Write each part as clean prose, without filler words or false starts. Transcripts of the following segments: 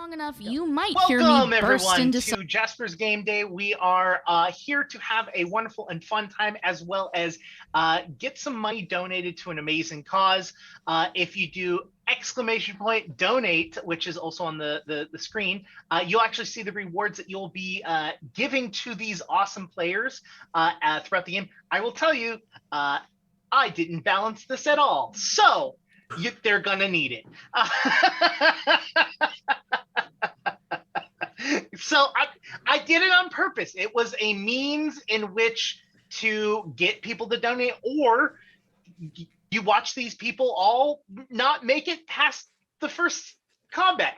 long enough, you might hear Welcome, me burst everyone, into to Jasper's Game Day. We are here to have a wonderful and fun time, as well as get some money donated to an amazing cause. If you do !donate, which is also on the screen, you'll actually see the rewards that you'll be giving to these awesome players throughout the game. I will tell you, I didn't balance this at all, so they're gonna need it. So I did it on purpose. It was a means in which to get people to donate, or you watch these people all not make it past the first combat.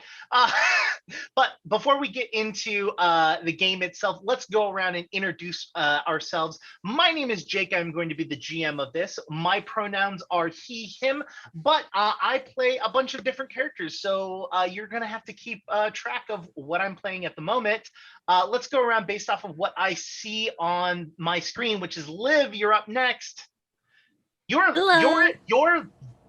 But before we get into the game itself, let's go around and introduce ourselves. My name is Jake. I'm going to be the GM of this. My pronouns are he, him, but I play a bunch of different characters, so you're going to have to keep track of what I'm playing at the moment. Let's go around based off of what I see on my screen, which is Liv. You're up next. You're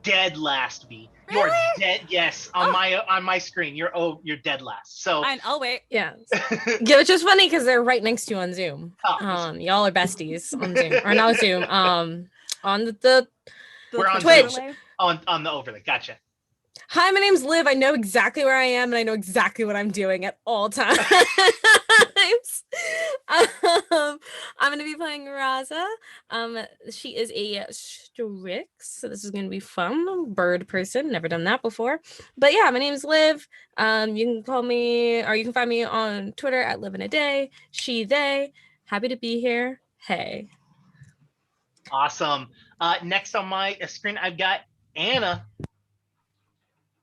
dead last, V. You're dead. Yes, on my screen. You're dead last. So fine. I'll wait. Yeah, it's just funny because they're right next to you on Zoom. Oh. Y'all are besties on Zoom, or not Zoom. On the we're on Twitch. Zoom. On the overlay. Gotcha. Hi, my name's Liv. I know exactly where I am, and I know exactly what I'm doing at all times. I'm going to be playing Raza. She is a Strix, so this is going to be fun. Bird person, never done that before. But yeah, my name's Liv. You can call me, or you can find me on Twitter at liveinaday, she, they. Happy to be here. Hey. Awesome. Next on my screen, I've got Anna.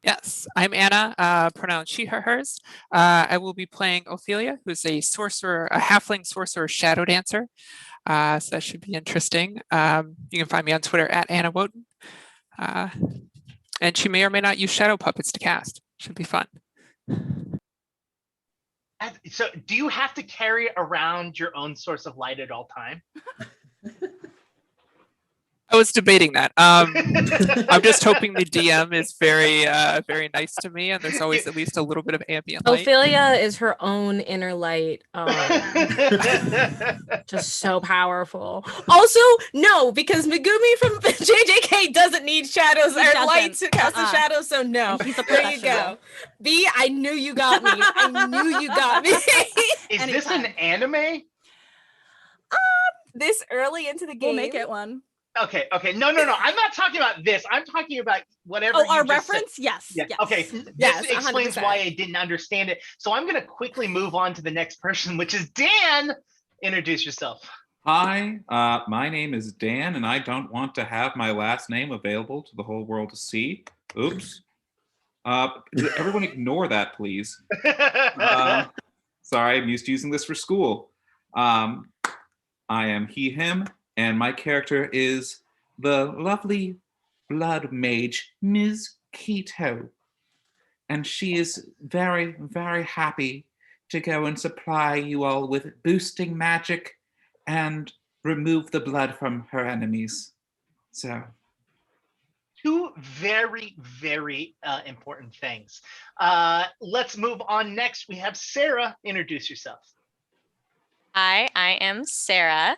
Yes, I'm Anna, pronouns she, her, hers. I will be playing Ophelia, who's a sorcerer, a halfling sorcerer shadow dancer. So that should be interesting. You can find me on Twitter at Anna Woten. And she may or may not use shadow puppets to cast. Should be fun. So do you have to carry around your own source of light at all time? I was debating that. I'm just hoping the DM is very nice to me, and there's always at least a little bit of ambient light. Ophelia is her own inner light. Just so powerful. Also, no, because Megumi from JJK doesn't need shadows or light to cast a shadow, so no. There you go. B, I knew you got me. I knew you got me. Is this an anime? This early into the game. We'll make it one. Okay. No. I'm not talking about this. I'm talking about whatever. Oh, our reference? Yes. Okay. This explains 100%. Why I didn't understand it. So I'm going to quickly move on to the next person, which is Dan. Introduce yourself. Hi, my name is Dan, and I don't want to have my last name available to the whole world to see. Oops. Everyone ignore that, please. Sorry, I'm used to using this for school. I am he, him. And my character is the lovely blood mage, Ms. Keto. And she is very, very happy to go and supply you all with boosting magic and remove the blood from her enemies. So. Two very, very important things. Let's move on next. We have Sarah. Introduce yourself. Hi, I am Sarah.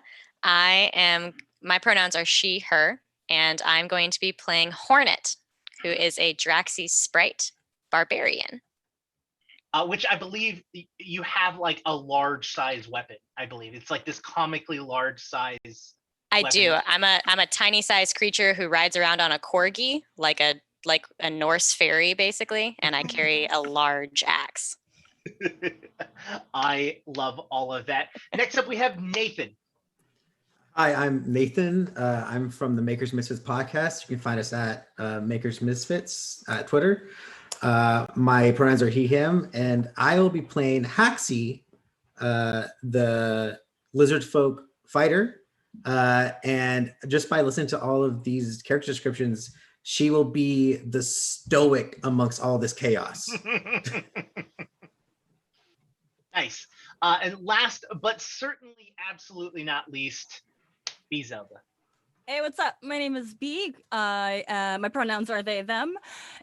My pronouns are she, her, and I'm going to be playing Hornet, who is a Draxi sprite barbarian. Which I believe you have like a large size weapon. I believe it's like this comically large size. I do. I'm a tiny sized creature who rides around on a corgi, like a Norse fairy, basically, and I carry a large axe. I love all of that. Next up, we have Nathan. Hi, I'm Nathan. I'm from the Makers Misfits podcast. You can find us at Makers Misfits at Twitter. My pronouns are he, him, and I will be playing Haxie, the lizard folk fighter. And just by listening to all of these character descriptions, she will be the stoic amongst all this chaos. Nice. And last, but certainly absolutely not least, B. Zelda. Hey, what's up? My name is B. My pronouns are they, them.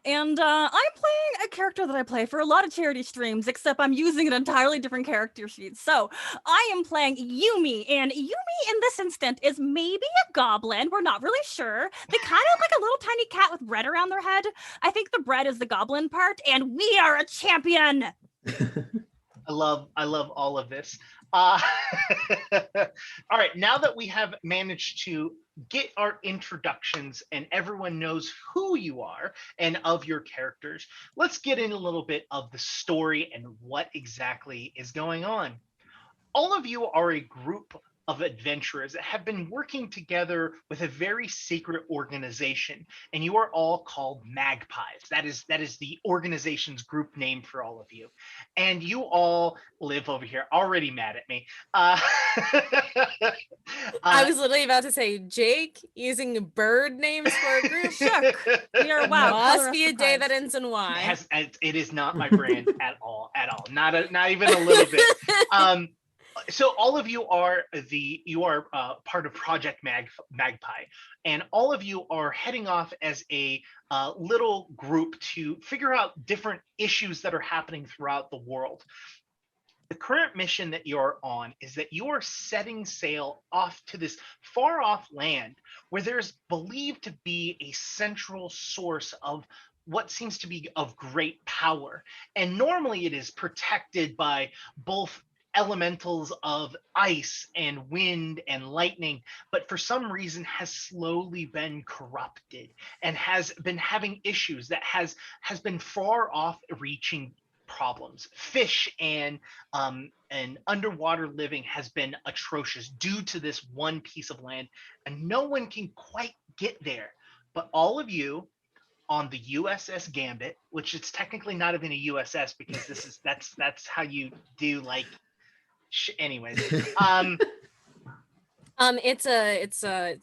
And I'm playing a character that I play for a lot of charity streams, except I'm using an entirely different character sheet. So I am playing Yumi, and Yumi in this instant is maybe a goblin. We're not really sure. They kind of look like a little tiny cat with bread around their head. I think the bread is the goblin part, and we are a champion. I love all of this. All right, now that we have managed to get our introductions and everyone knows who you are and of your characters, let's get in a little bit of the story and what exactly is going on. All of you are a group of adventurers that have been working together with a very secret organization, and you are all called magpies. That is the organization's group name for all of you, and you all live over here. Already mad at me. I was literally about to say, Jake using bird names for a group. Shook. We are wow. Must be a day that ends in Y. It is not my brand at all. Not even a little bit. So all of you are part of Project Magpie, and all of you are heading off as a little group to figure out different issues that are happening throughout the world. The current mission that you're on is that you are setting sail off to this far off land where there's believed to be a central source of what seems to be of great power. And normally it is protected by both elementals of ice and wind and lightning, but for some reason has slowly been corrupted and has been having issues that has been far off reaching problems. Fish and underwater living has been atrocious due to this one piece of land, and no one can quite get there. But all of you on the USS Gambit, which it's technically not even a USS because that's how you do like anyways. It's a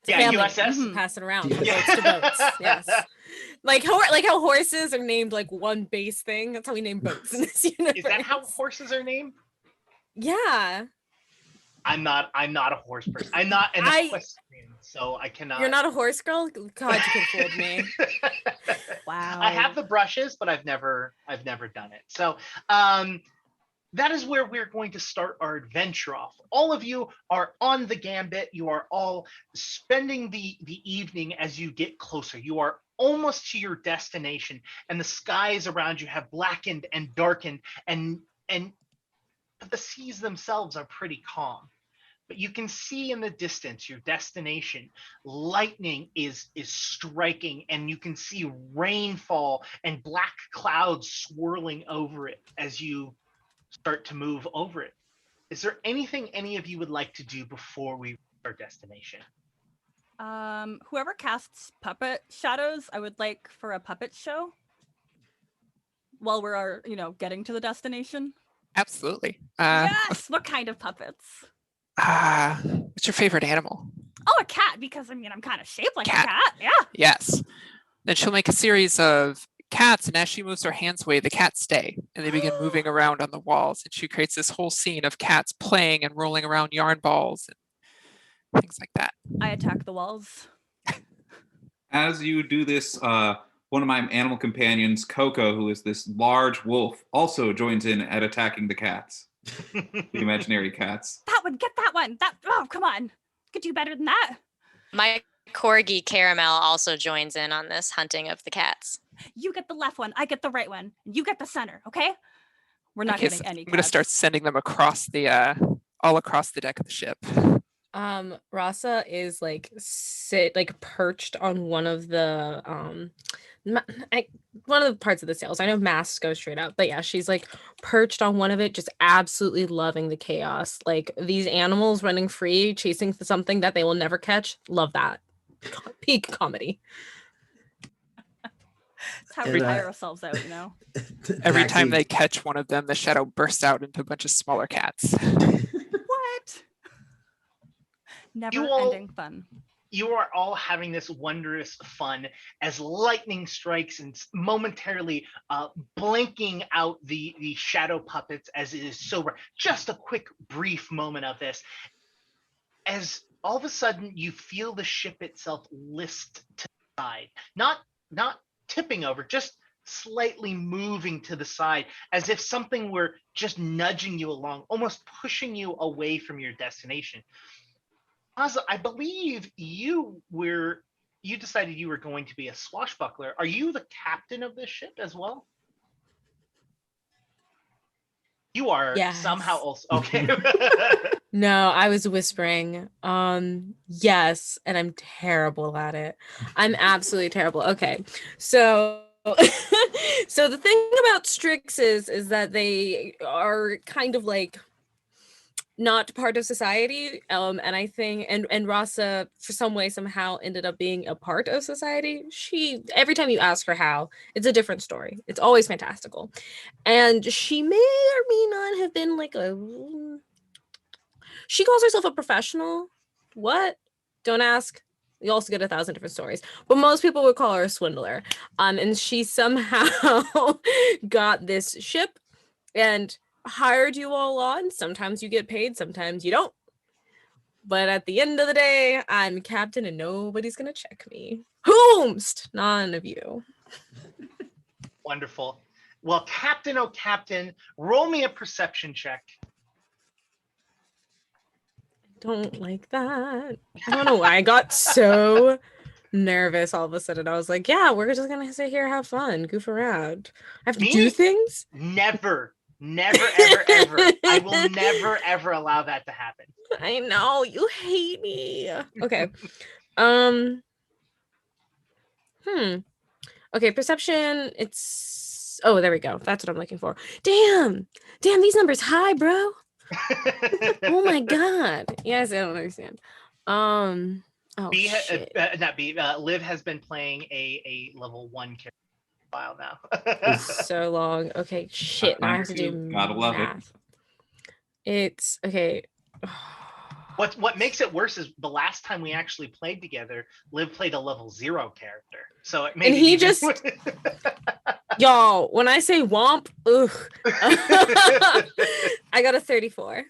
USS. Pass it around from Yes. boats to boats. Yes. Like how horses are named like one base thing. That's how we name boats in this universe. Is that how horses are named? Yeah. I'm not a horse person. I'm not an equestrian, so I cannot. You're not a horse girl? God, you could have fooled me. Wow. I have the brushes, but I've never done it. So that is where we're going to start our adventure off. All of you are on the Gambit. You are all spending the evening as you get closer. You are almost to your destination, and the skies around you have blackened and darkened, but the seas themselves are pretty calm. But you can see in the distance your destination. Lightning is striking, and you can see rainfall and black clouds swirling over it as you start to move over it. Is there anything any of you would like to do before we reach our destination? Whoever casts puppet shadows, I would like for a puppet show while we're getting to the destination. Absolutely. Yes. What kind of puppets? What's your favorite animal? Oh, a cat, because I'm kind of shaped like Cat. a cat. Yeah. Yes. Then she'll make a series of cats, and as she moves her hands away, the cats stay, and they begin moving around on the walls. And she creates this whole scene of cats playing and rolling around yarn balls and things like that. I attack the walls. As you do this, one of my animal companions, Coco, who is this large wolf, also joins in at attacking the cats, the imaginary cats. That one, get that one. Oh, come on. Could do better than that. My corgi Caramel also joins in on this hunting of the cats. You get the left one, I get the right one, and you get the center, okay? We're not Okay, getting so any I'm going to cats. start sending them across the all across the deck of the ship. Rasa is perched on one of the one of the parts of the sails. I know masts go straight up, but yeah, she's like perched on one of it, just absolutely loving the chaos. Like these animals running free, chasing something that they will never catch. Love that. Peak comedy. That's how we tire ourselves out, Every time Taxi. they catch one of them, the shadow bursts out into a bunch of smaller cats. What? Never all- ending fun. You are all having this wondrous fun as lightning strikes and momentarily blinking out the shadow puppets as it is so rare. Just a quick brief moment of this as all of a sudden you feel the ship itself list to the side, not tipping over, just slightly moving to the side, as if something were just nudging you along, almost pushing you away from your destination. Ozza, I believe you decided you were going to be a swashbuckler. Are you the captain of this ship as well? You are somehow Yes. also okay. No, I was whispering. Yes, and I'm terrible at it. I'm absolutely terrible. Okay. So so the thing about Strix is that they are kind of like not part of society. And I think and Rasa for some way somehow ended up being a part of society. She every time you ask her how, it's a different story. It's always fantastical. And she may or may not have been like she calls herself a professional. What? Don't ask. You also get 1,000 different stories, but most people would call her a swindler. And she somehow got this ship and hired you all on. Sometimes you get paid, sometimes you don't. But at the end of the day, I'm captain and nobody's gonna check me. Whomst? None of you. Wonderful. Well, Captain, oh Captain, roll me a perception check. Don't like that. I don't know why I got so nervous all of a sudden. I was like, yeah, we're just gonna sit here, have fun, goof around. I have to do things? Never, ever, ever. I will never, ever allow that to happen. I know, you hate me. Okay. Okay, perception, it's there we go. That's what I'm looking for. Damn, these numbers high, bro. Oh my god. Yes, I don't understand. Shit. Liv has been playing a level 1 character for a while now. So long. Okay, shit. Now I have to do Gotta love math. It's okay. What makes it worse is the last time we actually played together, Liv played a level 0 character. So it made and he just y'all, when I say womp, ugh. I got a 34.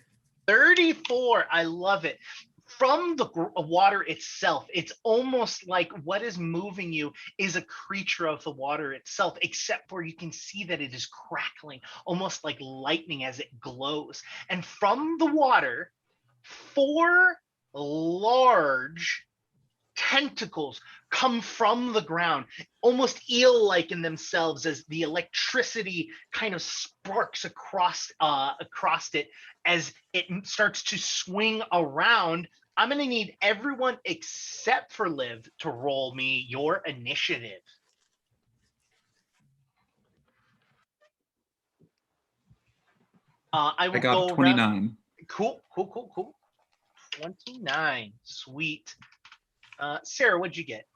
34. I love it. From the water itself, it's almost like what is moving you is a creature of the water itself, except for you can see that it is crackling, almost like lightning as it glows. And from the water, 4 large tentacles come from the ground, almost eel-like in themselves, as the electricity kind of sparks across it as it starts to swing around. I'm going to need everyone except for Liv to roll me your initiative. I got 29. Cool. 29. Sweet. Sarah, what'd you get?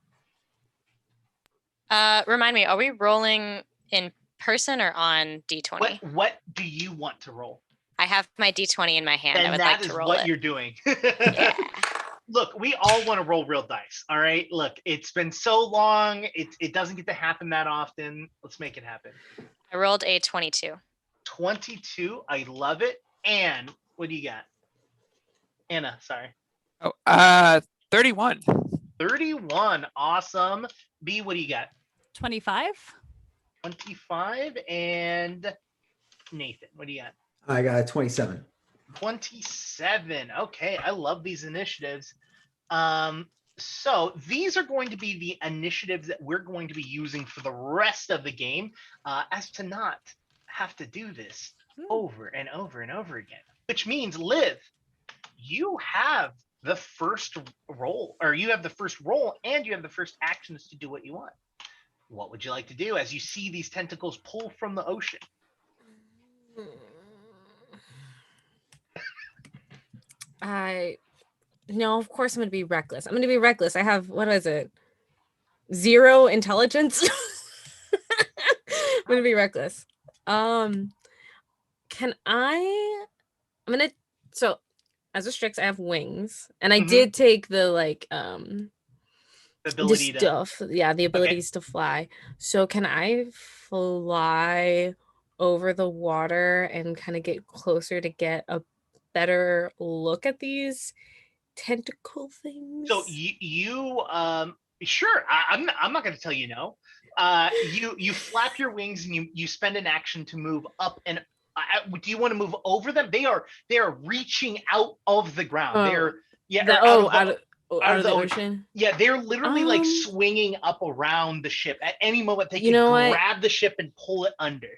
Remind me, are we rolling in person or on D20? What do you want to roll? I have my D20 in my hand. And I would like to roll what it. you're doing. Yeah. Look, we all want to roll real dice. All right. Look, it's been so long. It doesn't get to happen that often. Let's make it happen. I rolled a 22. 22. I love it. And what do you got? Anna, sorry. 31. 31. Awesome. B, what do you got? 25. 25. And Nathan, what do you got? I got 27. 27. Okay, I love these initiatives. So these are going to be the initiatives that we're going to be using for the rest of the game, as to not have to do this over and over and over again. Which means, Liv, you have the first roll, or you have the first roll, and you have the first actions to do what you want. What would you like to do as you see these tentacles pull from the ocean? No, of course I'm gonna be reckless. I'm gonna be reckless. I have, what is it? 0 intelligence. I'm gonna be reckless. I'm gonna, so as a Strix, I have wings, and I did take the Ability the abilities to fly. So can I fly over the water and kind of get closer to get a better look at these tentacle things? So you sure, I'm not going to tell you no. You flap your wings and you spend an action to move up and do you want to move over them? They are reaching out of the ground. They're out of the ocean. Yeah, they're literally like Um, swinging up around the ship. At any moment, they You can know what? grab the ship and pull it under.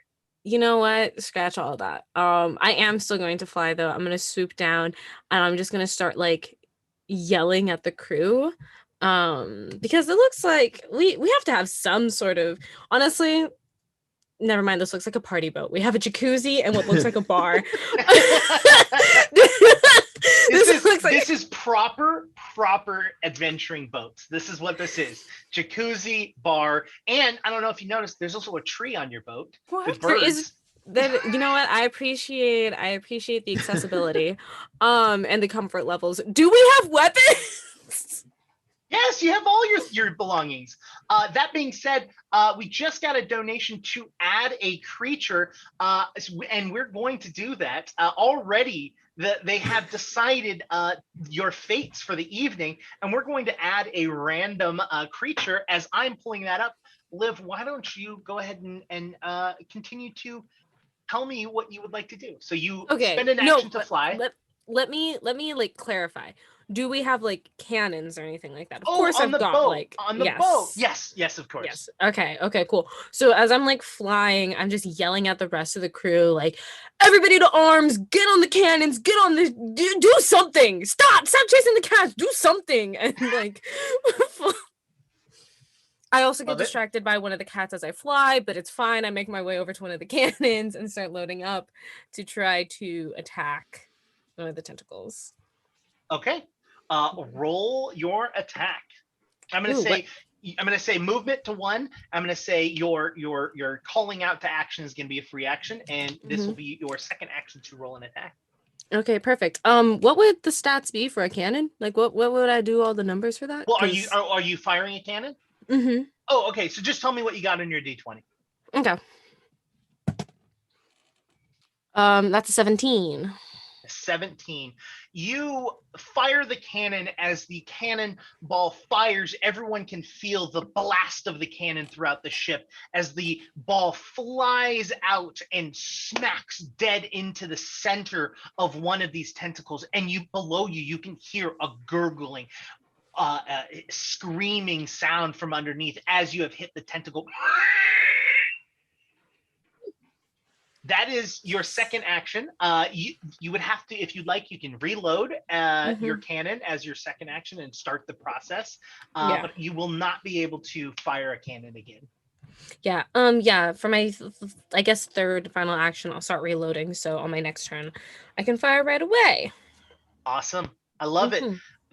You know what? Scratch all of that. I am still going to fly though. I'm gonna swoop down and I'm just gonna start like yelling at the crew. Because it looks like we have to have some sort of, honestly, never mind, this looks like a party boat. We have a jacuzzi and what looks like a bar. This is proper adventuring boats. This is what this is. Jacuzzi, bar, and I don't know if you noticed, there's also a tree on your boat with There birds. is that, you know what? I appreciate the accessibility and the comfort levels. Do we have weapons? Yes, you have all your belongings. That being said, we just got a donation to add a creature, and we're going to do that. Already, they have decided your fates for the evening, and we're going to add a random creature. As I'm pulling that up, Liv, why don't you go ahead and continue to tell me what you would like to do? So you spend an action to fly. Let me like clarify. Do we have like cannons or anything like that? Of Oh, course, on I've the got boat. like On the yes. boat. Yes, of course. Yes. Okay, cool. So as I'm like flying, I'm just yelling at the rest of the crew, like, everybody to arms, get on the cannons, get on the do something. Stop chasing the cats, do something. And like I also get distracted by one of the cats as I fly, but it's fine. I make my way over to one of the cannons and start loading up to try to attack one of the tentacles. Okay. Roll your attack. I'm gonna say movement to 1. I'm gonna say your calling out to action is gonna be a free action, and this will be your second action to roll an attack. Okay, perfect. What would the stats be for a cannon? Like, what would I do all the numbers for that? Well, are you firing a cannon? Mm-hmm. Oh, okay. So just tell me what you got in your D20. Okay. That's a 17. 17. You fire the cannon. As the cannonball fires, everyone can feel the blast of the cannon throughout the ship as the ball flies out and smacks dead into the center of one of these tentacles. And below you can hear a gurgling, screaming sound from underneath as you have hit the tentacle. That is your second action. You would have to, if you'd like, you can reload your cannon as your second action and start the process. But you will not be able to fire a cannon again. Yeah. For my, I guess, third final action, I'll start reloading. So on my next turn, I can fire right away. Awesome. I love it.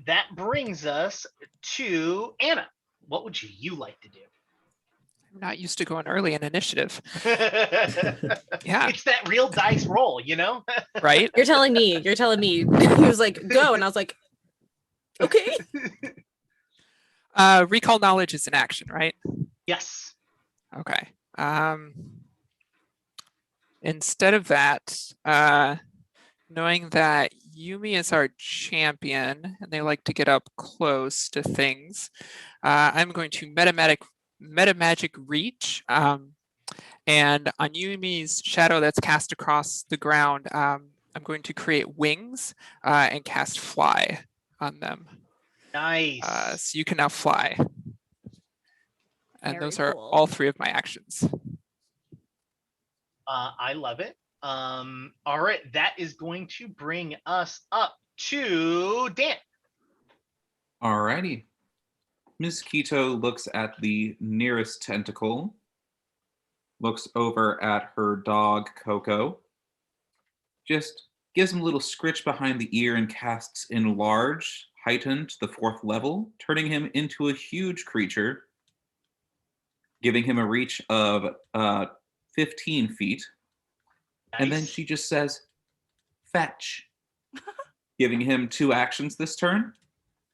That brings us to Anna. What would you like to do? I'm not used to going early in initiative. Yeah. It's that real dice roll, you know? Right? You're telling me. He was like, go. And I was like, okay. Recall knowledge is an action, right? Yes. Okay. Instead of that, knowing that Yumi is our champion and they like to get up close to things, I'm going to metamagic reach, and on Yumi's shadow that's cast across the ground, I'm going to create wings and cast fly on them. Nice. So you can now fly. And Very those are cool. all 3 of my actions. I love it. All right, that is going to bring us up to Dan. All righty. Ms. Quito looks at the nearest tentacle, looks over at her dog, Coco, just gives him a little scritch behind the ear and casts Enlarge, heightened to the 4th level, turning him into a huge creature, giving him a reach of 15 feet. Nice. And then she just says, fetch, giving him 2 actions this turn.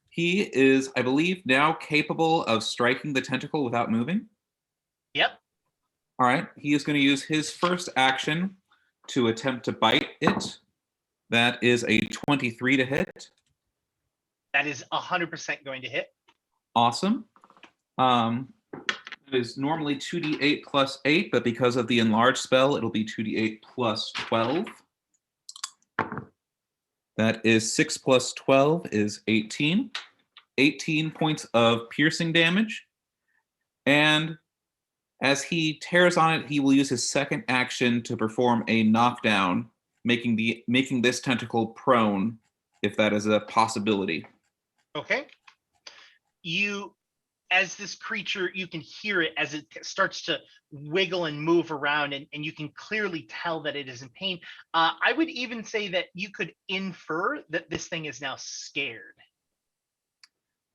He is, I believe, now capable of striking the tentacle without moving. Yep. All right. He is going to use his first action to attempt to bite it. That is a 23 to hit. That is 100% going to hit. Awesome. It is normally 2d8 plus 8, but because of the enlarged spell, it'll be 2d8 plus 12. That is 6 plus 12 is 18. 18 points of piercing damage. And as he tears on it, he will use his second action to perform a knockdown, making this tentacle prone, if that is a possibility. Okay. As this creature, you can hear it as it starts to wiggle and move around, and you can clearly tell that it is in pain. I would even say that you could infer that this thing is now scared.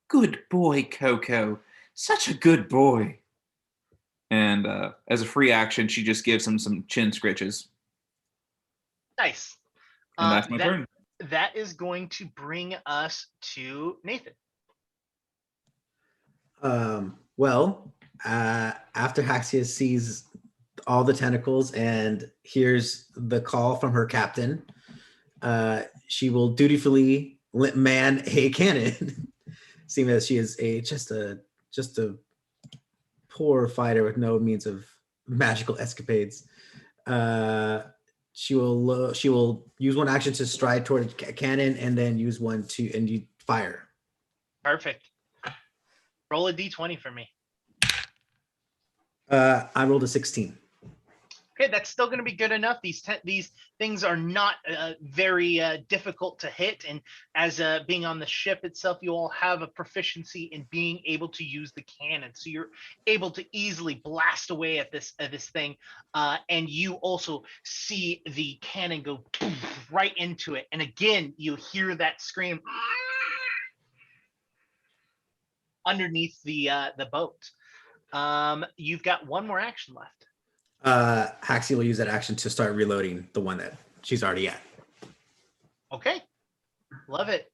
Good boy, Coco. Such a good boy. And as a free action, she just gives him some chin scritches. Nice. And that's my turn. That is going to bring us to Nathan. After Haxia sees all the tentacles and hears the call from her captain, she will dutifully man a cannon, seeing that she is just a poor fighter with no means of magical escapades. She will use one action to stride toward a cannon and then use one to you fire. Perfect. Roll a d20 for me. I rolled a 16. Okay, that's still going to be good enough. These things are not very difficult to hit, and as being on the ship itself, you all have a proficiency in being able to use the cannon, so you're able to easily blast away at this thing, and you also see the cannon go right into it, and again you hear that scream underneath the boat. You've got one more action left. Haxie will use that action to start reloading the one that she's already at. Okay. Love it.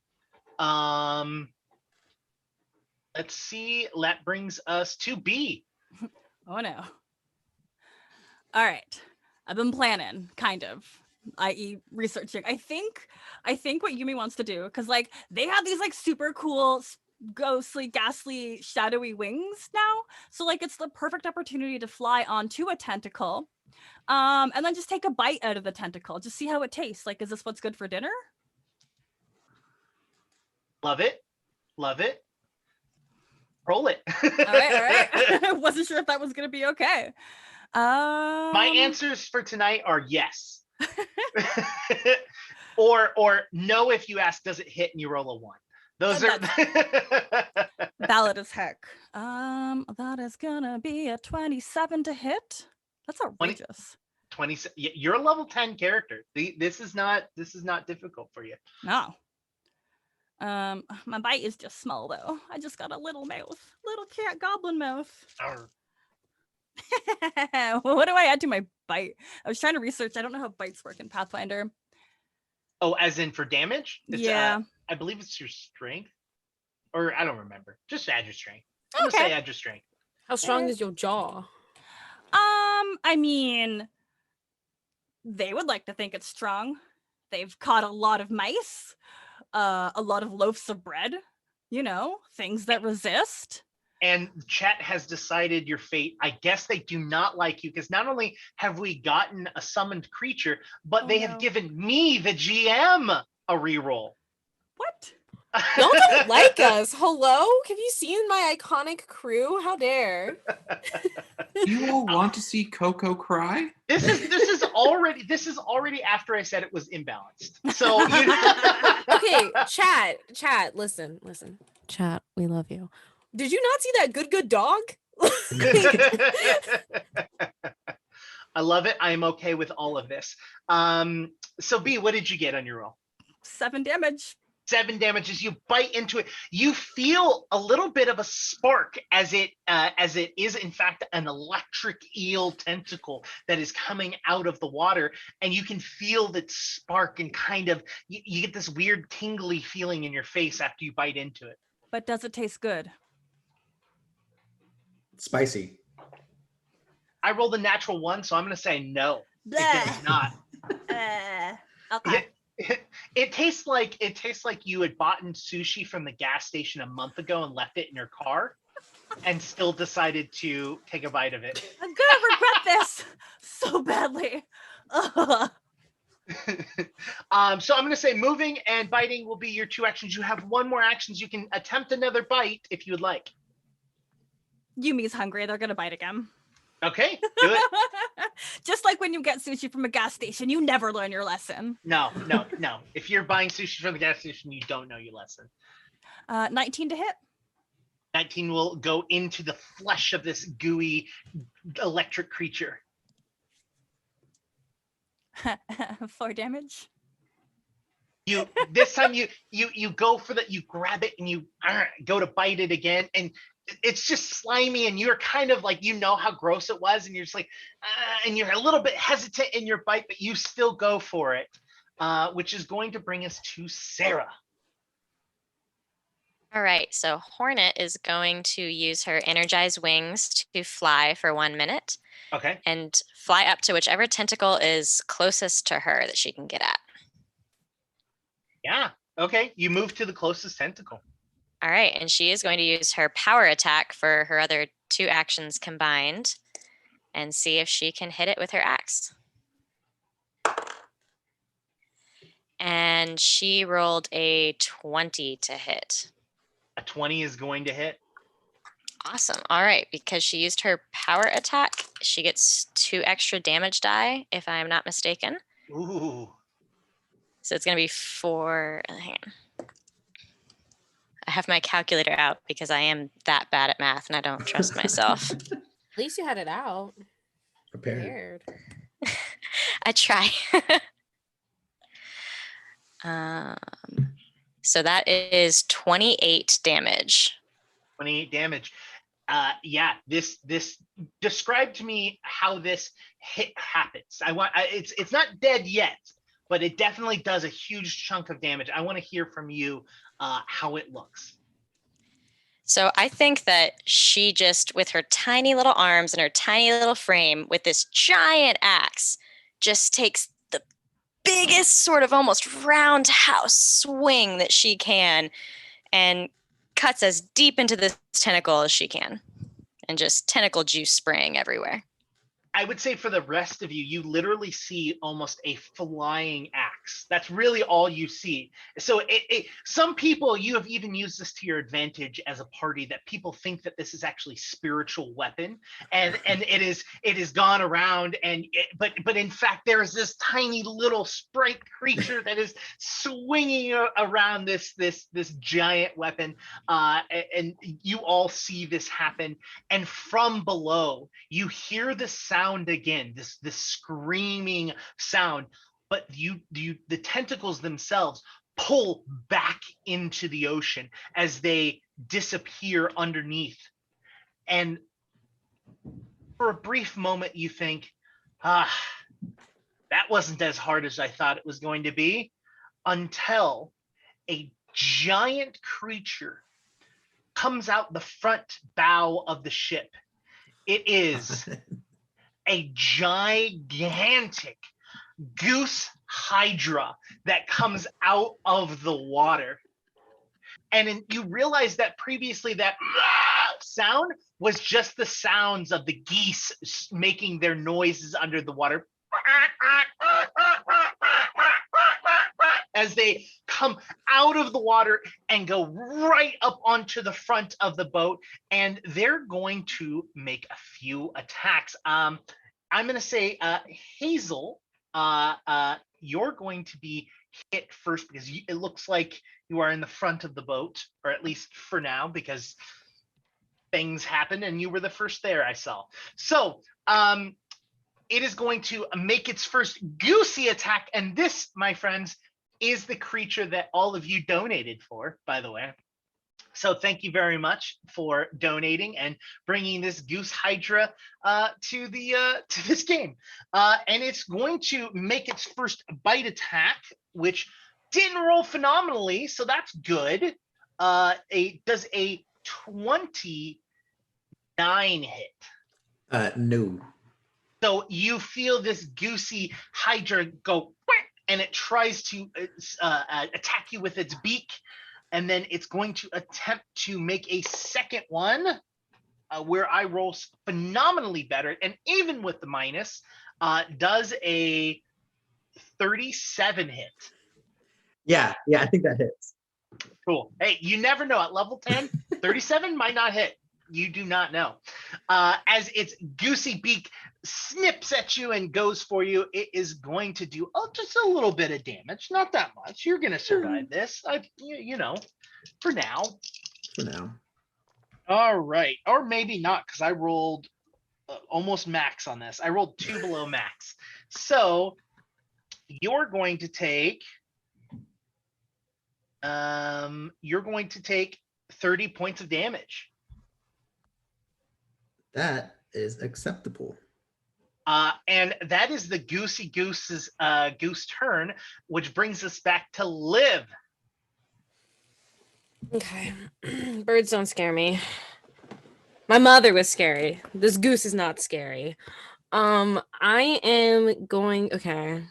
Let's see. That brings us to B. Oh no. All right. I've been planning, kind of, i.e. researching. I think what Yumi wants to do, because like they have these like super cool ghostly, ghastly, shadowy wings now, so like it's the perfect opportunity to fly onto a tentacle, and then just take a bite out of the tentacle, just see how it tastes. Like, is this what's good for dinner? Love it. Roll it. All right. Wasn't sure if that was gonna be okay. My answers for tonight are yes. or no if you ask does it hit and you roll a 1. Those are valid as heck. That is gonna be a 27 to hit. That's outrageous. 20. You're a level 10 character. This is not difficult for you. No. My bite is just small though. I just got a little mouth, little cat goblin mouth. What do I add to my bite? I was trying to research. I don't know how bites work in Pathfinder. Oh, as in for damage? Yeah. I believe it's your strength, or I don't remember. Just add your strength. I'm gonna say add your strength. How strong is your jaw? I mean, they would like to think it's strong. They've caught a lot of mice, a lot of loaves of bread, things that resist. And chat has decided your fate. I guess they do not like you because not only have we gotten a summoned creature, but they have given me, the GM, a reroll. What? Y'all don't like us. Hello? Have you seen my iconic crew? How dare? You all want to see Coco cry? This is already after I said it was imbalanced. So okay, chat, listen. Chat, we love you. Did you not see that good dog? I love it. I am okay with all of this. So B, what did you get on your roll? 7 damage. 7 damage as you bite into it. You feel a little bit of a spark as it is in fact an electric eel tentacle that is coming out of the water, and you can feel that spark and kind of you get this weird tingly feeling in your face after you bite into it. But does it taste good? Spicy. I rolled a natural 1, so I'm going to say no. Blah. It does not. Okay. It tastes like you had bought sushi from the gas station a month ago and left it in your car. and still decided to take a bite of it. I'm gonna regret this so badly. Ugh. So I'm going to say moving and biting will be your 2 actions. You have 1 more actions. You can attempt another bite if you would like. Yumi's hungry. They're gonna bite again. Okay, do it. Just like when you get sushi from a gas station, you never learn your lesson. No. If you're buying sushi from the gas station, you don't know your lesson. 19 to hit. 19 will go into the flesh of this gooey electric creature. 4 damage. This time you go for you grab it and you go to bite it again, and it's just slimy, and you're kind of like, how gross it was, and you're just like, and you're a little bit hesitant in your bite, but you still go for it, which is going to bring us to Sarah. All right, so Hornet is going to use her energized wings to fly for 1 minute. Okay. And fly up to whichever tentacle is closest to her that she can get at. Yeah. Okay. You move to the closest tentacle. All right, and she is going to use her power attack for her other 2 actions combined and see if she can hit it with her axe. And she rolled a 20 to hit. A 20 is going to hit. Awesome. All right, because she used her power attack, she gets 2 extra damage die, if I'm not mistaken. Ooh. So it's going to be 4. Hang on. I have my calculator out because I am that bad at math and I don't trust myself. At least you had it out. Prepared. I try. So that is 28 damage. 28 damage. Yeah, this describe to me how this hit happens. It's not dead yet, but it definitely does a huge chunk of damage. I want to hear from you how it looks. So I think that she just, with her tiny little arms and her tiny little frame, with this giant axe, just takes the biggest sort of almost roundhouse swing that she can and cuts as deep into this tentacle as she can, and just tentacle juice spraying everywhere. I would say for the rest of you, you literally see almost a flying axe. That's really all you see. So some people, you have even used this to your advantage as a party, that people think that this is actually spiritual weapon, and it is gone around, but in fact there is this tiny little sprite creature that is swinging around this giant weapon, and you all see this happen, and from below you hear the sound again, this screaming sound, but the tentacles themselves pull back into the ocean as they disappear underneath. And for a brief moment you think, that wasn't as hard as I thought it was going to be, until a giant creature comes out the front bow of the ship. It is a gigantic goose hydra that comes out of the water. And you realize that previously that sound was just the sounds of the geese making their noises under the water as they come out of the water and go right up onto the front of the boat, and they're going to make a few attacks. I'm going to say, Hazel, you're going to be hit first, because it looks like you are in the front of the boat, or at least for now, because things happen and you were the first there, I saw. So it is going to make its first goosey attack, and this, my friends, is the creature that all of you donated for, by the way. So thank you very much for donating and bringing this goose hydra to this game. And it's going to make its first bite attack, which didn't roll phenomenally, so that's good. Does a 29 hit? No. So you feel this goosey hydra go, and it tries to attack you with its beak, and then it's going to attempt to make a second one. where I roll phenomenally better, and even with the minus, does a 37 hit. Yeah, I think that hits. Cool. Hey, you never know. At level 10, 37 might not hit. You do not know. As its goosey beak snips at you and goes for you, it is going to do just a little bit of damage. Not that much. You're going to survive this. You know, for now. For now. All right. Or maybe not, because I rolled almost max on this. I rolled 2 below max. So you're going to take 30 points of damage. That is acceptable. And that is the goosey goose's goose turn, which brings us back to Liv. Okay. Birds don't scare me. My mother was scary. This goose is not scary. I am going, okay.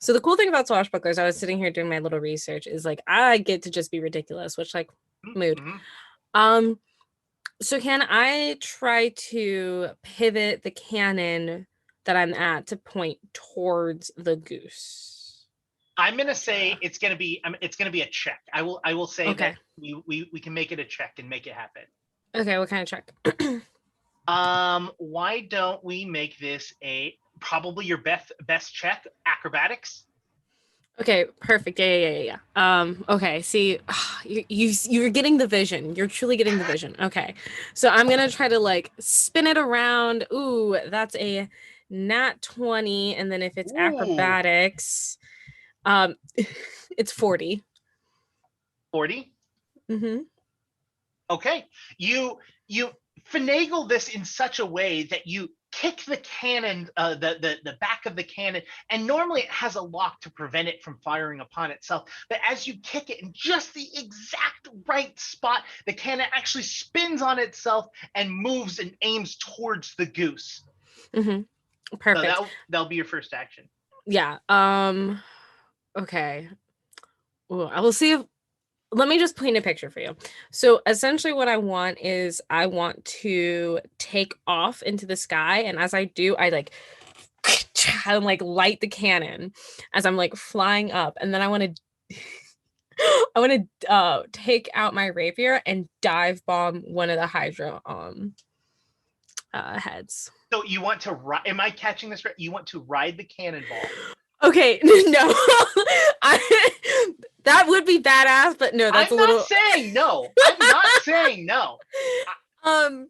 So the cool thing about swashbucklers, I was sitting here doing my little research, is like I get to just be ridiculous, which like mood. Mm-hmm. So can I try to pivot the cannon that I'm at to point towards the goose? I'm gonna say it's gonna be a check. I will say Okay. that we can make it a check and make it happen. Okay, what kind of check? Why don't we make this probably your best check, acrobatics? Okay, perfect. Yeah. Okay, see, you're getting the vision. You're truly getting the vision. Okay. So I'm gonna try to like spin it around. Ooh, that's a nat 20. And then if it's Ooh. acrobatics, it's 40. 40? Mm-hmm. Okay. You finagle this in such a way that you kick the cannon, the back of the cannon, and normally it has a lock to prevent it from firing upon itself. But as you kick it in just the exact right spot, the cannon actually spins on itself and moves and aims towards the goose. Mm-hmm. Perfect. So that'll be your first action. Yeah. Okay. Ooh, I will see if. Let me just paint a picture for you. So essentially what I want is I want to take off into the sky. And as I do, I like light the cannon as I'm like flying up. And then I want to take out my rapier and dive bomb one of the Hydra heads. So you want to am I catching this right? You want to ride the cannonball. Okay, no. That would be badass, but no, that's I'm a little. not saying no. I'm not saying no. I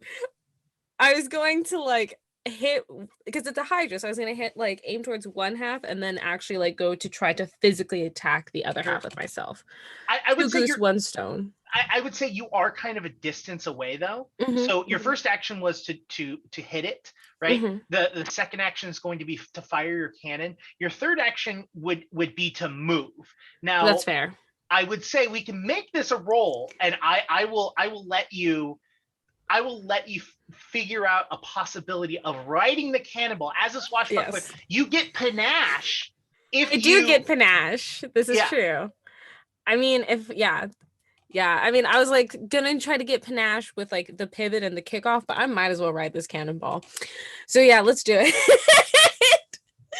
was going to like hit because it's a Hydra, so I was gonna hit like aim towards one half and then actually like go to try to physically attack the other half with myself. I would say goose, one stone. I would say you are kind of a distance away though. Mm-hmm, so your first action was to hit it, right? Mm-hmm. The second action is going to be to fire your cannon. Your third action would be to move. Now that's fair. I would say we can make this a roll, and I will let you figure out a possibility of riding the cannonball as a swashbuckler. Yes. You get panache. If I do get panache. This is true. I mean, I mean, I was like gonna try to get panache with like the pivot and the kickoff, but I might as well ride this cannonball. So yeah, let's do it.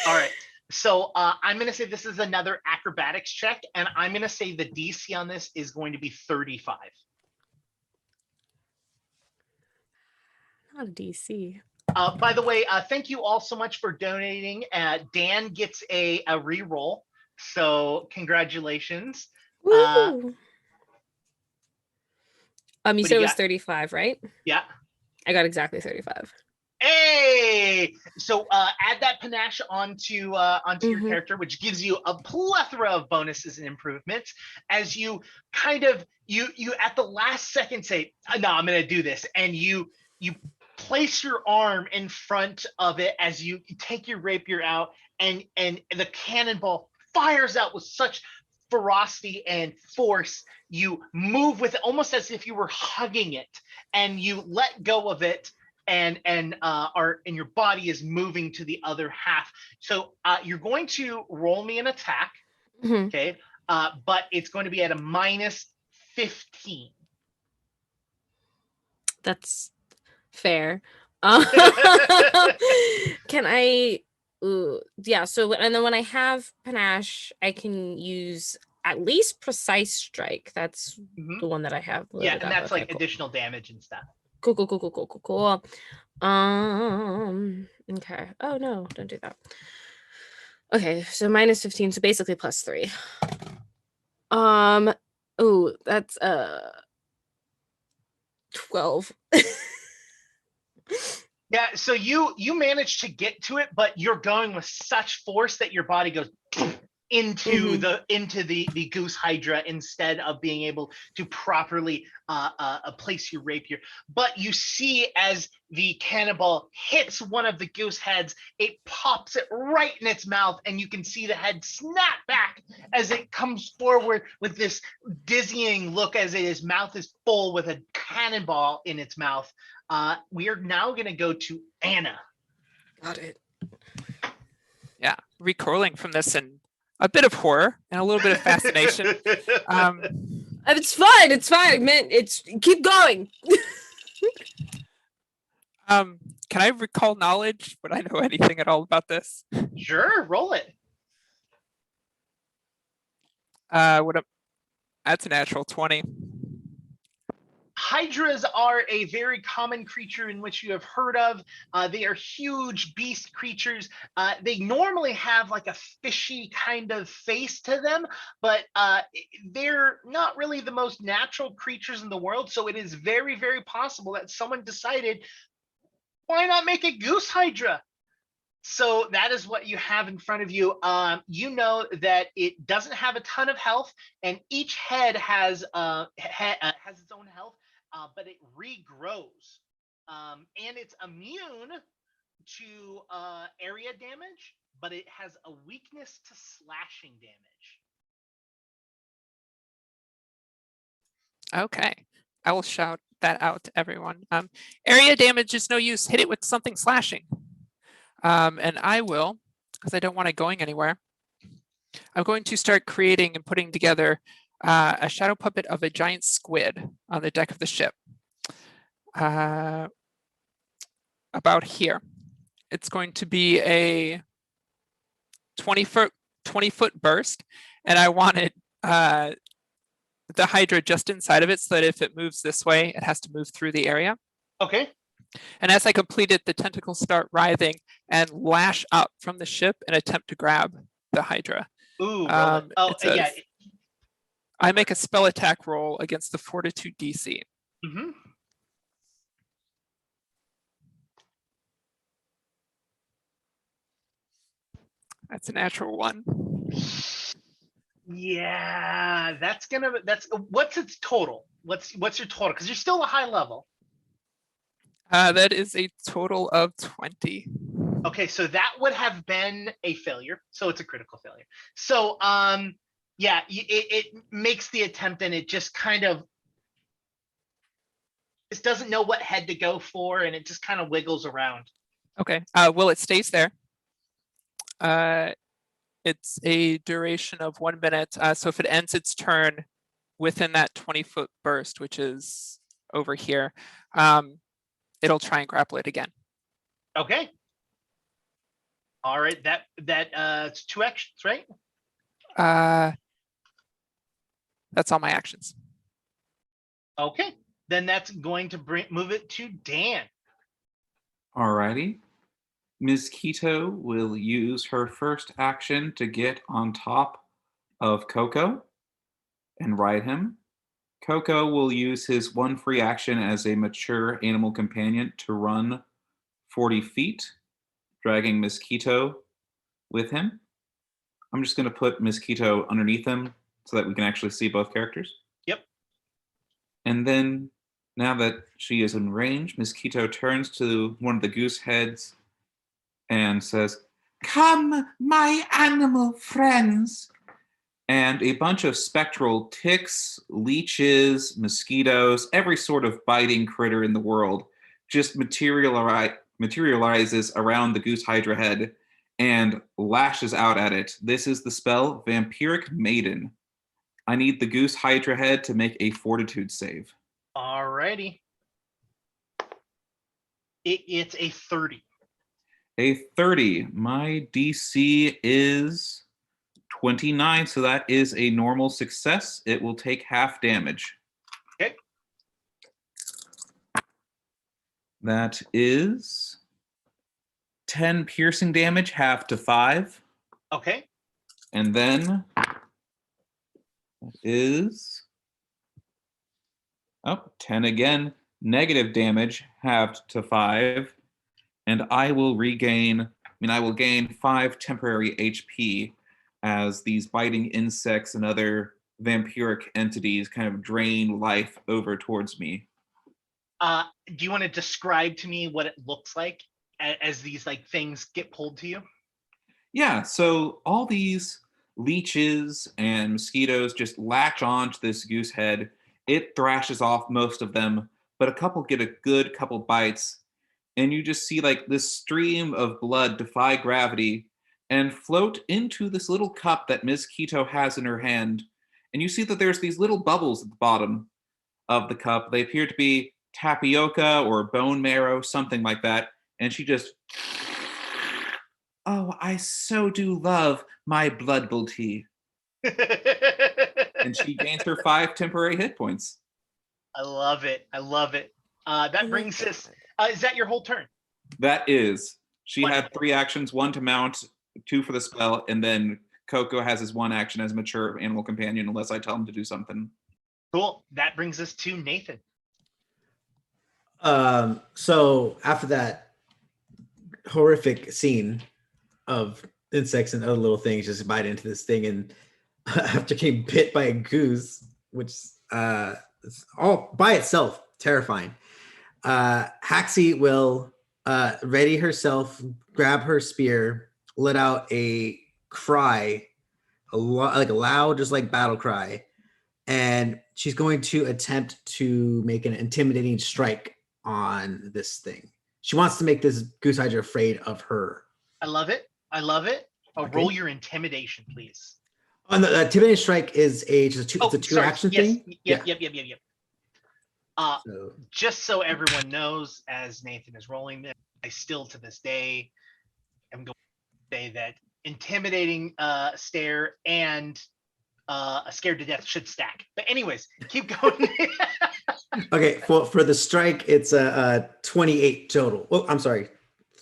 All right. So I'm going to say this is another acrobatics check, and I'm going to say the DC on this is going to be 35. Not a DC. By the way, thank you all so much for donating. Dan gets a re-roll, so congratulations. Woo! You said it was 35, right? Yeah. I got exactly 35. Hey, so add that panache onto your character, which gives you a plethora of bonuses and improvements as you kind of you at the last second say, no, I'm gonna do this, and you place your arm in front of it as you take your rapier out, and the cannonball fires out with such ferocity and force. You move with it almost as if you were hugging it, and you let go of it. And your body is moving to the other half. So you're going to roll me an attack, okay? But it's going to be at a minus 15. That's Fair. Can I? Ooh, yeah. So and then when I have panache, I can use at least precise strike. That's Mhm. the one that I have. Yeah, loaded and up. that's Okay, like cool. additional damage and stuff. Cool. Okay. Oh no, don't do that. Okay, so minus 15, so basically plus 3. Oh, that's 12. Yeah, so you manage to get to it, but you're going with such force that your body goes into the goose hydra instead of being able to properly place your rapier. But you see as the cannonball hits one of the goose heads, it pops it right in its mouth, and you can see the head snap back as it comes forward with this dizzying look as its mouth is full with a cannonball in its mouth. We are now going to go to Anna. Got it. Yeah, recoiling from this in a bit of horror and a little bit of fascination. It's fine. It's fine, man. It's keep going. Can I recall knowledge? Would I know anything at all about this? Sure, roll it. That's a natural 20. Hydras are a very common creature in which you have heard of. They are huge beast creatures. They normally have like a fishy kind of face to them, but they're not really the most natural creatures in the world. So it is very, very possible that someone decided, why not make a goose hydra? So that is what you have in front of you. You know that it doesn't have a ton of health, and each head has its own health, but it regrows, and it's immune to area damage, but it has a weakness to slashing damage. Okay, I will shout that out to everyone. Area damage is no use. Hit it with something slashing. And I will, because I don't want it going anywhere. I'm going to start creating and putting together a shadow puppet of a giant squid on the deck of the ship. About here. It's going to be a 20-foot burst, and I wanted the hydra just inside of it so that if it moves this way, it has to move through the area. Okay. And as I complete it, the tentacles start writhing and lash up from the ship and attempt to grab the hydra. Ooh, roll it. Oh, yeah. I make a spell attack roll against the Fortitude DC. Mm-hmm. That's a natural 1. Yeah, that's what's its total? What's your total? Because you're still a high level. That is a total of 20. Okay, so that would have been a failure. So it's a critical failure. So yeah, it makes the attempt, and it just kind of just doesn't know what head to go for, and it just kind of wiggles around. Okay. Well, it stays there. It's a duration of 1 minute. So if it ends its turn within that 20-foot burst, which is over here, it'll try and grapple it again. Okay. All right. That it's 2 actions, right? That's all my actions. Okay. Then that's going to move it to Dan. Alrighty. Ms. Keto will use her first action to get on top of Coco and ride him. Coco will use his 1 free action as a mature animal companion to run 40 feet, dragging Ms. Keto with him. I'm just going to put Ms. Keto underneath him so that we can actually see both characters. Yep. And then, now that she is in range, Ms. Keto turns to one of the goose heads and says, "Come, my animal friends." And a bunch of spectral ticks, leeches, mosquitoes, every sort of biting critter in the world just materializes around the goose hydra head and lashes out at it. This is the spell Vampiric Maiden. I need the goose hydra head to make a fortitude save. Alrighty. It's a 30. A 30. My DC is 29, so that is a normal success. It will take half damage. Okay. That is 10 piercing damage, half to 5. Okay. And then that is 10 again, negative damage, halved to 5. And I will gain 5 temporary HP as these biting insects and other vampiric entities kind of drain life over towards me. Do you want to describe to me what it looks like as these like things get pulled to you? Yeah, so all these leeches and mosquitoes just latch on to this goose head. It thrashes off most of them, but a couple get a good couple bites, and you just see like this stream of blood defy gravity and float into this little cup that Ms. Keto has in her hand. And you see that there's these little bubbles at the bottom of the cup. They appear to be tapioca or bone marrow, something like that. And she just, oh, I so do love my Blood Bowl tea. And she gains her 5 temporary hit points. I love it. That brings us. Is that your whole turn? That is. She Wonderful. had 3 actions, 1 to mount, 2 for the spell, and then Coco has his 1 action as a mature animal companion unless I tell him to do something. Cool. That brings us to Nathan. So after that horrific scene of insects and other little things just bite into this thing, and after getting bit by a goose, which is all by itself terrifying, Haxie will ready herself, grab her spear, let out a cry, like a loud, just like battle cry, and she's going to attempt to make an intimidating strike on this thing. She wants to make this goose hydra afraid of her. I love it. Okay. Roll your intimidation, please. On the intimidating strike is it's a two sorry. action Yes. thing. Yep. So, Just so everyone knows, as Nathan is rolling this, I still to this day am going to say that intimidating stare and a scared to death should stack. But anyways, keep going. okay, for the strike, it's a 28 total. Oh, I'm sorry,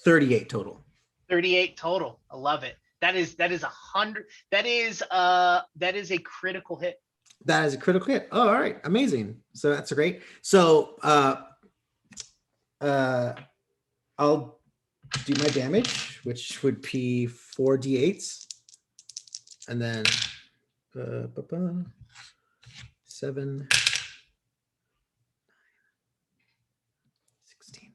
38 total. 38 total. I love it. That is 100. That is a critical hit. That is a critical hit. Oh, all right, amazing. So that's great. So I'll do my damage, which would be 4d8s, and then 7, 16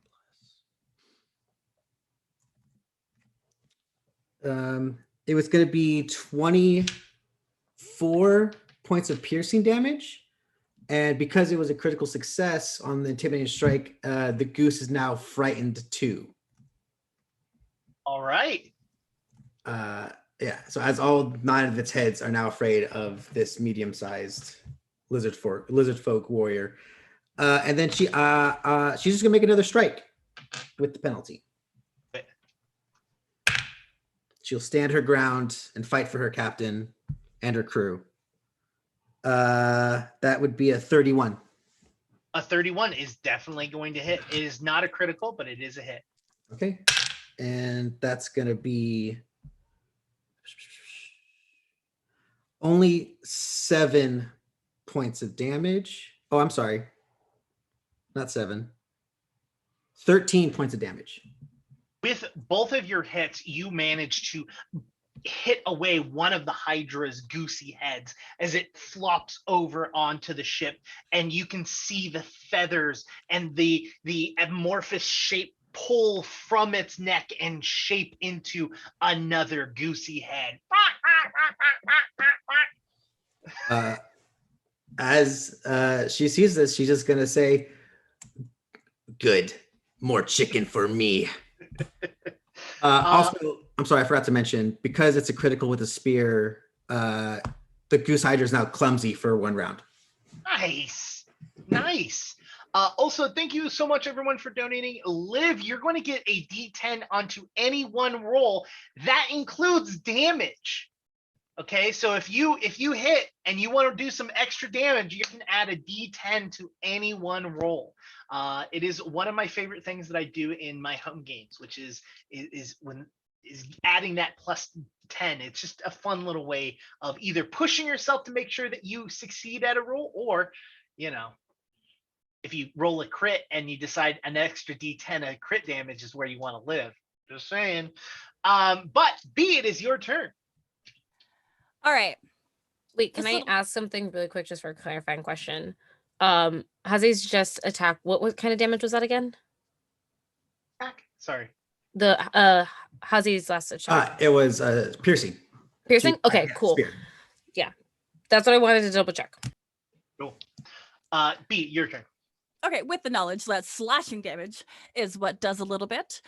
plus. It was going to be 24 points of piercing damage, and because it was a critical success on the intimidating strike, the goose is now frightened 2. All right. Yeah, so as all 9 of its heads are now afraid of this medium-sized lizard folk warrior, and then she's just gonna make another strike with the penalty. She'll stand her ground and fight for her captain and her crew. That would be a 31. A 31 is definitely going to hit. It is not a critical, but it is a hit. Okay, and that's gonna be only 7 points of damage. Oh, I'm sorry. Not 7. 13 points of damage. With both of your hits, you manage to hit away one of the Hydra's goosey heads as it flops over onto the ship, and you can see the feathers and the amorphous shape pull from its neck and shape into another goosey head. As she sees this, she's just gonna say, "Good, more chicken for me." Also, I'm sorry, I forgot to mention, because it's a critical with a spear, the goose hydra is now clumsy for 1 round. Nice. Also, thank you so much, everyone, for donating. Liv, you're going to get a D10 onto any one roll. That includes damage. Okay, so if you hit and you want to do some extra damage, you can add a D10 to any one roll. It is one of my favorite things that I do in my home games, which is adding that plus 10. It's just a fun little way of either pushing yourself to make sure that you succeed at a roll, or, you know, if you roll a crit and you decide an extra D10 of crit damage is where you want to live. Just saying. But B, it is your turn. All right. Wait, can I ask something really quick just for a clarifying question? Hazi's just attack. What kind of damage was that again? Sorry. The Hazi's last attack. It was piercing. Piercing? Okay, cool. Spear. Yeah. That's what I wanted to double check. Cool. B, your turn. Okay, with the knowledge that slashing damage is what does a little bit.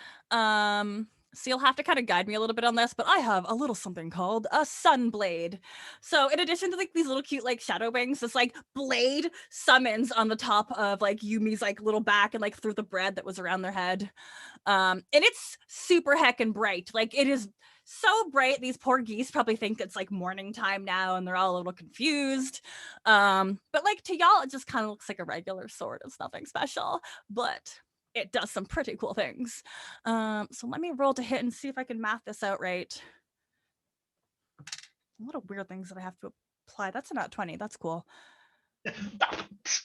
So you'll have to kind of guide me a little bit on this, but I have a little something called a sun blade. So in addition to like these little cute like shadow wings, this like blade summons on the top of like Yumi's like little back and like through the bread that was around their head. And it's super heckin' bright. Like it is so bright. These poor geese probably think it's like morning time now and they're all a little confused. But like to y'all, it just kind of looks like a regular sword. It's nothing special, but it does some pretty cool things. So let me roll to hit and see if I can math this out right. What a weird things that I have to apply. That's a nat 20. That's cool.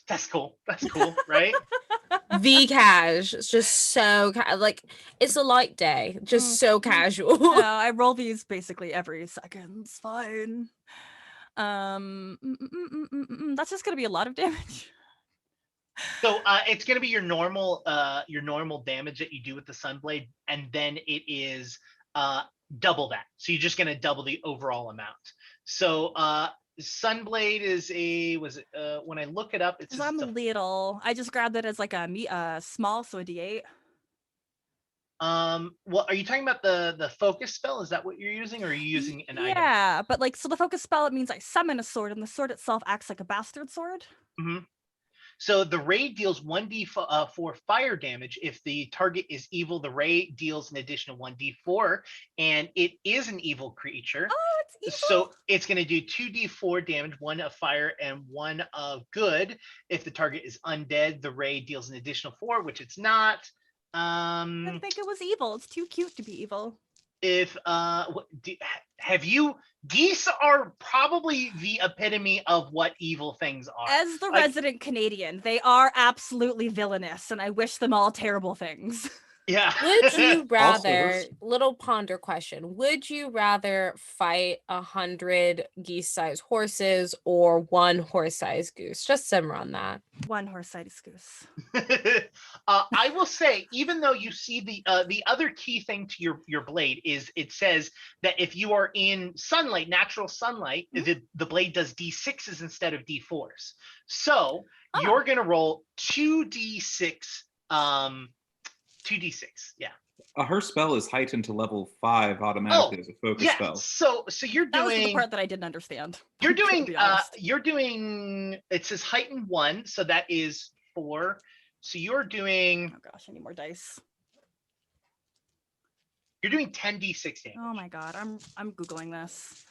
That's cool. That's cool, right? The cash. It's just so like it's a light day. Just so casual. No, I roll these basically every second. It's fine. That's just gonna be a lot of damage. So it's going to be your normal damage that you do with the Sunblade, and then it is double that. So you're just going to double the overall amount. So Sunblade is when I look it up, it's I'm little. I just grabbed it as like a small, so a D8. Well, are you talking about the focus spell? Is that what you're using, or are you using an item? Yeah, but like so the focus spell, it means I summon a sword, and the sword itself acts like a bastard sword. Mm-hmm. So the ray deals 1d4 fire damage. If the target is evil, the ray deals an additional 1d4, and it is an evil creature. Oh, it's evil. So it's going to do 2d4 damage, 1 of fire and 1 of good. If the target is undead, the ray deals an additional 4, which it's not. I didn't think it was evil. It's too cute to be evil. If geese are probably the epitome of what evil things are. As the resident Canadian, they are absolutely villainous, and I wish them all terrible things. Yeah. Would you rather, little ponder question, would you rather fight 100 geese-sized horses or 1 horse-sized goose? Just simmer on that. 1 horse-sized goose. I will say, even though you see the other key thing to your blade is it says that if you are in sunlight, natural sunlight, the blade does D6s instead of D4s. So you're going to roll 2d6. 2d6, yeah. Her spell is heightened to level 5 automatically as a focus spell. So you're doing. That was the part that I didn't understand. You're doing. It says heightened 1, so that is 4. So you're doing. Oh gosh, I need more dice. You're doing 10d6 damage. Oh my god, I'm googling this.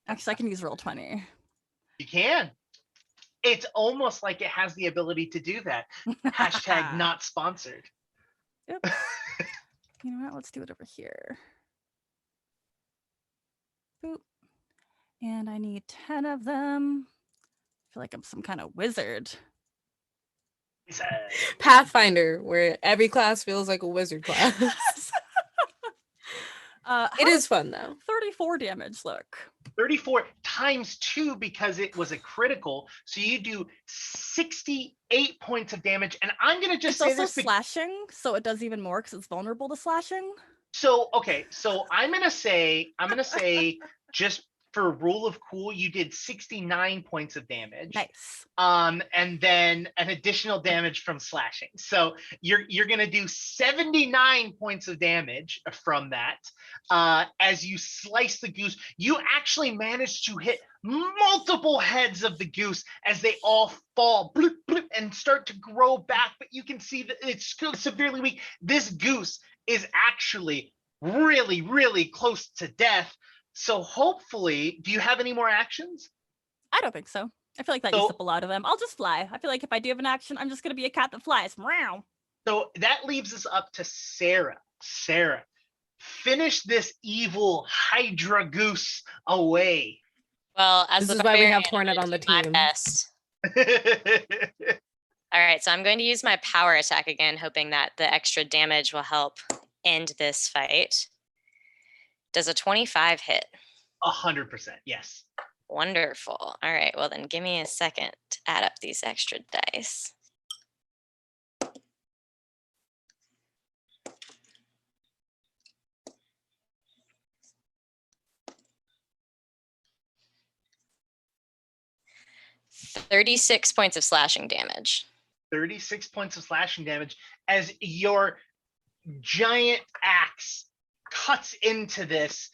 Actually, I can use Roll20. You can. It's almost like it has the ability to do that. Hashtag not sponsored. Oops. You know what? Let's do it over here. Boop. And I need 10 of them. I feel like I'm some kind of wizard. Pathfinder, where every class feels like a wizard class. It is fun though. 34 damage, look. 34 times 2 because it was a critical. So you do 68 points of damage. And I'm going to just say this. It's this. also slashing, so it does even more because it's vulnerable to slashing. So, okay. So I'm going to say just for rule of cool, you did 69 points of damage. Nice. And then an additional damage from slashing. So you're gonna do 79 points of damage from that. As you slice the goose, you actually manage to hit multiple heads of the goose as they all fall bloop, bloop, and start to grow back. But you can see that it's still severely weak. This goose is actually really, really close to death. So hopefully, do you have any more actions? I don't think so. I feel like that used up a lot of them. I'll just fly. I feel like if I do have an action, I'm just going to be a cat that flies. Meow. So that leaves us up to Sarah. Sarah, finish this evil Hydra goose away. Well, as This the is why we have barbarian, I'm Hornet on gonna the do my team. best. All right, so I'm going to use my power attack again, hoping that the extra damage will help end this fight. Does a 25 hit? 100%, yes. Wonderful. All right, well then give me a second to add up these extra dice. $36 points of slashing damage. 36 points of slashing damage as your giant axe cuts into this.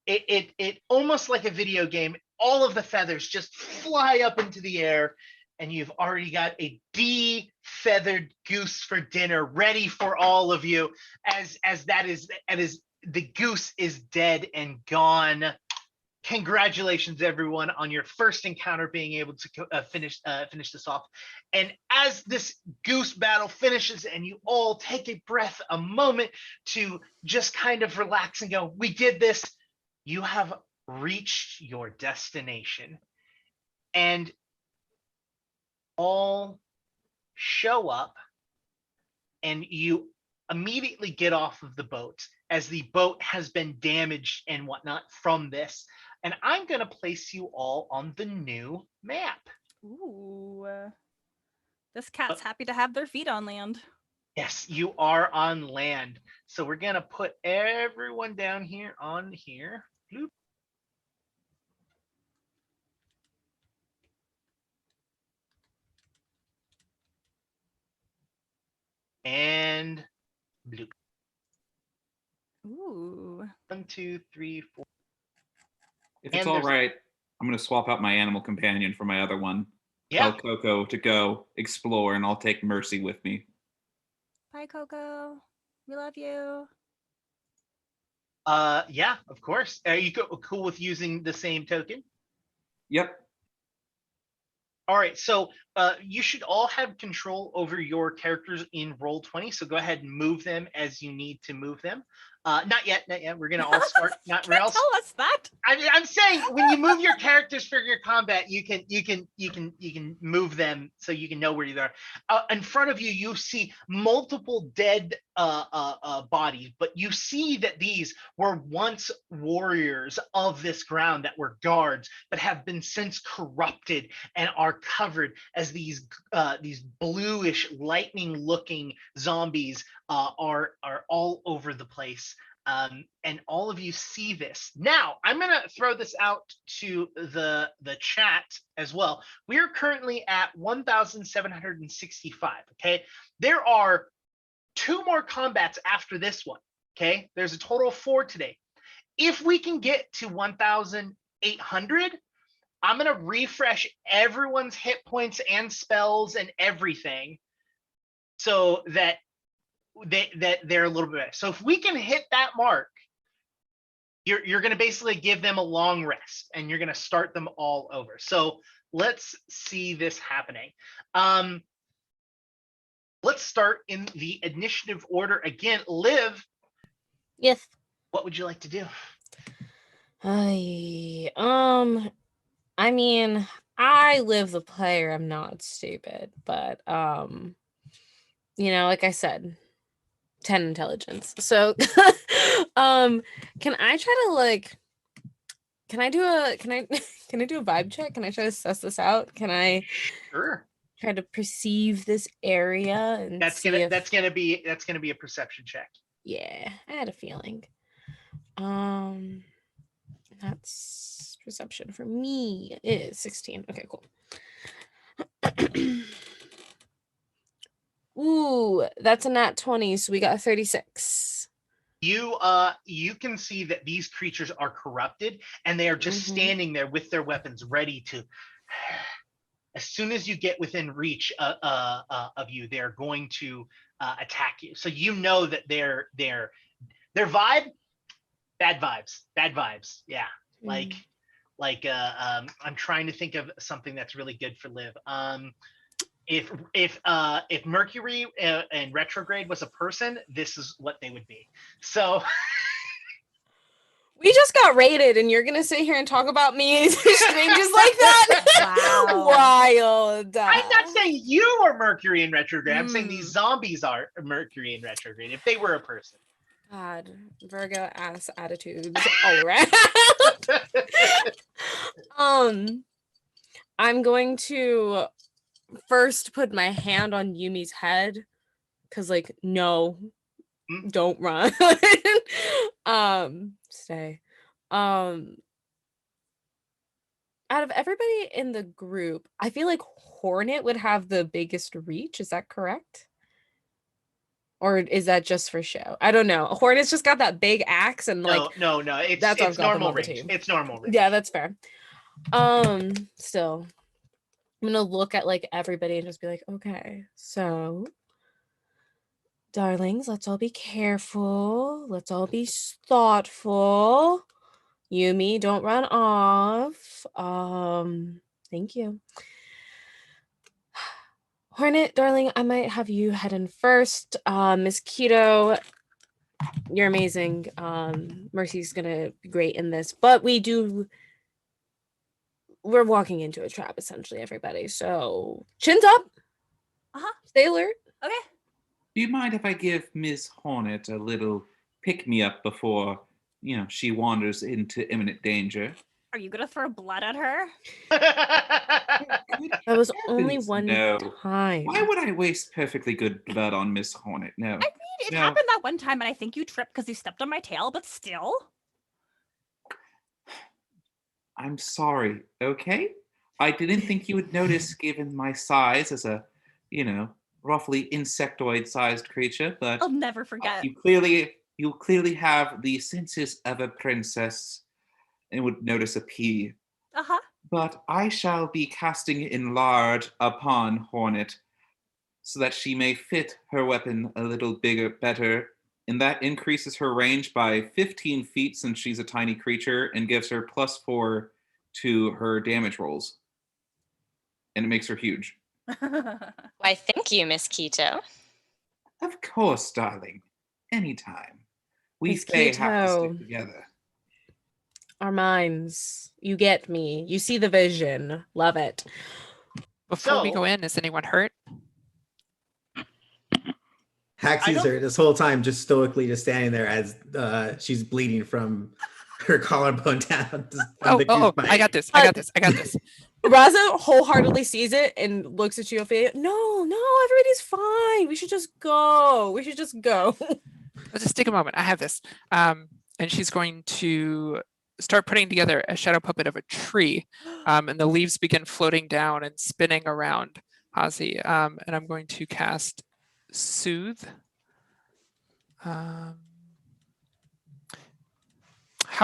It almost like a video game. All of the feathers just fly up into the air, and you've already got a de-feathered goose for dinner ready for all of you. As the goose is dead and gone. Congratulations, everyone, on your first encounter being able to finish this off. And as this goose battle finishes and you all take a breath, a moment to just kind of relax and go, we did this, you have reached your destination. And all show up and you immediately get off of the boat as the boat has been damaged and whatnot from this. And I'm going to place you all on the new map. Ooh. This cat's happy to have their feet on land. Yes, you are on land. So we're going to put everyone down here on here. Bloop. And bloop. Ooh. 1, 2, 3, 4. If And it's all there's- right, I'm going to swap out my animal companion for my other one. Yeah. Tell Coco to go explore, and I'll take Mercy with me. Bye, Coco. We love you. Yeah, of course. Are you cool with using the same token? Yep. All right, so you should all have control over your characters in Roll20. So go ahead and move them as you need to move them. Not yet. We're gonna all start. Can't tell us that. I'm saying when you move your characters for your combat, you can move them so you can know where you are. In front of you, you see multiple dead bodies, but you see that these were once warriors of this ground that were guards, but have been since corrupted and are covered as these bluish, lightning-looking zombies are all over the place. And all of you see this. Now, I'm going to throw this out to the chat as well. We are currently at 1,765, okay? There are 2 more combats after this one, okay? There's a total of 4 today. If we can get to 1,800, I'm going to refresh everyone's hit points and spells and everything so that they're a little bit better. So if we can hit that mark, you're going to basically give them a long rest and you're going to start them all over. So let's see this happening. Let's start in the initiative order again. Liv, Yes. what would you like to do? I mean, I live the player. I'm not stupid, but like I said, 10 intelligence. So can I try to can I do a vibe check? Can I try to suss this out? Can I Sure. try to perceive this area and That's gonna be a perception check. Yeah, I had a feeling. That's Perception for me is 16. Okay, cool. Ooh, that's a nat 20, so we got a 36. You can see that these creatures are corrupted, and they are just standing there with their weapons ready to. As soon as you get within reach of you, they're going to attack you. So you know that their vibe, bad vibes. Yeah, like I'm trying to think of something that's really good for Liv. If Mercury and retrograde was a person, this is what they would be. So we just got raided, and you're gonna sit here and talk about me and strangers like that? Wow. Wild. I'm not saying you are Mercury in retrograde. I'm saying these zombies are Mercury in retrograde. If they were a person. God, Virgo ass attitudes all around. I'm going to first put my hand on Yumi's head, because like, no, don't run. Stay. Out of everybody in the group, I feel like Hornet would have the biggest reach. Is that correct? Or is that just for show? I don't know. Hornet's just got that big axe, and like no. It's normal range. It's normal range. Yeah, that's fair. Still, I'm gonna look at like everybody and just be like, okay, so darlings, let's all be careful. Let's all be thoughtful. Yumi, don't run off. Thank you. Hornet, darling, I might have you head in first. Miss Keto, you're amazing. Mercy's gonna be great in this, but we're walking into a trap, essentially, everybody. So chins up. Stay alert. Okay. Do you mind if I give Ms. Hornet a little pick-me-up before, she wanders into imminent danger? Are you gonna throw blood at her? That was only one No. time. Why would I waste perfectly good blood on Miss Hornet? No. I mean, it happened that one time, and I think you tripped because you stepped on my tail, but still. I'm sorry, okay? I didn't think you would notice given my size as a, roughly insectoid-sized creature, but I'll never forget. you clearly have the senses of a princess and would notice a pea. But I shall be casting Enlarge upon Hornet so that she may fit her weapon a little better, and that increases her range by 15 feet since she's a tiny creature and gives her +4 to her damage rolls. And it makes her huge. Why, thank you, Miss Keto. Of course, darling. Anytime. We Miss have to Keto. stick together. Our minds. You get me. You see the vision. Love it. Before we go in, is anyone hurt? Haxie's her this whole time, just stoically just standing there as she's bleeding from her collarbone down. I got this. Raza wholeheartedly sees it and looks at you, Ophelia. No, everybody's fine. We should just go. Let's just take a moment. I have this. And she's going to start putting together a shadow puppet of a tree. And the leaves begin floating down and spinning around Hazi. And I'm going to cast Soothe. How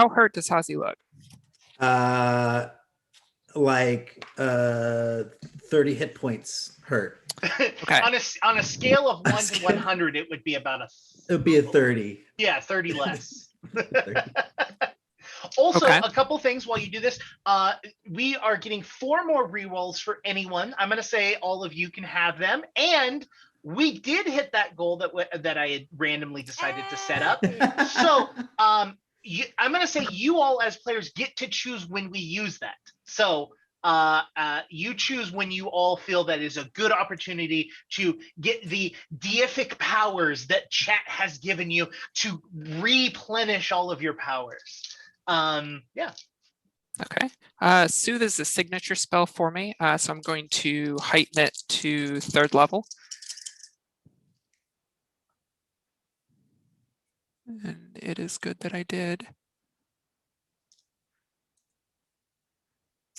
hurt does Hazi look? 30 hit points hurt. Okay. on a scale of 1 to 100, it would be about a 30. Yeah, 30 less. Also, a couple things while you do this. We are getting 4 more rerolls for anyone. I'm going to say all of you can have them. And we did hit that goal that I had randomly decided to set up. So I'm going to say you all as players get to choose when we use that. So you choose when you all feel that is a good opportunity to get the deific powers that chat has given you to replenish all of your powers. Yeah. Okay. Soothe is a signature spell for me, so I'm going to heighten it to 3rd level. And it is good that I did.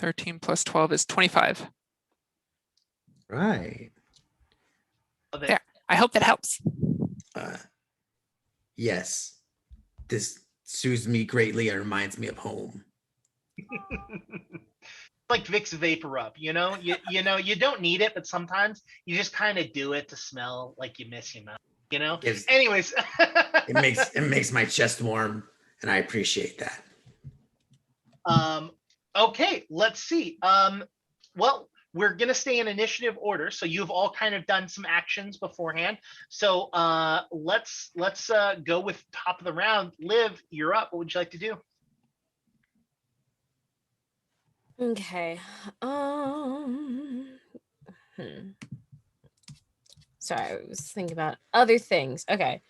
13 plus 12 is 25. Right. Love it. There. I hope that helps. Yes. This soothes me greatly and reminds me of home. Like Vicks Vapor Rub, you know, you don't need it, but sometimes you just kind of do it to smell like you miss your mouth, you know. Anyways, it makes my chest warm, and I appreciate that. Okay, let's see. Well, we're gonna stay in initiative order, so you've all kind of done some actions beforehand. So let's go with top of the round. Liv, you're up. What would you like to do? Okay. Sorry, I was thinking about other things. Okay.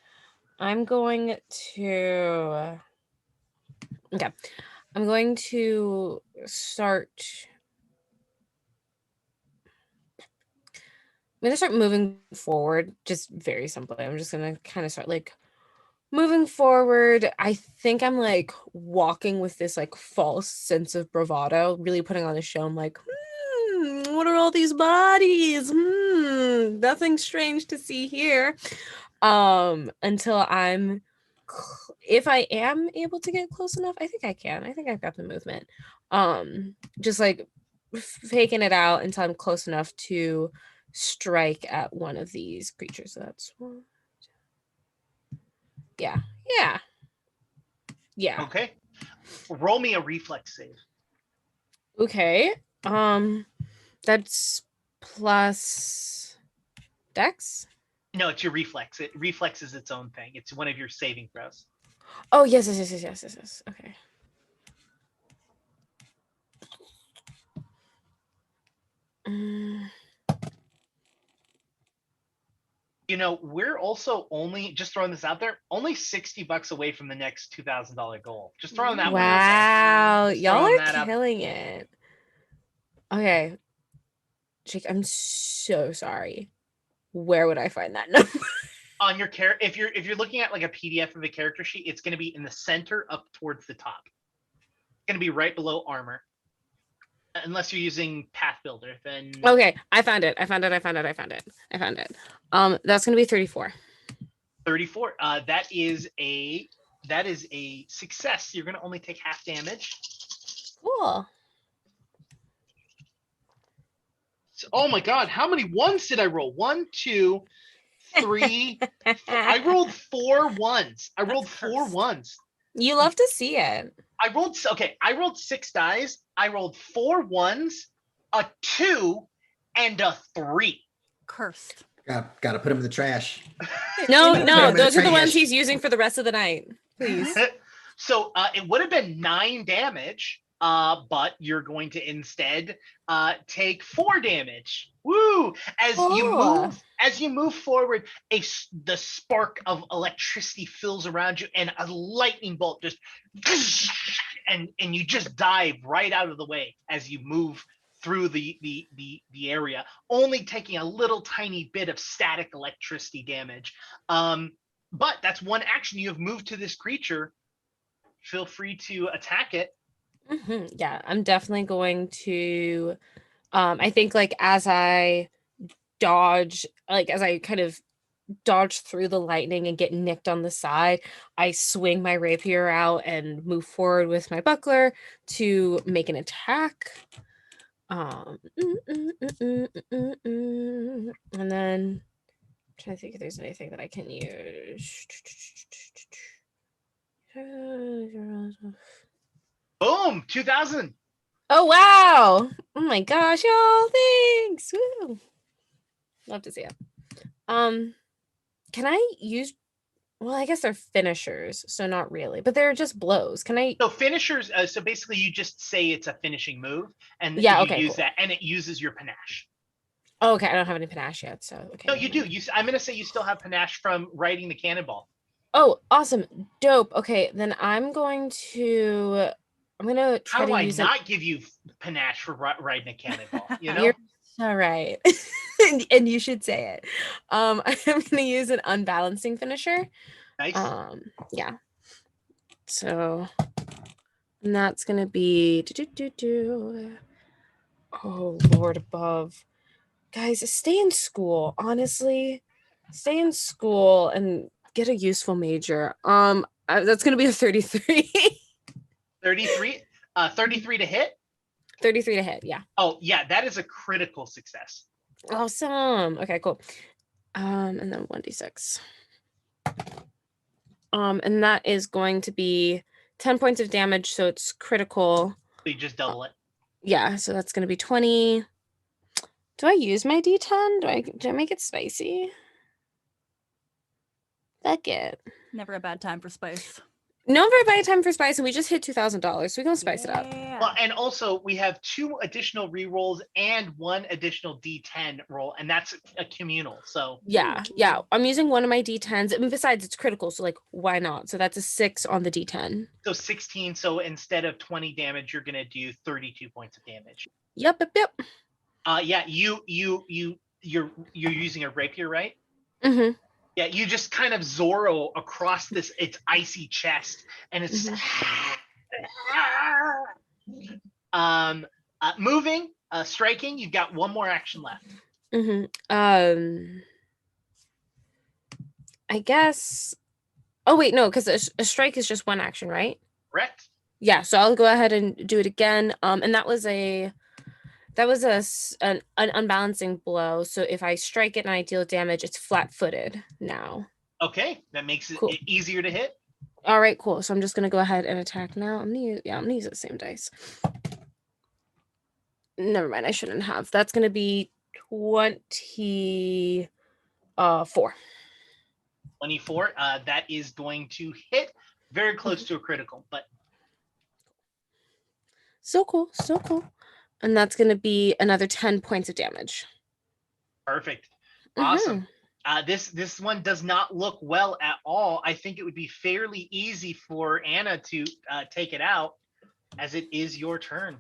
I'm going to start. I'm gonna start moving forward, just very simply. I'm just gonna kind of start like moving forward. I think I'm like walking with this like false sense of bravado, really putting on a show. I'm like, what are all these bodies? Nothing strange to see here. Until if I am able to get close enough, I think I can. I think I've got the movement. Just like faking it out until I'm close enough to strike at one of these creatures. So that's one. Yeah. Okay. Roll me a reflex save. Okay. That's plus Dex. No, it's your reflex. Reflex is its own thing. It's one of your saving throws. Oh yes. Okay. You know, we're also only, just throwing this out there, only $60 away from the next $2,000 goal. Just throwing that one out there. Wow, Just y'all throwing are that out. killing it. Okay, Jake, I'm so sorry. Where would I find that number? On your if you're looking at like a PDF of a character sheet, it's going to be in the center up towards the top. It's going to be right below armor. Unless you're using Path Builder, then Okay, I found it. That's gonna be 34. 34. That is a success. You're gonna only take half damage. Cool. So, oh my god, how many ones did I roll? 1, 2, 3, 4. I rolled 4 ones. You love to see it. I rolled 6 dice. I rolled 4 ones, a 2, and a 3. Cursed. Got to put him in the trash. No, Put him in those the are the ones trash. he's using for the rest of the night. Please. So it would have been 9 damage, but you're going to instead take 4 damage. Woo! As you move forward, the spark of electricity fills around you, and a lightning bolt just and you just dive right out of the way as you move through the area, only taking a little tiny bit of static electricity damage. But that's one action. You have moved to this creature. Feel free to attack it. Yeah, I'm definitely going to. I think like as I kind of dodge through the lightning and get nicked on the side, I swing my rapier out and move forward with my buckler to make an attack. And then I'm trying to think if there's anything that I can use. Boom! 2,000. Oh wow! Oh my gosh, y'all! Thanks. Woo. Love to see it. Can I use? Well, I guess they're finishers, so not really, but they're just blows. Can I? So finishers. So basically, you just say it's a finishing move, and Yeah, you okay, use cool. that, and it uses your panache. Oh, okay, I don't have any panache yet, so okay. No, you do. I'm gonna say you still have panache from riding the cannonball. Oh, awesome, dope. Okay, then I'm gonna try How do to I use not give you panache for riding a cannonball? You know. You're all right. and you should say it. I'm gonna use an unbalancing finisher. Nice. Yeah. So and that's gonna be Oh, Lord above. Guys, stay in school. Honestly, stay in school and get a useful major. That's gonna be a 33. 33. 33 to hit. 33 to hit. Yeah. Oh yeah, that is a critical success. Awesome. Okay, cool. And then 1d6. And that is going to be 10 points of damage, so it's critical. So you just double it. Yeah, so that's gonna be 20. Do I use my D10? Do I make it spicy? Fuck it. Never a bad time for spice. No very bad time for spice, and we just hit $2,000, so we're gonna spice it up. Yeah. Well, and also we have 2 additional rerolls and 1 additional D10 roll, and that's a communal. So Yeah, I'm using one of my D10s, and besides, it's critical, so like, why not? So that's a 6 on the D10. so 16. So instead of 20 damage, you're gonna do 32 points of damage. Yep. Yeah, you're using a rapier, right? Mm-hmm. Yeah, you just kind of Zorro across its icy chest, and it's moving, striking. You've got 1 more action left. Mm-hmm. I guess. Oh wait, no, because a strike is just 1 action, right? Correct. Yeah, so I'll go ahead and do it again. And that was an unbalancing blow. So if I strike it and I deal damage, it's flat-footed now. Okay, that makes it Cool. easier to hit. All right, cool. So I'm just gonna go ahead and attack now. I'm gonna use the same dice. Never mind, I shouldn't have. That's gonna be 24. 24. That is going to hit. Very close to a critical, but So cool. And that's gonna be another 10 points of damage. perfect. Awesome. This one does not look well at all. I think it would be fairly easy for Anna to take it out, as it is your turn.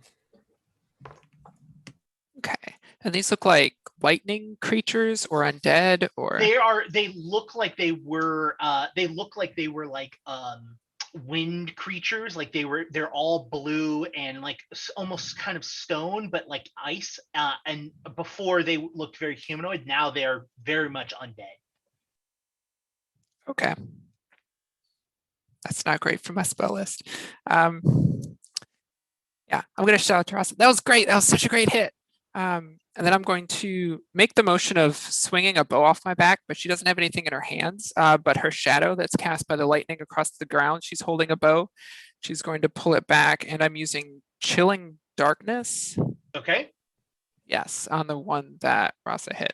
Okay. And these look like lightning creatures or undead or They look like they were like wind creatures. Like they're all blue and like almost kind of stone, but like ice. And before they looked very humanoid. Now they're very much undead. okay. That's not great for my spell list. Yeah, I'm gonna shout out to Ross. That was great. That was such a great hit. And then I'm going to make the motion of swinging a bow off my back, but she doesn't have anything in her hands. But her shadow that's cast by the lightning across the ground, she's holding a bow. She's going to pull it back, and I'm using Chilling Darkness. Okay. Yes, on the one that Rasa hit.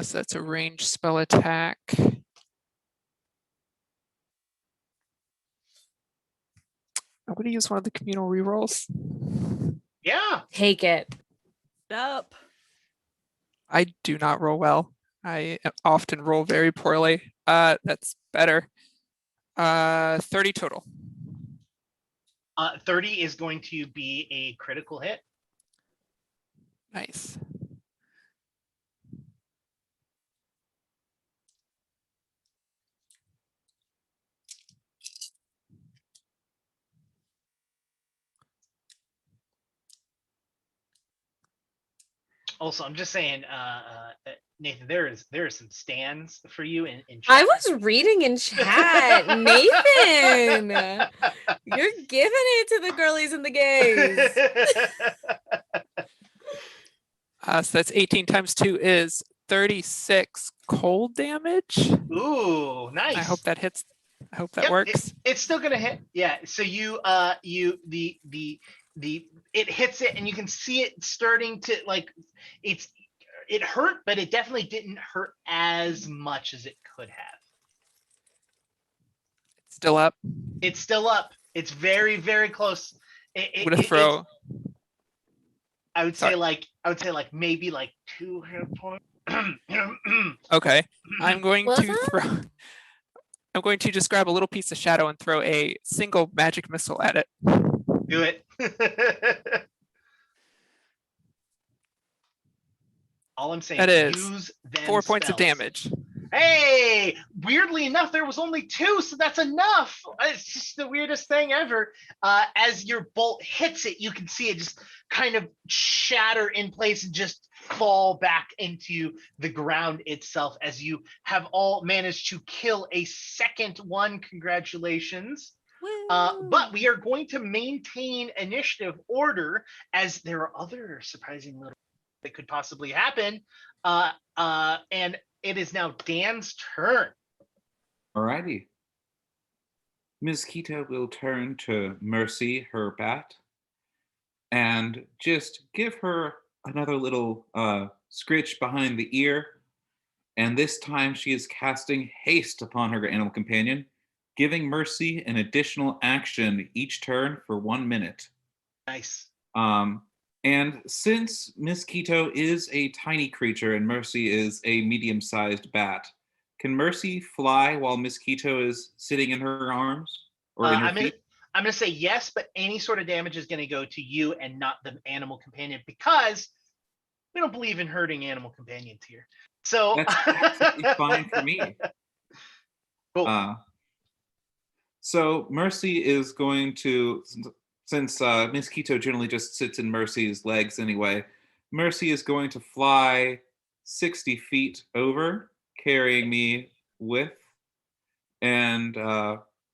So that's a ranged spell attack. I'm going to use one of the communal rerolls. Yeah. Take it. Up. I do not roll well. I often roll very poorly. That's better. 30 total. 30 is going to be a critical hit. Nice. Also, I'm just saying, Nathan, there are some stands for you in chat. I was reading in chat, Nathan. You're giving it to the girlies and the gays. So that's 18 times 2 is 36 cold damage. Ooh, nice. I hope that hits. I hope that Yep, works. It's still gonna hit. Yeah. So it hits it, and you can see it starting to like it hurt, but it definitely didn't hurt as much as it could have. It's still up. It's still up. It's very, very close. I'm gonna throw. I would say like maybe like 2 hit points. Okay, I'm going What to was throw. I'm going to just grab a little piece of shadow and throw a single magic missile at it. Do it. All I'm saying That is use them 4 points of spells. damage. Hey, weirdly enough, there was only 2, so that's enough. It's just the weirdest thing ever. As your bolt hits it, you can see it just kind of shatter in place and just fall back into the ground itself as you have all managed to kill a second one. Congratulations. But we are going to maintain initiative order as there are other surprising little that could possibly happen. And it is now Dan's turn. Alrighty. Ms. Quito will turn to Mercy, her bat, and just give her another little scritch behind the ear. And this time she is casting haste upon her animal companion, giving Mercy an additional action each turn for 1 minute. Nice. And since Miss Quito is a tiny creature and Mercy is a medium-sized bat, can Mercy fly while Miss Quito is sitting in her arms or in her feet? I'm going to say yes, but any sort of damage is going to go to you and not the animal companion because we don't believe in hurting animal companions here. So that's absolutely fine for me. Cool. So Mercy is going to, since Miss Quito generally just sits in Mercy's legs anyway, Mercy is going to fly 60 feet over, carrying me with, and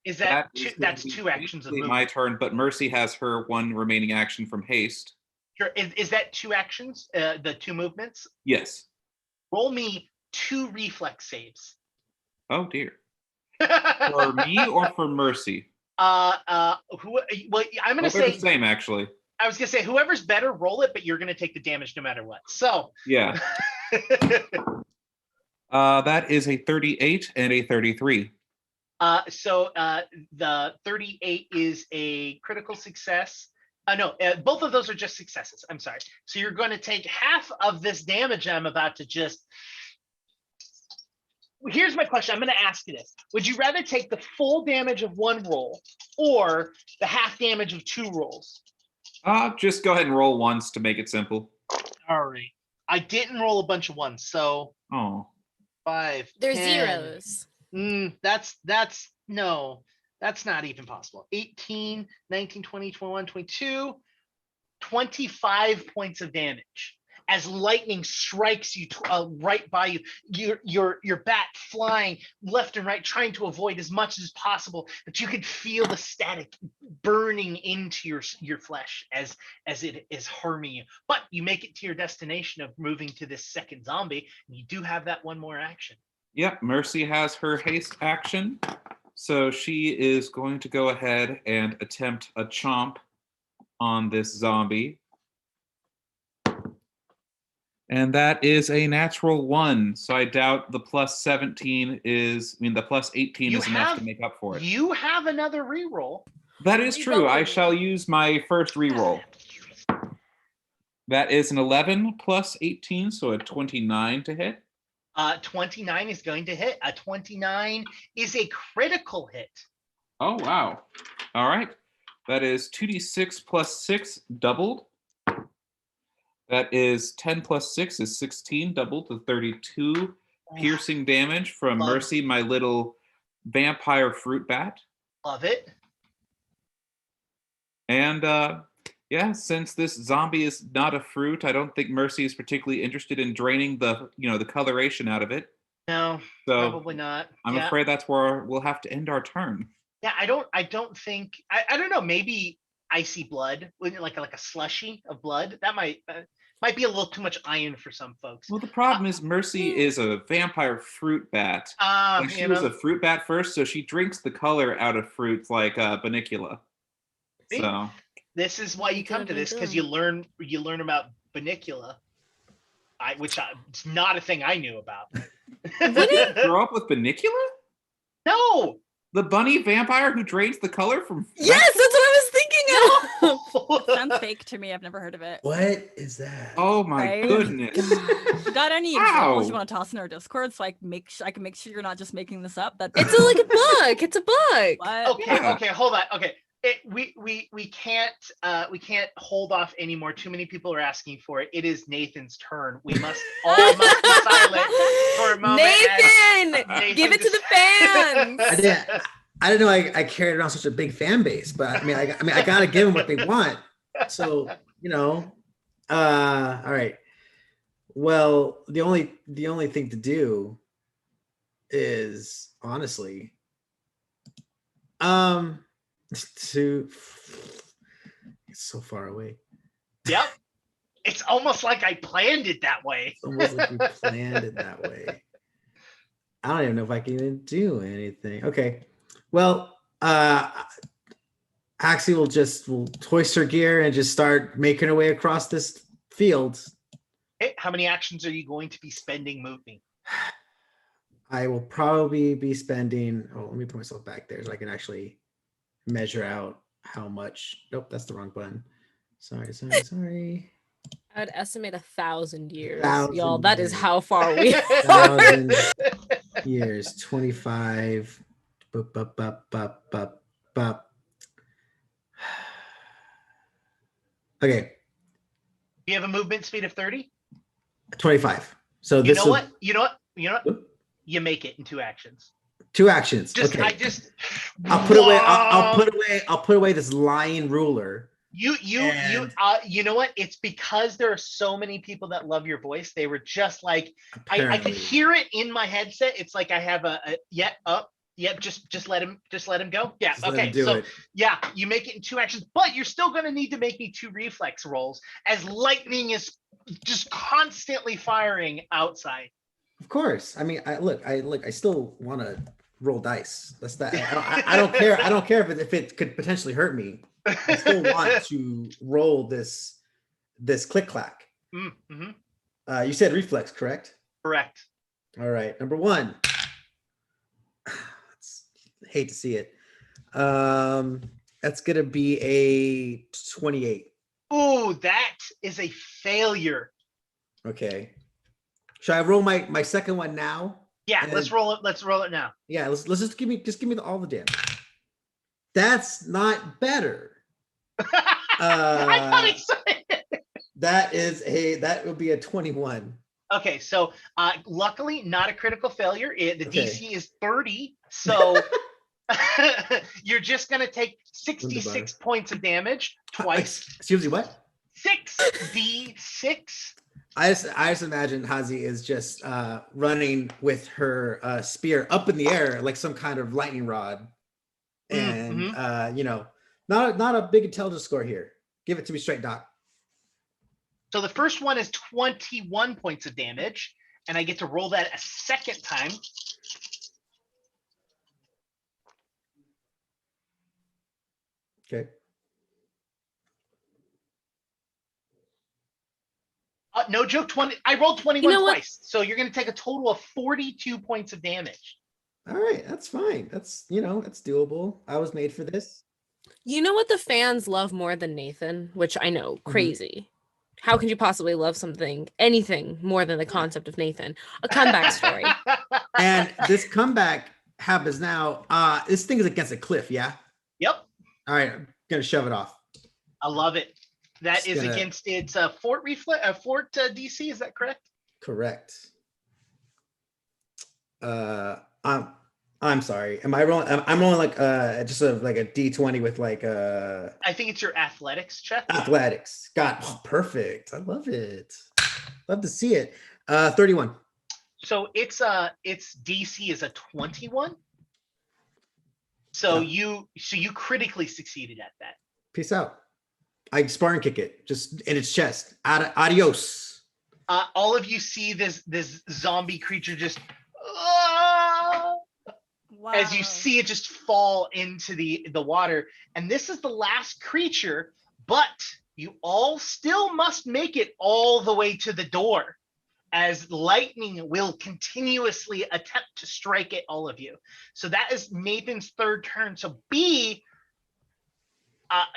is that's 2 actions of movement. My turn, but Mercy has her 1 remaining action from haste. Sure. Is that 2 actions? The 2 movements? Yes. Roll me 2 reflex saves. Oh dear. For me or for Mercy? Well, I'm gonna say the same actually. I was gonna say whoever's better, roll it, but you're gonna take the damage no matter what. So yeah. That is a 38 and a 33. So the 38 is a critical success. No, both of those are just successes. I'm sorry. So you're going to take half of this damage I'm about to just. Here's my question. I'm going to ask you this. Would you rather take the full damage of 1 roll or the half damage of 2 rolls? Just go ahead and roll once to make it simple. All right. I didn't roll a bunch of 1s, so. Oh. 5. They're 10. zeros. That's no. That's not even possible. 18, 19, 20, 21, 22, 25 points of damage. As lightning strikes you right by you, your bat flying left and right, trying to avoid as much as possible, but you could feel the static burning into your flesh as it is harming you. But you make it to your destination of moving to this second zombie, and you do have that 1 more action. Yep, Mercy has her haste action. So she is going to go ahead and attempt a chomp on this zombie. And that is a natural 1. So I doubt the plus 17 the plus 18 is enough to make up for it. You have another reroll. That is true. I shall use my first reroll. That is an 11 plus 18, so a 29 to hit. 29 is going to hit. A 29 is a critical hit. Oh, wow. All right. That is 2d6 plus 6 doubled. That is 10 plus 6 is 16 doubled to 32 piercing damage from Mercy, my little vampire fruit bat. Love it. And yeah, since this zombie is not a fruit, I don't think Mercy is particularly interested in draining the coloration out of it. No, so probably not. I'm afraid that's where we'll have to end our turn. Yeah, I don't think I don't know, maybe icy blood, like a slushy of blood. That might be a little too much iron for some folks. Well, the problem is Mercy is a vampire fruit bat. She was a fruit bat first, so she drinks the color out of fruits like Banicula. So this is why you come to this, because you learn about Banicula, which it's not a thing I knew about. Did you grow up with Banicula? No. The bunny vampire who drinks the color from. Yes, that's what I was thinking of. Sounds fake to me. I've never heard of it. What is that? Oh my goodness! Got any examples you want to toss in our Discord so I can make sure you're not just making this up? It's like a book. It's a book. What? Okay, hold on. Okay, We can't hold off anymore. Too many people are asking for it. It is Nathan's turn. We must all must be silent for a moment. Nathan, give it to the fans. I didn't know I carried around such a big fan base, but I mean I gotta give them what they want. So all right. Well, the only thing to do is honestly, it's so far away. Yep. It's almost like I planned it that way. It's almost like you planned it that way. I don't even know if I can even do anything. Okay. Well, Axie will hoist her gear and just start making her way across this field. Hey, how many actions are you going to be spending moving? I will probably be spending. Oh, let me put myself back there so I can actually measure out how much. Nope, that's the wrong button. Sorry. I would estimate 1,000 years, 1,000 y'all. That is years. how far we are. 1,000 years. 25. Okay. You have a movement speed of 30? 25. So You this know will, what? You know what? You make it in 2 actions. 2 actions. Okay. I'll put away. I'll put away this lying ruler. You know what? It's because there are so many people that love your voice. They were just like, I could hear it in my headset. It's like I have just let him go. Yeah. Just let okay. him do So it. yeah, you make it in 2 actions, but you're still going to need to make me 2 reflex rolls as lightning is just constantly firing outside. Of course. I mean, I still want to roll dice. That's that. I don't care. I don't care if it could potentially hurt me. I still want to roll this click clack. Mm-hmm. You said reflex, correct? Correct. All right. Number 1. Hate to see it. That's gonna be a 28. Ooh, that is a failure. Okay. Should I roll my second one now? Yeah, let's roll it. Let's roll it now. Yeah, let's just give me all the damage. That's not better. I got excited. That would be a 21. Okay, so luckily not a critical failure. The DC is 30, so you're just gonna take 66 points of damage twice. Excuse me, what? 6d6. I just imagine Hazi is just running with her spear up in the air like some kind of lightning rod, and not a big intelligence score here. Give it to me straight, Doc. So the first one is 21 points of damage, and I get to roll that a second time. Okay. No joke, 20. I rolled 21 twice, so you're going to take a total of 42 points of damage. All right, that's fine. That's that's doable. I was made for this. You know what the fans love more than Nathan, which I know, crazy. How could you possibly love anything more than the concept of Nathan? A comeback story. And this comeback happens now. This thing is against a cliff, yeah? Yep. All right, I'm gonna shove it off. I love it. That is against its fort DC. Is that correct? Correct. I'm sorry. Am I rolling? I'm rolling like just like a D20 with like I think it's your athletics check. Athletics. Perfect. I love it. Love to see it. 31. So its DC is a 21. So you critically succeeded at that. Peace out. I Spartan kick it just in its chest. Adios. All of you see this zombie creature just as you see it just fall into the water. And this is the last creature, but you all still must make it all the way to the door, as lightning will continuously attempt to strike at all of you. So that is Nathan's third turn. So B,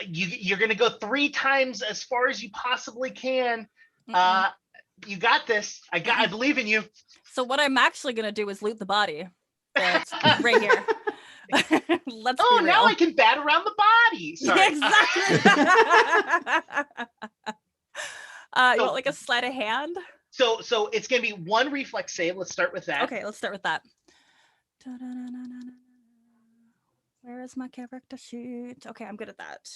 you're going to go 3 times as far as you possibly can. You got this. I believe in you. So what I'm actually going to do is loot the body. That's right here. Let's Oh, be now real. I can bat around the body. Sorry. Yeah, exactly. You So- want like a sleight of hand? So it's gonna be one reflex save. Let's start with that. Okay, let's start with that. Where is my character sheet? Okay, I'm good at that.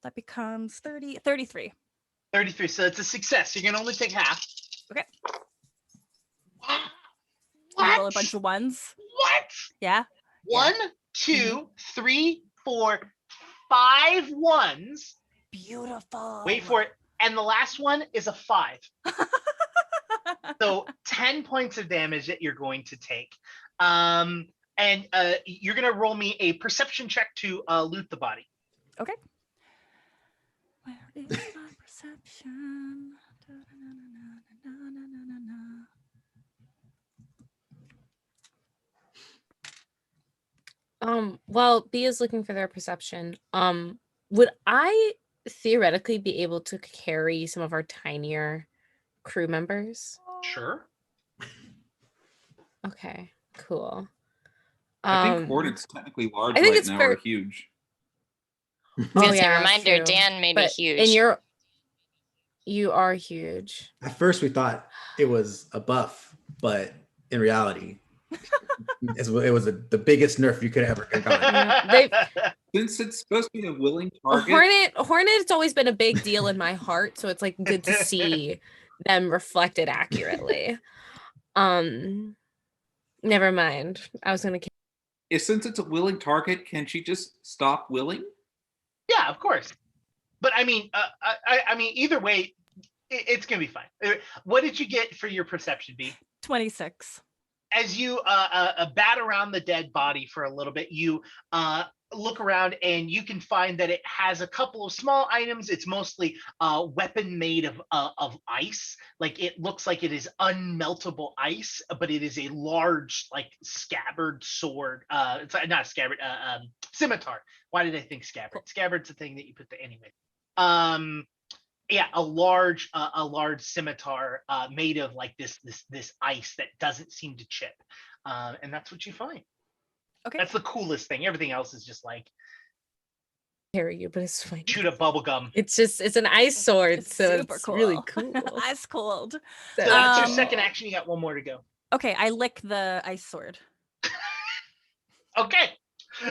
That becomes 33. 33. So it's a success. You're gonna only take half. Okay. What? Roll a bunch of ones. What? Yeah. 1, 2, 3, 4, 5 ones. Beautiful. Wait for it. And the last one is a 5. So 10 points of damage that you're going to take. And you're going to roll me a perception check to loot the body. Okay. Where is my perception? While B is looking for their perception, would I theoretically be able to carry some of our tinier crew members? Sure. Okay, cool. I think Hornet's technically large I think right it's now, fair- or huge. I was gonna say, yeah, reminder, true. Dan may be But huge. And you are huge. At first, we thought it was a buff, but in reality, it was the biggest nerf you could ever have gotten. Since it's supposed to be a willing target, Hornet's always been a big deal in my heart, so it's like good to see them reflected accurately. Never mind. I was gonna. since it's a willing target, can she just stop willing? Yeah, of course. But I mean, I mean, either way, it's gonna be fine. What did you get for your perception, B? 26. As you bat around the dead body for a little bit, you look around and you can find that it has a couple of small items. It's mostly a weapon made of ice. Like it looks like it is unmeltable ice, but it is a large, like scabbard sword. It's not a scabbard, scimitar. Why did I think scabbard? Scabbard's the thing that you put the anyway. Yeah, a large scimitar made of like this ice that doesn't seem to chip, and that's what you find. Okay. That's the coolest thing. Everything else is just like Carry you, but it's fine. shoot up bubble gum. It's an ice sword, It's so super it's cool. really cool. Ice cold. So that's your Um, second action. You got one more to go. Okay, I lick the ice sword. Okay.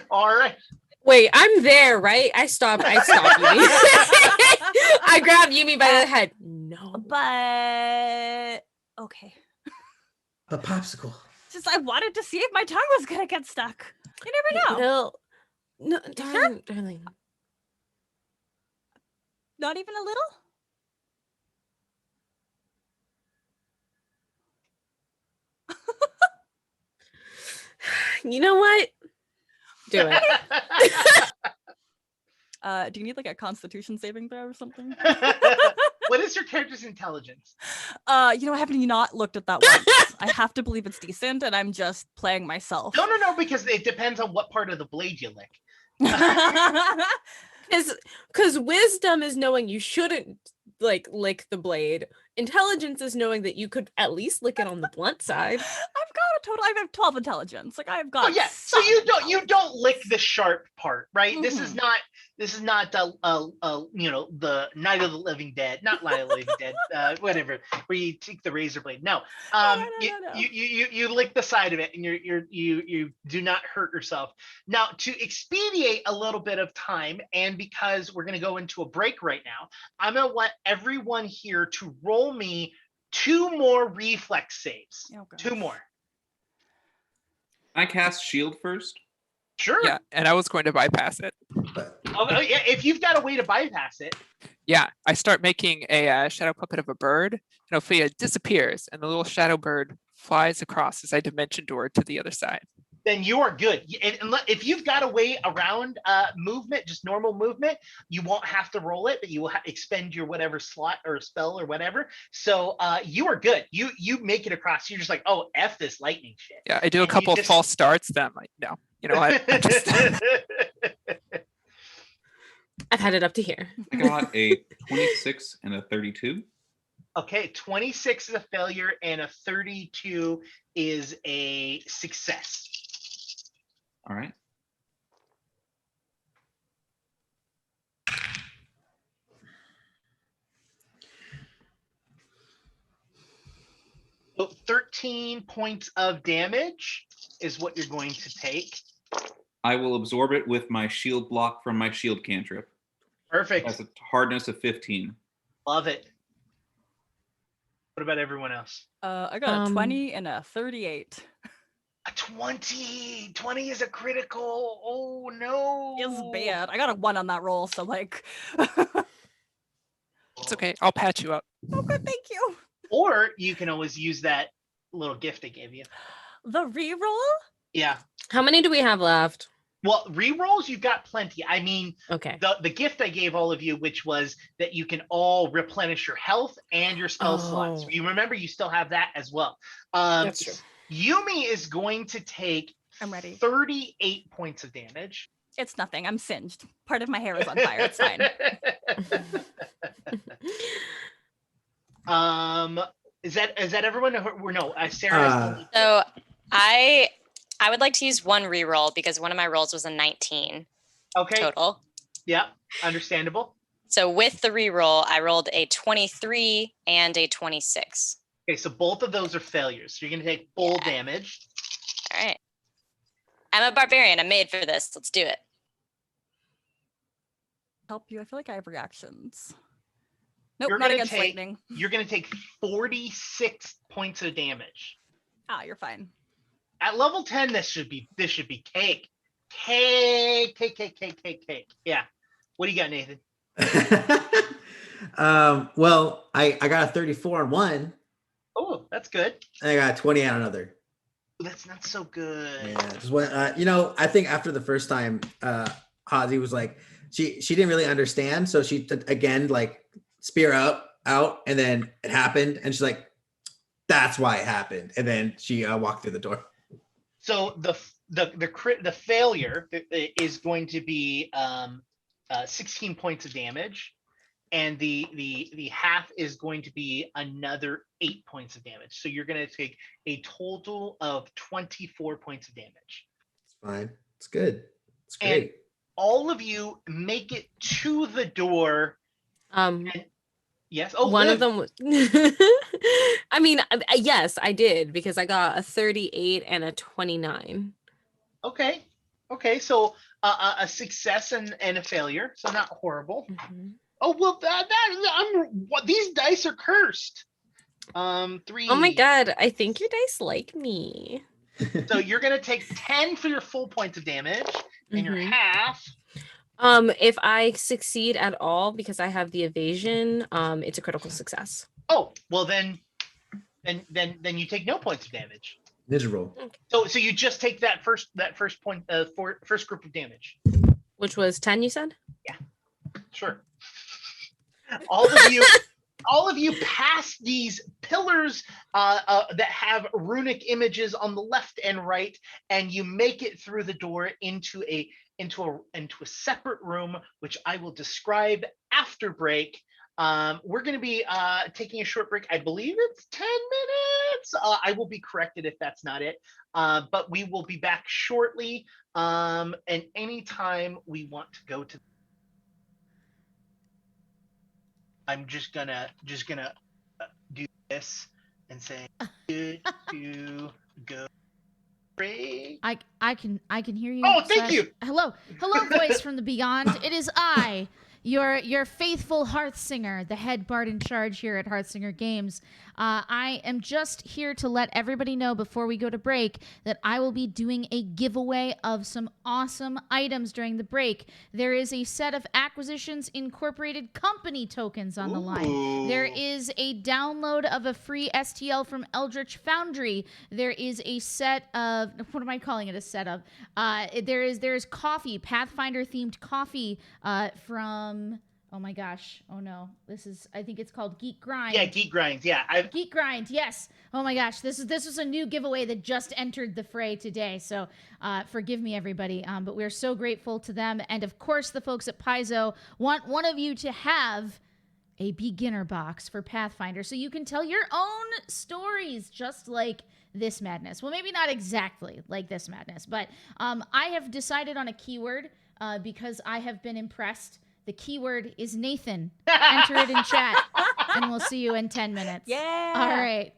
All right. Wait, I'm there, right? I stop Yumi. I grab Yumi by the head. No. But okay. A popsicle. Just I wanted to see if my tongue was gonna get stuck. You never know. No, darling. Not even a little? You know what? Do it. Do you need like a constitution saving throw or something? What is your character's intelligence? I haven't not looked at that once. I have to believe it's decent, and I'm just playing myself. No, because it depends on what part of the blade you lick. Because wisdom is knowing you shouldn't like lick the blade. Intelligence is knowing that you could at least lick it on the blunt side. I have 12 intelligence. Like I've got. Oh yeah, so you don't lick the sharp part, right? Mhm. This is not the Night of the Living Dead, not Night of the Living Dead, whatever, where you take the razor blade. No, No. you lick the side of it, and you do not hurt yourself. Now, to expedite a little bit of time, and because we're going to go into a break right now, I'm going to want everyone here to roll me 2 more reflex saves. Oh, gosh. 2 more. Can I cast shield first? Sure. Yeah, and I was going to bypass it. But Oh, yeah, if you've got a way to bypass it. Yeah, I start making a shadow puppet of a bird, and Ophelia disappears, and the little shadow bird flies across as I dimension door to the other side. Then you are good. If you've got a way around movement, just normal movement, you won't have to roll it, but you will expend your whatever slot or spell or whatever. So you are good. You make it across. You're just like, oh, F this lightning shit. Yeah, I do a And you couple of just- false starts, then I'm like, no, you know what? I'm just I've had it up to here. I got a 26 and a 32. Okay, 26 is a failure and a 32 is a success. All right. So 13 points of damage is what you're going to take. I will absorb it with my shield block from my shield cantrip. Perfect. Has a hardness of 15. Love it. What about everyone else? I got a 20 and a 38. A 20. 20 is a critical. Oh no. It's bad. I got a 1 on that roll, so like. It's okay. I'll patch you up. Oh, good, thank you. Or you can always use that little gift I gave you. The reroll? Yeah. How many do we have left? Well, rerolls, you've got plenty. I mean, Okay. the gift I gave all of you, which was that you can all replenish your health and your spell slots. Oh. You remember you still have that as well. That's true. Yumi is going to take I'm ready. 38 points of damage. It's nothing. I'm singed. Part of my hair is on fire. It's fine. Is that everyone? Or no, Sarah. So I would like to use one reroll because one of my rolls was a 19 Okay. total. Yeah, understandable. So with the reroll, I rolled a 23 and a 26. Okay, so both of those are failures. So you're going to take full damage. All right. I'm a barbarian. I'm made for this. Let's do it. Help you. I feel like I have reactions. Nope, You're not gonna against take- lightning. You're going to take 46 points of damage. Ah, you're fine. At level 10, this should be cake. Cake. Yeah. What do you got, Nathan? Well, I got a 34 on one, Oh, that's good. and I got a 20 on another. That's not so good. Yeah, just when, I think after the first time, Hazi was like, she didn't really understand, so she again like spear out, and then it happened, and she's like, that's why it happened, and then she walked through the door. So the failure is going to be 16 points of damage, and the half is going to be another 8 points of damage. So you're going to take a total of 24 points of damage. It's fine. It's good. It's And great. all of you make it to the door. Yes. Oh, One Liv. of them was I mean, yes, I did because I got a 38 and a 29. Okay. So a success and a failure. So not horrible. Mm-hmm. Oh well, these dice are cursed. 3. Oh my god, I think your dice like me. So you're gonna take 10 for your full points of damage, and your half. If I succeed at all because I have the evasion, it's a critical success. Oh well, then you take no points of damage. Miserable. So you just take that first point, first group of damage. Which was 10, you said? Sure. All of you pass these pillars that have runic images on the left and right, and you make it through the door into a separate room, which I will describe after break. We're going to be taking a short break. I believe it's 10 minutes. I will be corrected if that's not it. But we will be back shortly. And anytime we want to go to, I'm just gonna do this and say to go break. I can hear you. Oh, thank you. Hello, voice from the beyond. It is I, your faithful Hearthsinger, the head bard in charge here at Hearthsinger Games. I am just here to let everybody know before we go to break that I will be doing a giveaway of some awesome items during the break. There is a set of Acquisitions Incorporated company tokens on the line. There is a download of a free STL from Eldritch Foundry. There is a set of, what am I calling it a set of? There is coffee, Pathfinder themed coffee from, oh my gosh, oh no, I think it's called Geek Grind. Yeah, Geek Grinds. Yeah, Geek Grind, yes. Oh my gosh, this was a new giveaway that just entered the fray today. So forgive me, everybody. But we're so grateful to them, and of course, the folks at Paizo want one of you to have a beginner box for Pathfinder so you can tell your own stories just like this madness. Well, maybe not exactly like this madness, but I have decided on a keyword because I have been impressed. The keyword is Nathan. Enter it in chat, and we'll see you in 10 minutes. Yeah. All right.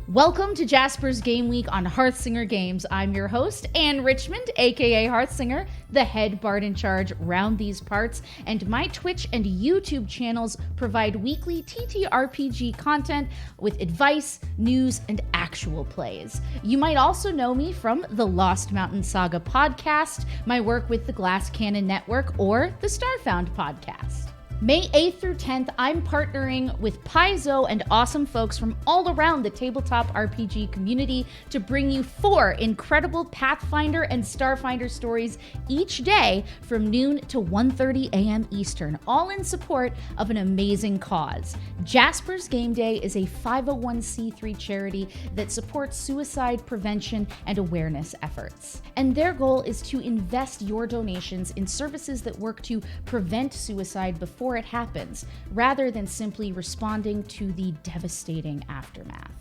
Welcome to Jasper's Game Week on Hearthsinger Games. I'm your host, Anne Richmond, aka Hearthsinger, the head bard in charge round these parts, and my Twitch and YouTube channels provide weekly TTRPG content with advice, news, and actual plays. You might also know me from the Lost Mountain Saga podcast, my work with the Glass Cannon Network, or the Starfound podcast. May 8th through 10th, I'm partnering with Paizo and awesome folks from all around the tabletop RPG community to bring you 4 incredible Pathfinder and Starfinder stories each day from noon to 1:30 a.m. Eastern, all in support of an amazing cause. Jasper's Game Day is a 501c3 charity that supports suicide prevention and awareness efforts. And their goal is to invest your donations in services that work to prevent suicide before it happens, rather than simply responding to the devastating aftermath.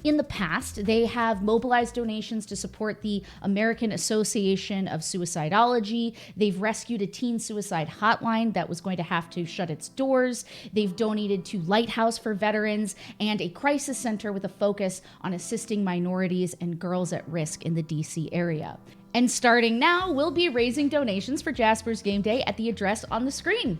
In the past, they have mobilized donations to support the American Association of Suicidology. They've rescued a teen suicide hotline that was going to have to shut its doors. They've donated to Lighthouse for Veterans and a crisis center with a focus on assisting minorities and girls at risk in the DC area. And starting now, we'll be raising donations for Jasper's Game Day at the address on the screen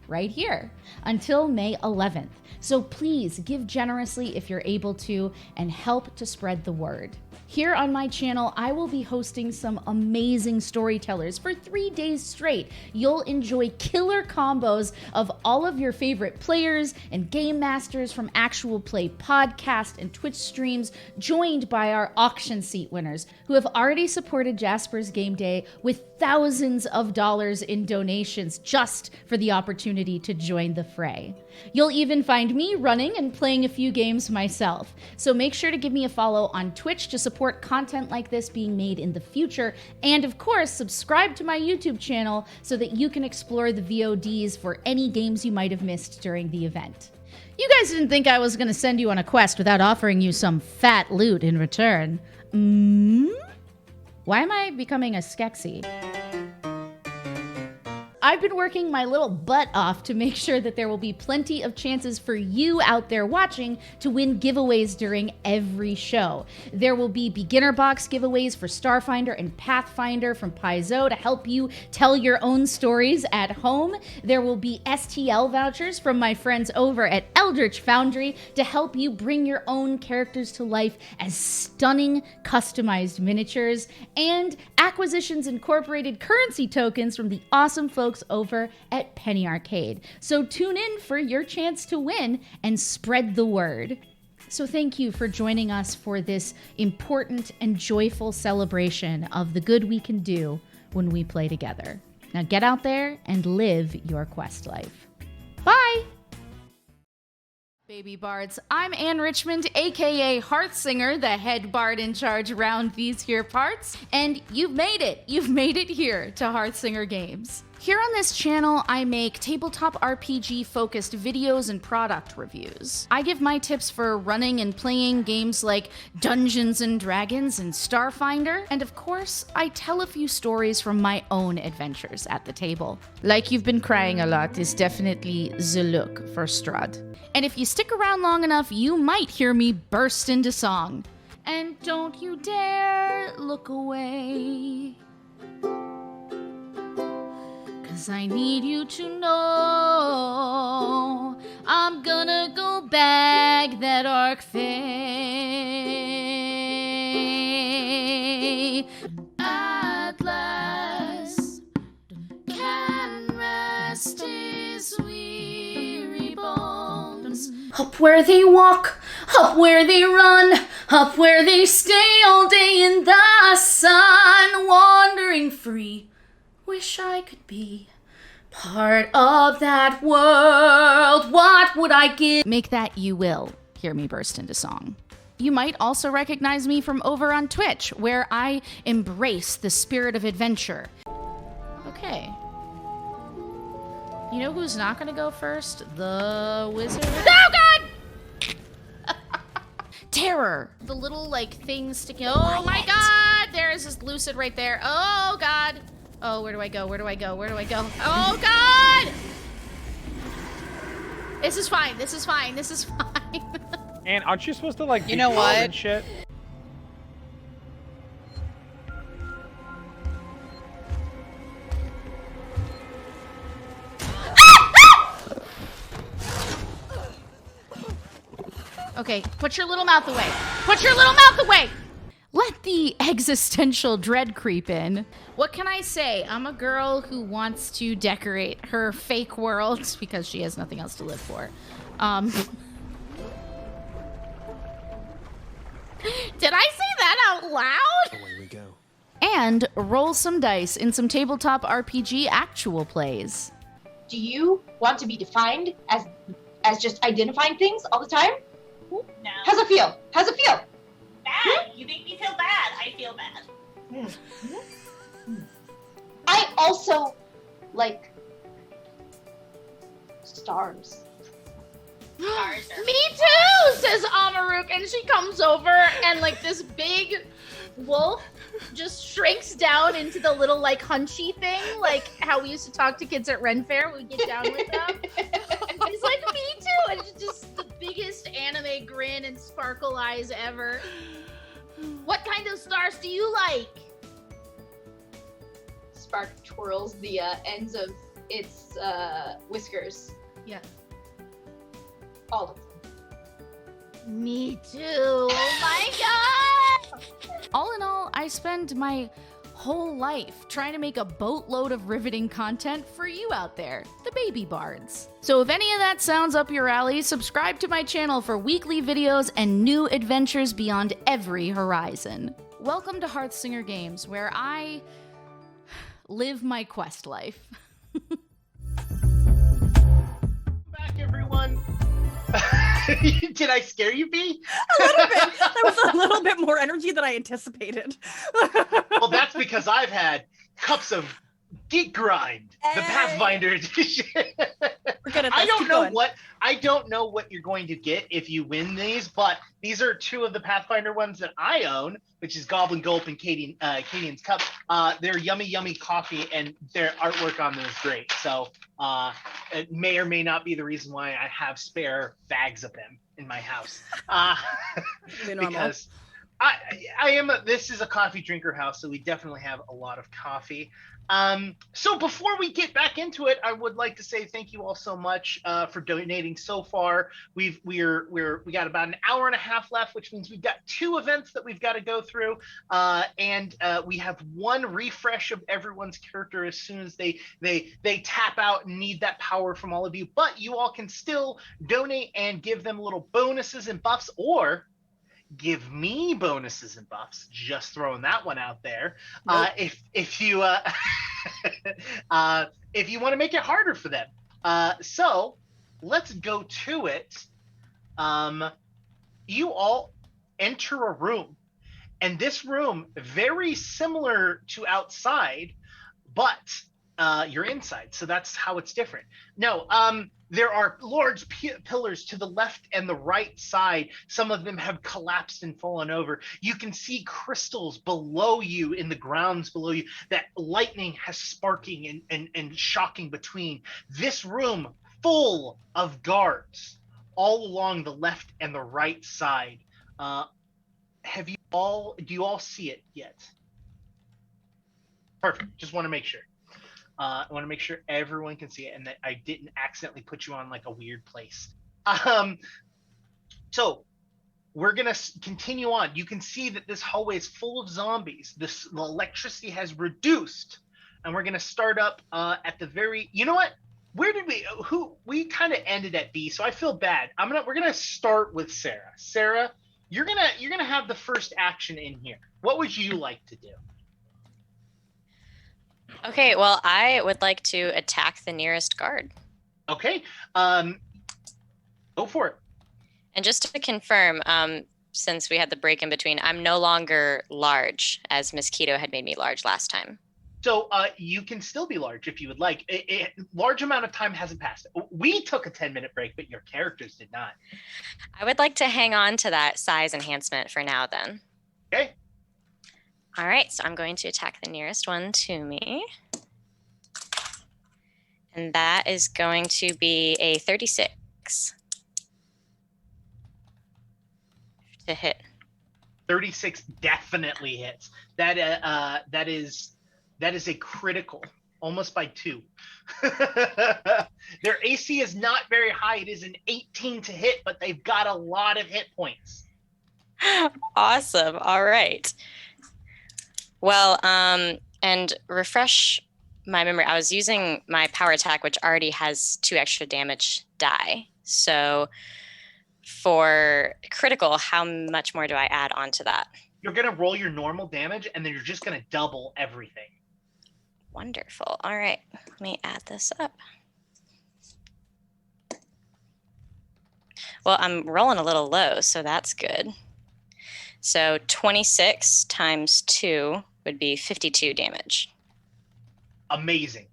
right here until May 11th. So please give generously if you're able to and help to spread the word. Here on my channel, I will be hosting some amazing storytellers for 3 days straight. You'll enjoy killer combos of all of your favorite players and game masters from Actual Play podcast and Twitch streams, joined by our auction seat winners who have already supported Jasper's Game Day with thousands of dollars in donations just for the opportunity to join the fray. You'll even find me running and playing a few games myself. So make sure to give me a follow on Twitch to support content like this being made in the future. And of course, subscribe to my YouTube channel so that you can explore the VODs for any games you might have missed during the event. You guys didn't think I was going to send you on a quest without offering you some fat loot in return. Why am I becoming a Skeksis? I've been working my little butt off to make sure that there will be plenty of chances for you out there watching to win giveaways during every show. There will be beginner box giveaways for Starfinder and Pathfinder from Paizo to help you tell your own stories at home. There will be STL vouchers from my friends over at Eldritch Foundry to help you bring your own characters to life as stunning customized miniatures, and Acquisitions Incorporated currency tokens from the awesome folks over at Penny Arcade. So tune in for your chance to win and spread the word. So thank you for joining us for this important and joyful celebration of the good we can do when we play together. Now get out there and live your quest life. Bye! Baby bards, I'm Anne Richmond, aka Hearthsinger, the head bard in charge around these here parts, and you've made it. You've made it here to Hearthsinger Games. Here on this channel, I make tabletop RPG focused videos and product reviews. I give my tips for running and playing games like Dungeons and Dragons and Starfinder, and of course, I tell a few stories from my own adventures at the table. Like You've Been Crying a Lot is definitely the look for Strahd. And if you stick around long enough, you might hear me burst into song. And don't you dare look away, 'cause I need you to know I'm gonna go bag that Arc Fae. Atlas can rest his weary bones. Up where they walk, up where they run, up where they stay all day in the sun, wandering free. Wish I could be part of that world. What would I give? Make that you will hear me burst into song. You might also recognize me from over on Twitch, where I embrace the spirit of adventure. Okay. You know who's not gonna go first? The wizard. Oh god! Terror. The little like thing sticking. Oh my god! There's this lucid right there. Oh god! Oh, where do I go? Where do I go? Where do I go? Oh god! This is fine. This is fine. This is fine. And aren't you supposed to like You know be what? and shit? Okay, put your little mouth away. Put your little mouth away! Let the existential dread creep in. What can I say? I'm a girl who wants to decorate her fake world because she has nothing else to live for. Did I say that out loud? Away we go. And roll some dice in some tabletop RPG actual plays. Do you want to be defined as just identifying things all the time? No. How's it feel? How's it feel? Bad. You make me feel bad. I feel bad. I also like stars. Stars are Me too, says Amaruk, and she comes over and like this big wolf just shrinks down into the little like hunchy thing, like how we used to talk to kids at Ren Fair when we get down with them. He's like, me too, and it's just the biggest anime grin and sparkle eyes ever. What kind of stars do you like? Spark twirls the ends of its whiskers. Yeah. All of them. Me too. Oh my god! All in all, I spend my whole life trying to make a boatload of riveting content for you out there, the baby bards. So if any of that sounds up your alley, subscribe to my channel for weekly videos and new adventures beyond every horizon. Welcome to Hearthsinger Games, where I live my quest life. Back, everyone. Did I scare you, B? A little bit. There was a little bit more energy than I anticipated. Well, that's because I've had cups of Geek Grind, the Pathfinder edition. We're good at this. I don't Keep know going. what you're going to get if you win these, but these are two of the Pathfinder ones that I own, which is Goblin Gulp and Cadian's Cup. They're yummy coffee, and their artwork on them is great. So it may or may not be the reason why I have spare bags of them in my house. Because this is a coffee drinker house, so we definitely have a lot of coffee. So before we get back into it, I would like to say thank you all so much for donating so far. We got about an hour and a half left, which means we've got 2 events that we've got to go through, and we have 1 refresh of everyone's character as soon as they tap out and need that power from all of you. But you all can still donate and give them little bonuses and buffs, or give me bonuses and buffs. Just throwing that one out there. Nope. If you if you want to make it harder for them. So let's go to it. You all enter a room, and this room, very similar to outside, but you're inside, so that's how it's different. No, there are large pillars to the left and the right side. Some of them have collapsed and fallen over. You can see crystals below you, in the grounds below you, that lightning has sparking and shocking between. This room full of guards all along the left and the right side. Do you all see it yet? Perfect. Just want to make sure. I want to make sure everyone can see it and that I didn't accidentally put you on like a weird place. So we're going to continue on. You can see that this hallway is full of zombies. The electricity has reduced, and we're going to start up at the very, you know what? Where did we kind of ended at B, so I feel bad. We're going to start with Sarah. Sarah, you're going to have the first action in here. What would you like to do? Okay, well, I would like to attack the nearest guard. Okay, go for it. And just to confirm, since we had the break in between, I'm no longer large, as Miss Keto had made me large last time. So you can still be large if you would like. Large amount of time hasn't passed. We took a 10-minute break, but your characters did not. I would like to hang on to that size enhancement for now then. Okay. All right, so I'm going to attack the nearest one to me. And that is going to be a 36 to hit. 36 definitely hits. That is a critical, almost by 2. Their AC is not very high. It is an 18 to hit, but they've got a lot of hit points. Awesome. All right. Well, and refresh my memory. I was using my power attack, which already has 2 extra damage die. So for critical, how much more do I add onto that? You're going to roll your normal damage, and then you're just going to double everything. Wonderful. All right. Let me add this up. Well, I'm rolling a little low, so that's good. So 26 times 2 would be 52 damage. Amazing.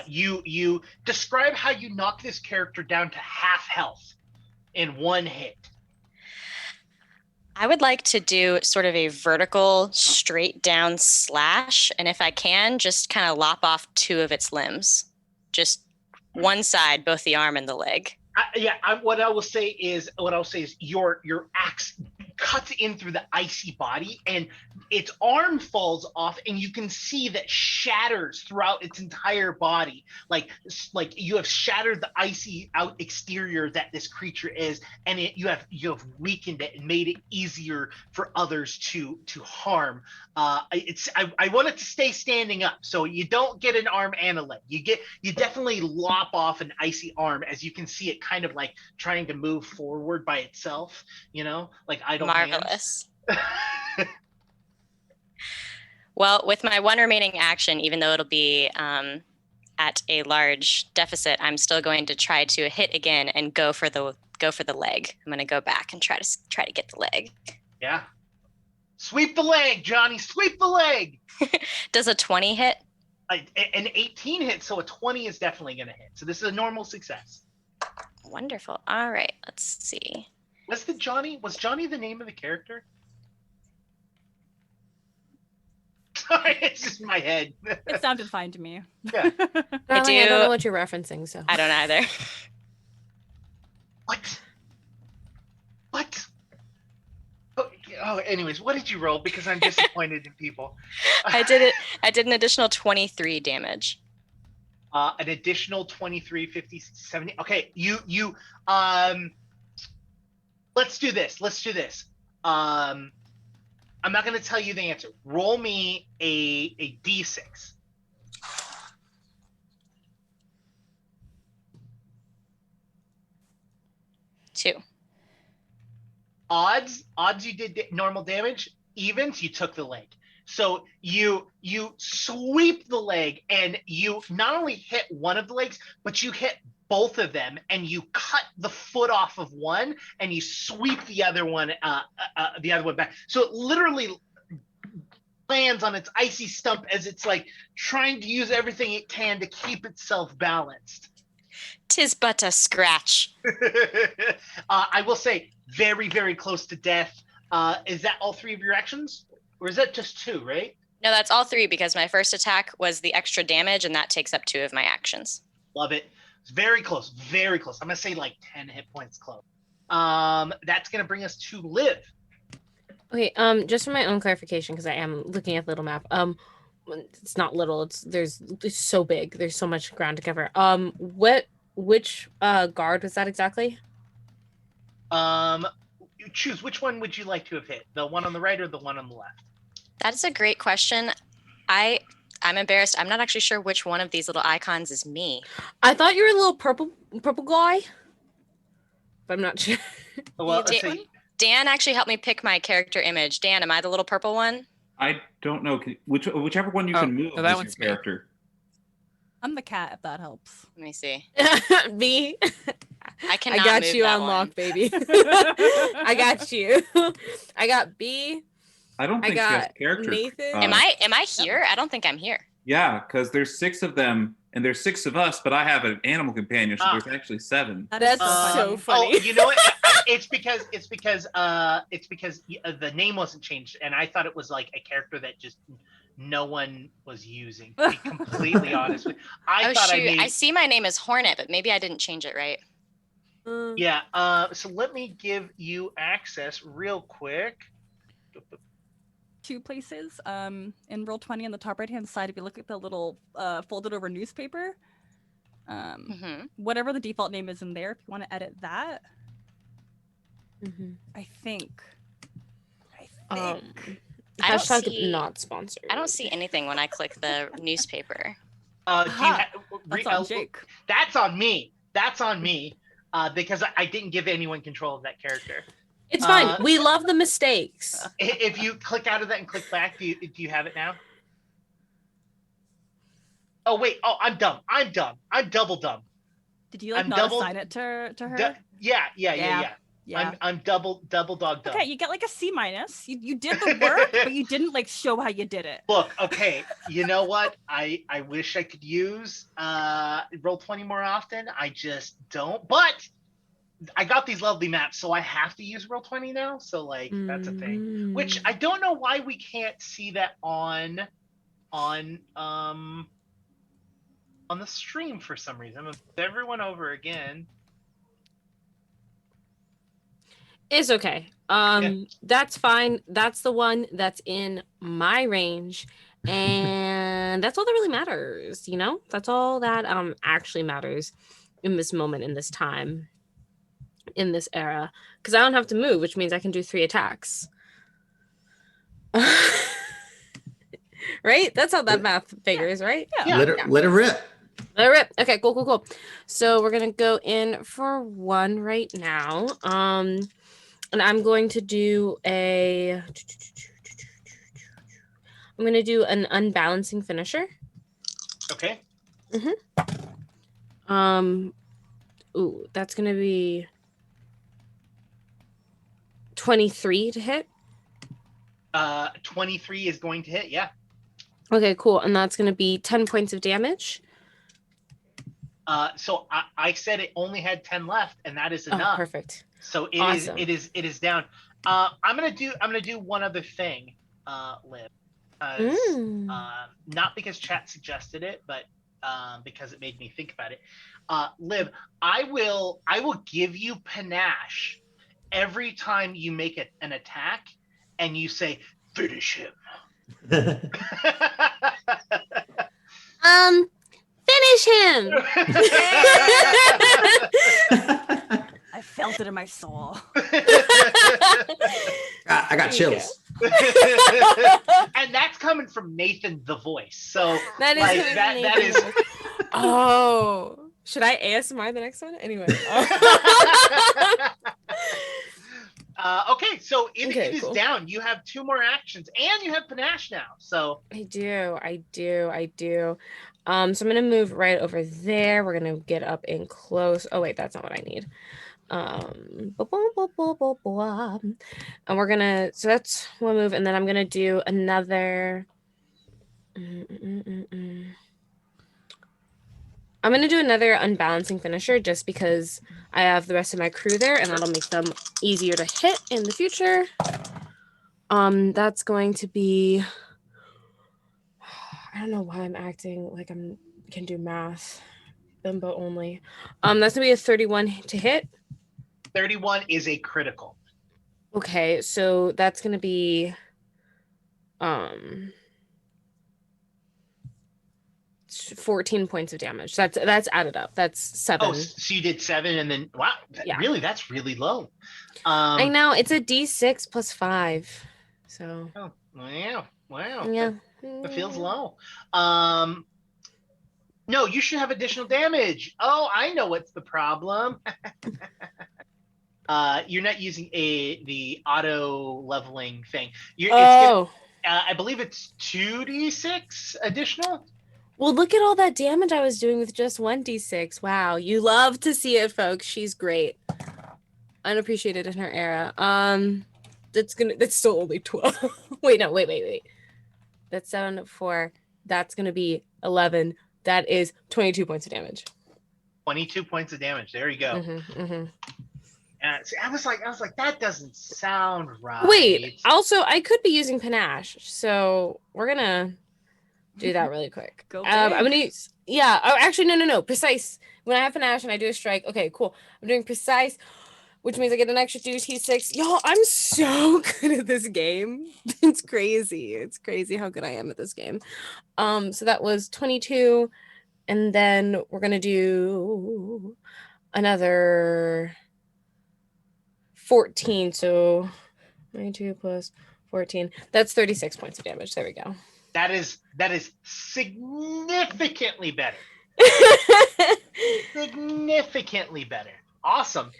You describe how you knock this character down to half health in one hit. I would like to do sort of a vertical straight down slash, and if I can, just kind of lop off 2 of its limbs. Just one side, both the arm and the leg. What I will say is your axe cuts in through the icy body, and its arm falls off, and you can see that shatters throughout its entire body, like you have shattered the icy out exterior that this creature is, and you have weakened it and made it easier for others to harm. I want it to stay standing up, so you don't get an arm and a leg. You definitely lop off an icy arm, as you can see it kind of like trying to move forward by itself, like idle Marvelous. Well, with my 1 remaining action, even though it'll be at a large deficit, I'm still going to try to hit again and go for the leg. I'm going to go back and try to get the leg. Yeah. Sweep the leg, Johnny. Sweep the leg. Does a 20 hit? An 18 hit, so a 20 is definitely going to hit. So this is a normal success. Wonderful. All right, let's see. Was Johnny the name of the character? Sorry, it's just in my head. It sounded fine to me. Yeah. I don't know what you're referencing, so. I don't either. What? Oh, anyways, what did you roll? Because I'm disappointed in people. I did an additional 23 damage. An additional 23, 50, 70. Okay, you let's do this. I'm not going to tell you the answer. Roll me a d6. Two. Odds you did normal damage. Evens, you took the leg. So you sweep the leg, and you not only hit one of the legs, but you hit both of them, and you cut the foot off of one, and you sweep the other one back. So it literally lands on its icy stump as it's like trying to use everything it can to keep itself balanced. 'Tis but a scratch. I will say, very, very close to death. Is that all 3 of your actions? Or is that just 2, right? No, that's all 3, because my first attack was the extra damage, and that takes up 2 of my actions. Love it. It's very close, very close. I'm going to say like 10 hit points close. That's going to bring us to Liv. Okay, just for my own clarification, because I am looking at the little map. It's not little, it's so big. There's so much ground to cover. Which guard was that exactly? You choose, which one would you like to have hit? The one on the right or the one on the left? That's a great question. I'm embarrassed. I'm not actually sure which one of these little icons is me. I thought you were a little purple guy, but I'm not sure. Well, Dan actually helped me pick my character image. Dan, am I the little purple one? I don't know. Whichever one you can move no, that is one's your character. I'm the cat, if that helps. Let me see. Me. I cannot got move you that on one. lock, baby. I got you. I got B. I don't I think she has got character. Nathan. Am I here? I don't think I'm here. Yeah, because there's 6 of them, and there's 6 of us, but I have an animal companion, so Ah. there's actually 7. That is so funny. funny. Oh, you know what? It's because the name wasn't changed, and I thought it was like a character that just no one was using. To be completely honest with you. I Oh thought shoot! I made. see my name is Hornet, but maybe I didn't change it right. Yeah. So let me give you access real quick. 2 places. In Roll20 on the top right-hand side, if you look at the little folded over newspaper, whatever the default name is in there, if you want to edit that, I think. I don't Hashtag see. not sponsored. I don't see anything when I click the newspaper. That's on Jake. That's on me. That's on me. Because I didn't give anyone control of that character. It's fine. We love the mistakes. If you click out of that and click back, do you have it now? Oh wait. Oh, I'm dumb. I'm double dumb. Did you not assign it to her? Yeah. I'm double dog dumb. Okay, you get like a C-. You did the work, but you didn't like show how you did it. Look, okay, you know what? I wish I could use Roll20 more often. I just don't. But I got these lovely maps, so I have to use Roll20 now. So like that's a thing. Which I don't know why we can't see that on the stream for some reason. I'm gonna put everyone over again. It's okay. That's fine. That's the one that's in my range. And that's all that really matters, you know? That's all that actually matters in this moment, in this time, in this era. Because I don't have to move, which means I can do 3 attacks. Right? That's how that math figures, right? Yeah. Let it rip. Let it rip. Okay, cool. So we're gonna go in for 1 right now. And I'm going to do an unbalancing finisher. Okay. Ooh, that's gonna be 23 to hit. 23 is going to hit, yeah. Okay, cool. And that's gonna be 10 points of damage. So I said it only had 10 left, and that is enough. Oh, perfect. So Awesome. it is down. I'm gonna do one other thing, Liv. Not because chat suggested it, but because it made me think about it. Liv, I will give you panache every time you make an attack and you say finish him. Finish him. I felt it in my soul. I got chills. And that's coming from Nathan the voice. So that is like, that is. Oh, should I ASMR the next one? Anyway. Okay, so it is cool. down. You have 2 more actions, and you have panache now. So I do. So I'm gonna move right over there. We're gonna get up in close. Oh wait, that's not what I need. And we're gonna. So that's 1 move, and then I'm gonna do another. I'm gonna do another unbalancing finisher just because I have the rest of my crew there, and that'll make them easier to hit in the future. That's going to be. I don't know why I'm acting like I can do math. Bimbo only. That's gonna be a 31 to hit. 31 is a critical. Okay, so that's gonna be 14 points of damage. That's added up. That's 7. Oh, so you did 7 and then wow, really that's really low. I know, it's a D6 plus 5. So wow. Yeah. That feels low. No, you should have additional damage. Oh, I know what's the problem. You're not using the auto leveling thing. I believe it's 2d6 additional. Well, look at all that damage I was doing with just 1d6. Wow, you love to see it, folks. She's great. Unappreciated in her era. That's still only 12. wait. That's 7, 4. That's gonna be 11. That is 22 points of damage. 22 points of damage. There you go. Mm-hmm. And see, I was like, that doesn't sound right. Wait, also, I could be using panache, so we're gonna do that really quick. Go I'm big. gonna use, yeah. Oh, actually, no. Precise. When I have panache and I do a strike, okay, cool. I'm doing precise, which means I get an extra 2d6. Y'all, I'm so good at this game. It's crazy. It's crazy how good I am at this game. So that was 22, and then we're gonna do another 14. So 92 plus 14. That's 36 points of damage. There we go. That is significantly better. Significantly better. Awesome.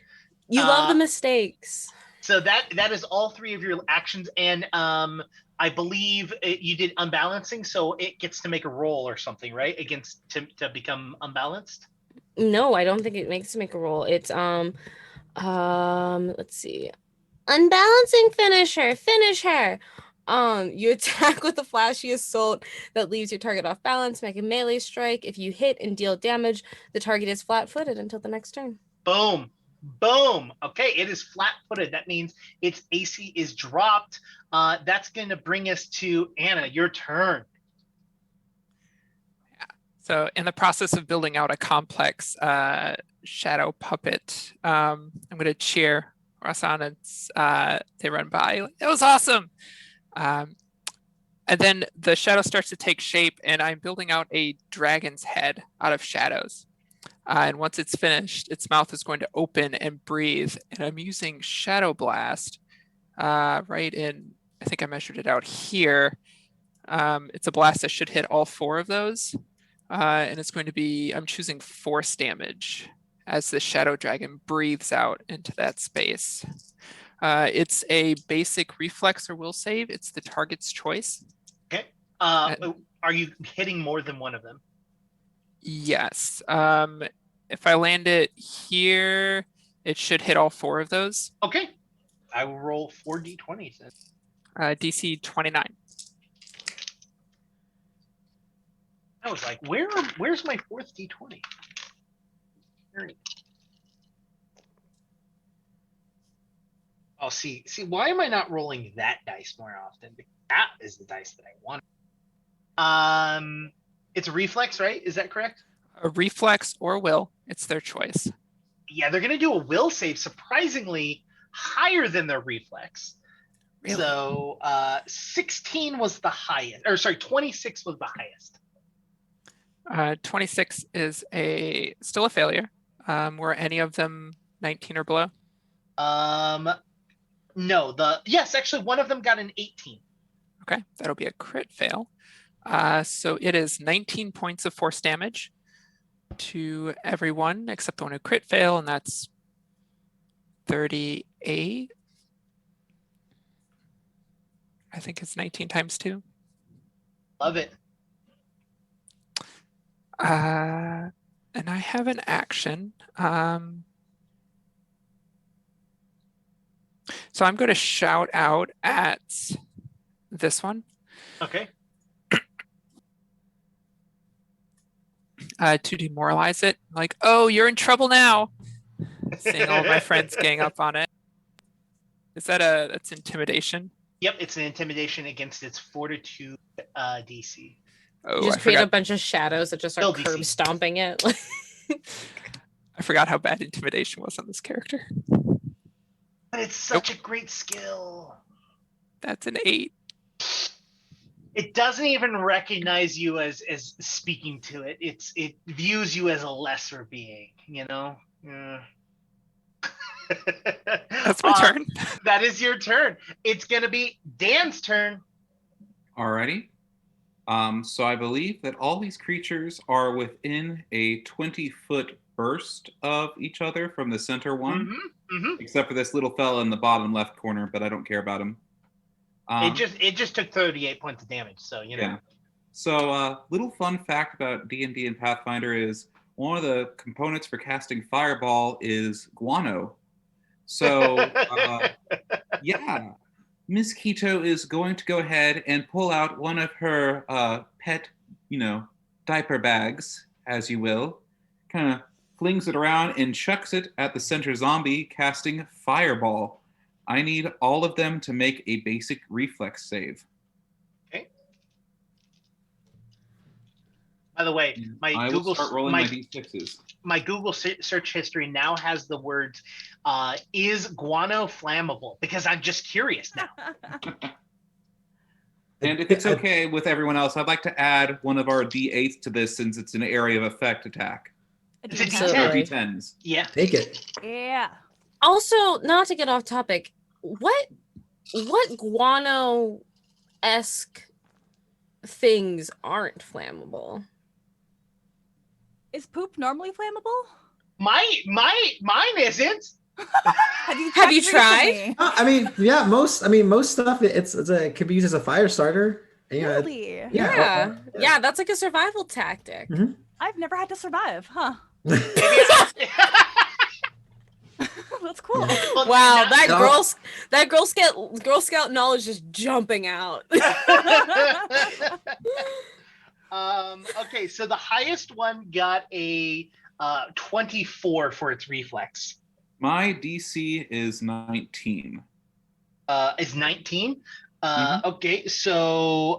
You love the mistakes. So that is all 3 of your actions, and I believe you did unbalancing, so it gets to make a roll or something, right? Against to become unbalanced. No, I don't think it makes to make a roll. It's let's see. Unbalancing finisher. Finish her. You attack with a flashy assault that leaves your target off balance. Make a melee strike. If you hit and deal damage, the target is flat-footed until the next turn. Boom. Okay, it is flat-footed. That means its AC is dropped. That's going to bring us to Anna. Your turn. So in the process of building out a complex shadow puppet, I'm going to cheer Rasan as they run by. It was awesome. And then the shadow starts to take shape, and I'm building out a dragon's head out of shadows. And once it's finished, its mouth is going to open and breathe. And I'm using Shadow Blast right in, I think I measured it out here. It's a blast that should hit all 4 of those. And it's going to be, I'm choosing force damage as the shadow dragon breathes out into that space. It's a basic reflex or will save. It's the target's choice. Okay. Are you hitting more than one of them? Yes. If I land it here, it should hit all 4 of those. Okay. I will roll 4 d20s then. DC 29. I was like, where's my 4th d20? Oh, see, why am I not rolling that dice more often? That is the dice that I want. It's a reflex, right? Is that correct? A reflex or will. It's their choice. Yeah, they're going to do a will save surprisingly higher than their reflex. Really? So 16 was the highest, or sorry, 26 was the highest. 26 is still a failure. Were any of them 19 or below? No, yes, actually one of them got an 18. Okay, that'll be a crit fail. So it is 19 points of force damage to everyone except the one who crit fail, and that's 38. I think it's 19 times 2. Love it. And I have an action. So I'm going to shout out at this one. Okay. To demoralize it. Like, oh, you're in trouble now. Seeing all of my friends gang up on it. Is that's intimidation? Yep, it's an intimidation against its fortitude DC. Oh, You just create a bunch of shadows that just are Build DC. curb stomping it. I forgot how bad intimidation was on this character. But it's such a great skill. That's an 8. It doesn't even recognize you as speaking to it. It views you as a lesser being, you know? Yeah. That's my turn. That is your turn. It's going to be Dan's turn. Alrighty. So I believe that all these creatures are within a 20-foot burst of each other from the center one, except for this little fella in the bottom left corner, but I don't care about him. It just took 38 points of damage, so you know. Yeah. So, little fun fact about D&D and Pathfinder is one of the components for casting Fireball is guano. So, yeah, Miss Keto is going to go ahead and pull out one of her pet, diaper bags, as you will, kind of flings it around and chucks it at the center zombie, casting Fireball. I need all of them to make a basic reflex save. Okay. By the way, I will start rolling my d6s. My Google search history now has the words, is guano flammable? Because I'm just curious now. And if it's okay with everyone else, I'd like to add one of our d8s to this since it's an area of effect attack. It's a Absolutely. D10. D10s. Yeah. Take it. Yeah. Also, not to get off topic, what guano-esque things aren't flammable? Is poop normally flammable? Mine isn't. Have you tried? I mean, yeah, most stuff it could be used as a fire starter. Really? Yeah, that's like a survival tactic. Mhm. I've never had to survive, huh? That's cool. Well, Wow, now- that Girl Scout knowledge is jumping out. Okay, so the highest one got a 24 for its reflex. My DC is 19. Is 19. Okay, so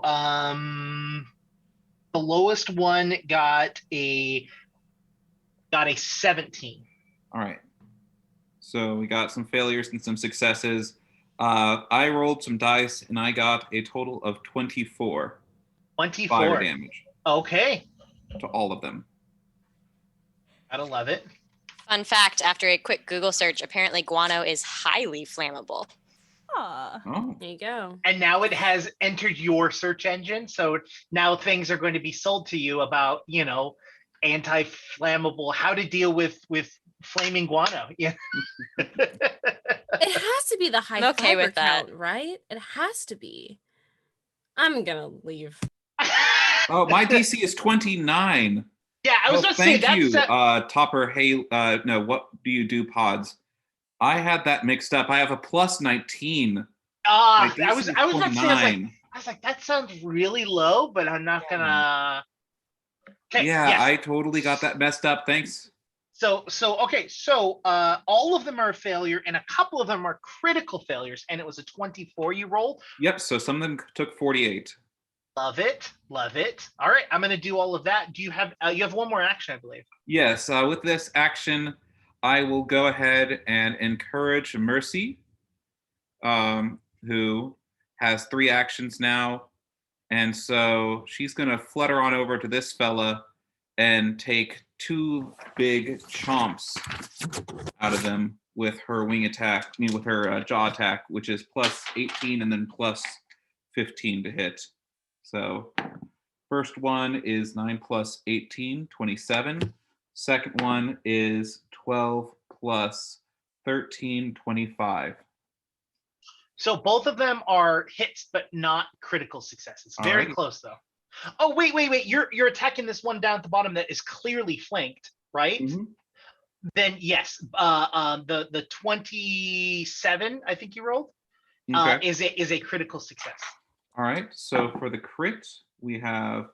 the lowest one got a 17. All right. So we got some failures and some successes. I rolled some dice and I got a total of 24 24 fire damage Okay, to all of them. gotta love it. Fun fact, after a quick Google search, apparently guano is highly flammable. Oh. There you go. And now it has entered your search engine, so now things are going to be sold to you about, anti-flammable, how to deal with flaming guano. Yeah. It has to be the high I'm okay fiber with that. count, right? It has to be. I'm gonna leave. Oh, my DC is 29. Yeah, I was Oh, going to say thank you, that's Topper. Hey, no, what do you do, Pods? I had that mixed up. I have a plus 19. I My was DC is about to say, I 29. was like, that sounds really low, but I'm not gonna. Okay. Yeah, yes. I totally got that messed up. Thanks. So all of them are a failure, and a couple of them are critical failures, and it was a 24 you rolled. Yep, so some of them took 48. Love it. All right, I'm gonna do all of that. Do you have you have one more action, I believe? Yes, with this action, I will go ahead and encourage Mercy, who has 3 actions now. And so she's going to flutter on over to this fella and take 2 big chomps out of them with her with her jaw attack, which is plus 18 and then plus 15 to hit. So first one is 9 plus 18, 27. Second one is 12 plus 13, 25. So both of them are hits, but not critical successes. Very Alrighty. close though. Oh wait! You're attacking this one down at the bottom that is clearly flanked, right? Mm-hmm. Then yes, the 27 I think you rolled Okay. is a critical success. All right. So for the crit, we have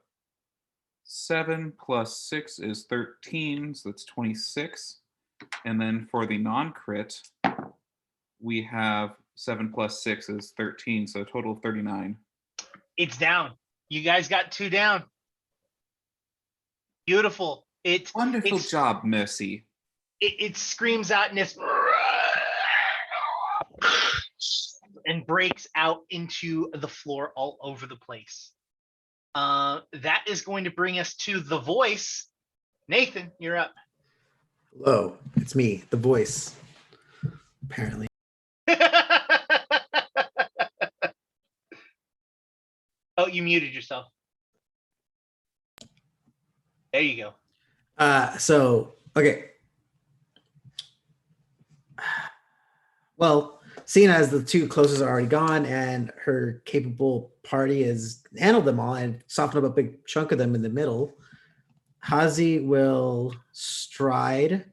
7 plus 6 is 13, so that's 26. And then for the non-crit, we have 7 plus 6 is 13, so a total of 39. It's down. You guys got 2 down. Beautiful. Wonderful job, Mercy. It screams out in this and breaks out into the floor all over the place. That is going to bring us to the voice. Nathan, you're up. Hello, it's me, the voice. Apparently. Oh, you muted yourself. There you go. Okay. Well, seeing as the two closest are already gone and her capable party has handled them all and softened up a big chunk of them in the middle, Hazi will stride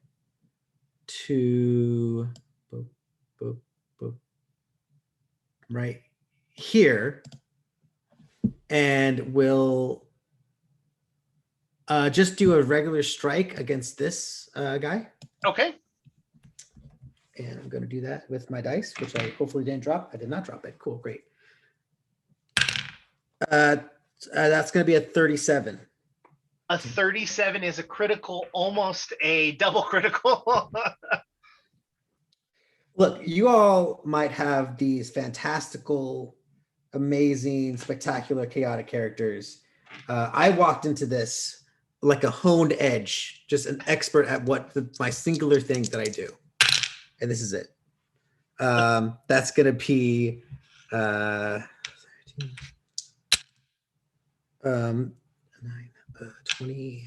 to boop, boop, boop, right here and will just do a regular strike against this guy. Okay. And I'm going to do that with my dice, which I hopefully didn't drop. I did not drop it. Cool, great. That's going to be a 37. A 37 is a critical, almost a double critical. Look, you all might have these fantastical, amazing, spectacular, chaotic characters. I walked into this like a honed edge, just an expert at my singular thing that I do. And this is it. That's going to be 9, 20.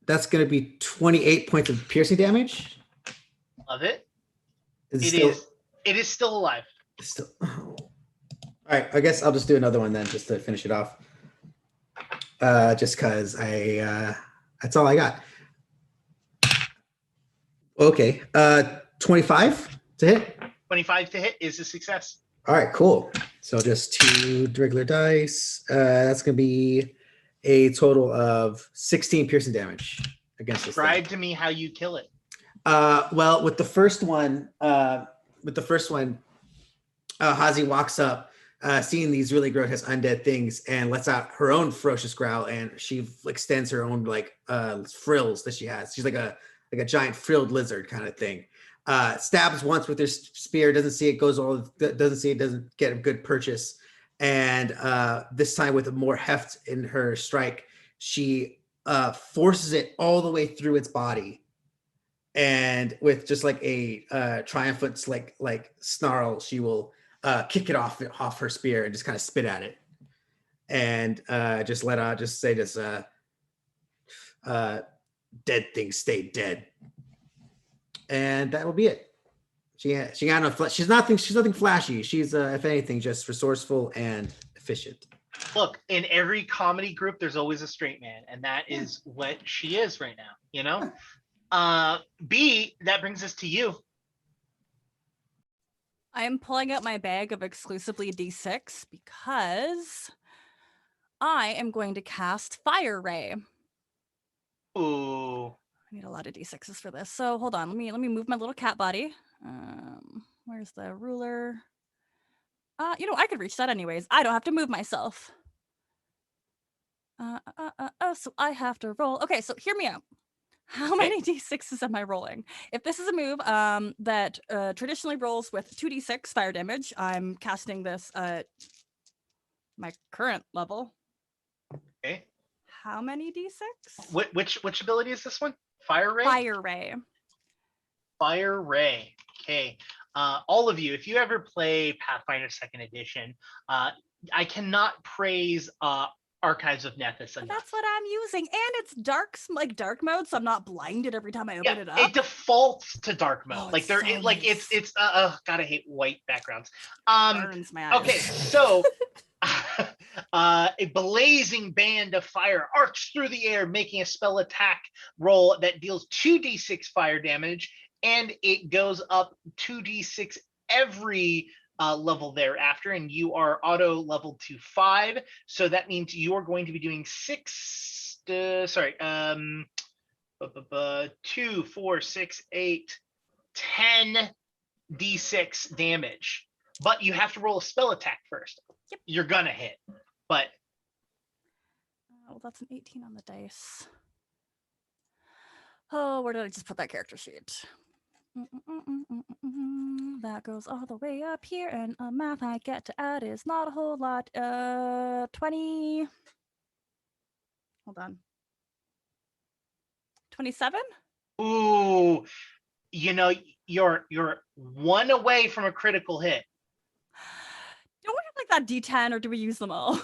That's going to be 28 points of piercing damage. Love it. It is still alive. Still, oh. All right, I guess I'll just do another one then, just to finish it off. Just because that's all I got. Okay, 25 to hit. 25 to hit is a success. All right, cool. So just 2 regular dice. That's going to be a total of 16 piercing damage against this thing. Describe to me how you kill it. Well, with the first one, Hazi walks up, seeing these really grotesque undead things, and lets out her own ferocious growl, and she extends her own frills that she has. She's like a giant frilled lizard kind of thing. Stabs once with her spear, doesn't see it, doesn't get a good purchase, and this time with more heft in her strike, she forces it all the way through its body, and with just like a triumphant like snarl, she will kick it off her spear and just kind of spit at it, and just say this dead things stay dead, and that will be it. She got no she's nothing flashy. She's if anything just resourceful and efficient. Look, in every comedy group there's always a straight man, and that is what she is right now, you know. B, that brings us to you. I am pulling out my bag of exclusively D6 because I am going to cast Fire Ray. Ooh. I need a lot of D6s for this. So hold on, let me move my little cat body. Where's the ruler? I could reach that anyways. I don't have to move myself. So I have to roll. Okay, so hear me out. How many D6s am I rolling? If this is a move that traditionally rolls with 2d6 fire damage, I'm casting this at my current level. Okay. How many D6? Which ability is this one? Fire Ray? Fire Ray. Fire Ray. Okay. All of you, if you ever play Pathfinder 2nd Edition, I cannot praise Archives of Nethys enough. That's what I'm using, and it's dark mode, so I'm not blinded every time I open it up. It defaults to dark mode. Oh, nice. It's God, I hate white backgrounds. Burns my eyes. Okay, so a blazing band of fire arcs through the air, making a spell attack roll that deals 2d6 fire damage, and it goes up 2d6 every level thereafter, and you are auto leveled to 5, so that means you are going to be doing 2, 4, 6, 8, 10 d6 damage, but you have to roll a spell attack first. Yep. You're gonna hit, but well, that's an 18 on the dice. Oh, where did I just put that character sheet? That goes all the way up here, and math I get to add is not a whole lot. 20. Hold on. 27? ooh, you're 1 away from a critical hit. Don't we have like that D10, or do we use them all?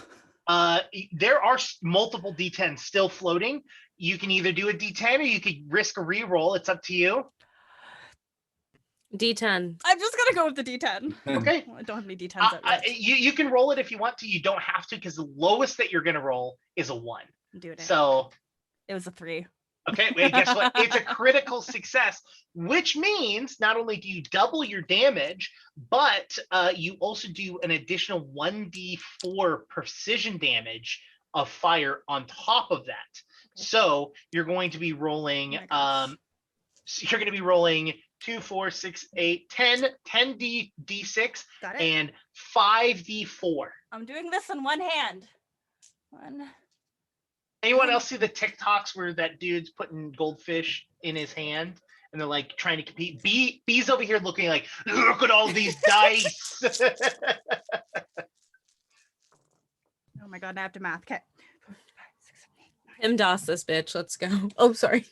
There are multiple D10s still floating. You can either do a D10 or you could risk a reroll. It's up to you. D10. I'm just gonna go with the D10. Okay. Well, I don't have any D10s out yet. You can roll it if you want to. You don't have to because the lowest that you're gonna roll is a 1. Dude, So it was a 3. okay, wait, guess what? It's a critical success, which means not only do you double your damage, but you also do an additional 1d4 precision damage of fire on top of that. So you're going to be rolling. You're going to be rolling 2, 4, 6, 8, 10 d6 and 5d4. I'm doing this in one hand. One. Anyone else see the TikToks where that dude's putting goldfish in his hand and they're like trying to compete? B's over here looking like, look at all these dice. Oh my god, I have to math. Okay. MDOS this bitch. Let's go. Oh, sorry.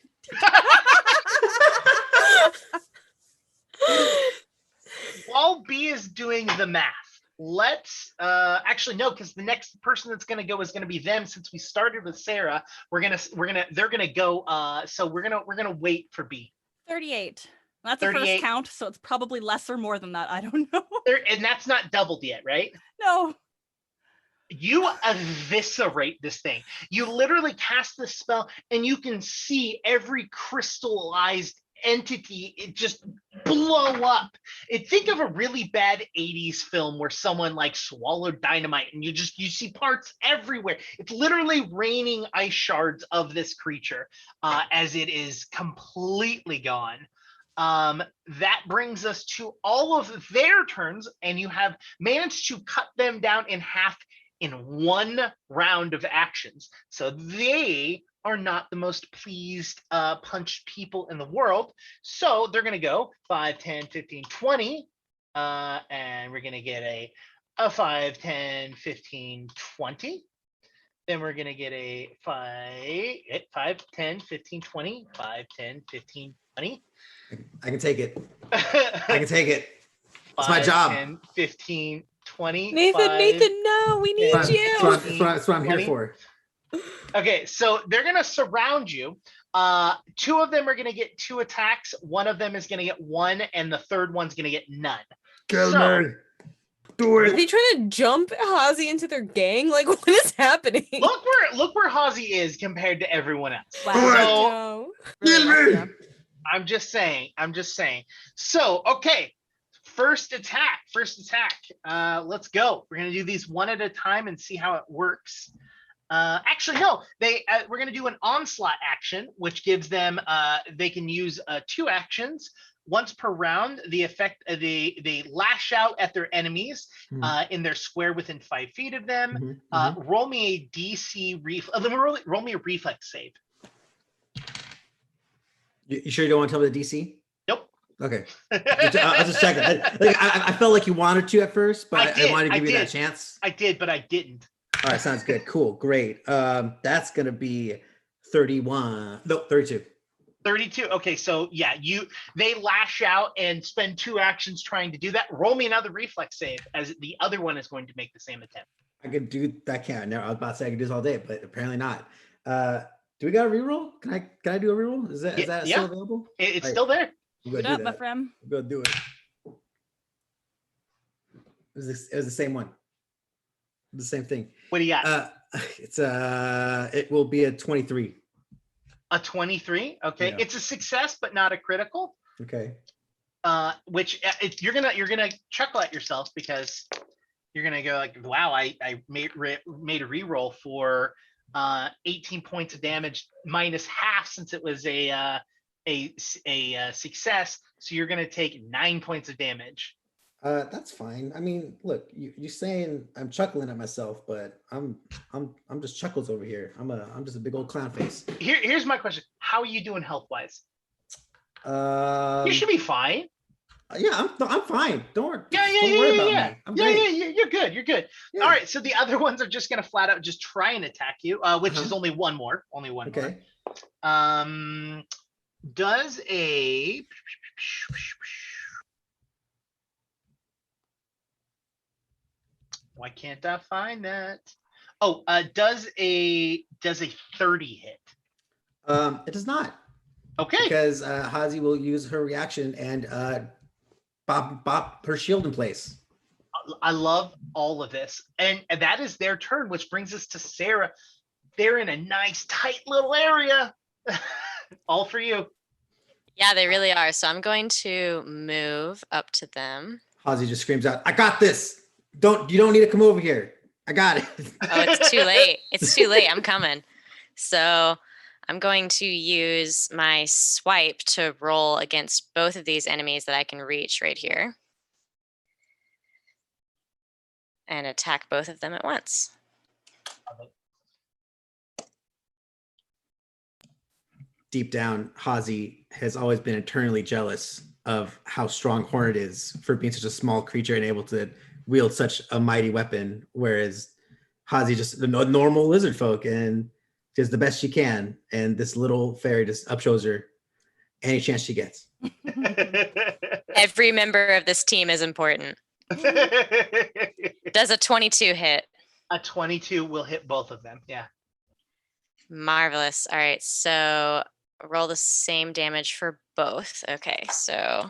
While B is doing the math, let's actually no, because the next person that's gonna go is gonna be them. Since we started with Sarah, they're gonna go. So we're gonna wait for B. 38. That's the first count, so it's probably less or more than that. I don't know. And that's not doubled yet, right? No. You eviscerate this thing. You literally cast this spell, and you can see every crystallized entity it just blow up. Think of a really bad 80s film where someone like swallowed dynamite and you see parts everywhere. It's literally raining ice shards of this creature as it is completely gone. That brings us to all of their turns, and you have managed to cut them down in half in one round of actions. So they are not the most pleased punched people in the world. So they're going to go 5, 10, 15, 20. And we're going to get a 5, 10, 15, 20. Then we're going to get a 5, 10, 15, 20, 5, 10, 15, 20. I can take it. I can take it. It's my job. 10, 15, 20. Nathan, no, we need you. That's what I'm here for. Okay, so they're gonna surround you. 2 of them are gonna get 2 attacks. 1 of them is gonna get 1, and the third one's gonna get none. Kill me. Do Are it. they trying to jump Hazi into their gang? Like, what is happening? Look where Hazi is compared to everyone else. Wow. So, Kill me. I'm just saying. So, okay. First attack. Let's go. We're gonna do these one at a time and see how it works. Actually, no. We're gonna do an onslaught action, which gives them they can use 2 actions once per round. The effect they lash out at their enemies in their square within 5 feet of them. Roll me a DC roll me a reflex save. You sure you don't want to tell me the DC? Nope. Okay. I'll just check it. I felt like you wanted to at first, but I wanted to give you that chance. I did, but I didn't. All right, sounds good. Cool, great. That's gonna be 31. No, 32. 32. Okay, so yeah, they lash out and spend 2 actions trying to do that. Roll me another reflex save, as the other one is going to make the same attempt. I could do that. Can't. I was about to say I could do this all day, but apparently not. Do we got a reroll? Can I do a reroll? Is that still available? It's still there. Good up, my friend. We'll go do it. It was the same one. The same thing. What do you got? It will be a 23. A 23. Okay, Yeah. It's a success, but not a critical. Okay. Which you're gonna chuckle at yourself because you're gonna go like, wow, I made a reroll for 18 points of damage minus half since it was a success. So you're gonna take 9 points of damage. That's fine. I mean, look, you saying I'm chuckling at myself, but I'm just chuckles over here. I'm just a big old clown face. Here's my question: how are you doing health wise? You should be fine. Yeah, I'm fine. Don't worry. Yeah. Me. I'm great. Yeah. You're good. Yeah. All right. So the other ones are just gonna flat out just try and attack you, which is only one more. Okay. Does a why can't I find that? Oh, does a 30 hit? It does not. Okay. Because Hazi will use her reaction and bop her shield in place. I love all of this. And that is their turn, which brings us to Sarah. They're in a nice, tight little area. All for you. Yeah, they really are. So I'm going to move up to them. Ozzy just screams out, "I got this! You don't need to come over here. I got it." Oh, it's too late. It's too late. I'm coming. So I'm going to use my swipe to roll against both of these enemies that I can reach right here. And attack both of them at once. Deep down, Hazi has always been eternally jealous of how strong Hornet is for being such a small creature and able to wield such a mighty weapon, whereas Hazi just a normal lizard folk and does the best she can. And this little fairy just upshows her any chance she gets. Every member of this team is important. Does a 22 hit? A 22 will hit both of them. Yeah. Marvelous. All right. So roll the same damage for both. Okay. So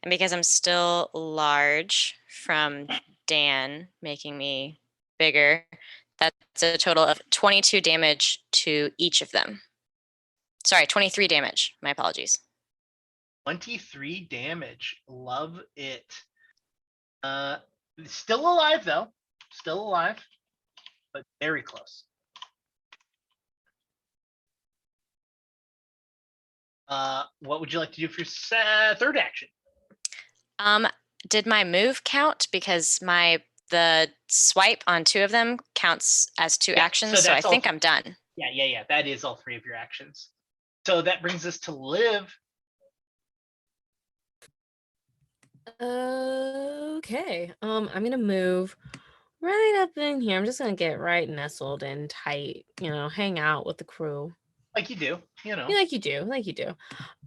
and because I'm still large from Dan making me bigger, that's a total of 22 damage to each of them. Sorry, 23 damage. My apologies. 23 damage. Love it. Still alive though. Still alive, but very close. What would you like to do for your third action? Did my move count? Because the swipe on two of them counts as two actions, so I think I'm done. Yeah. That is all three of your actions. So that brings us to Liv. Okay. I'm gonna move right up in here. I'm just gonna get right nestled and tight, hang out with the crew. Like you do, Yeah, like you do.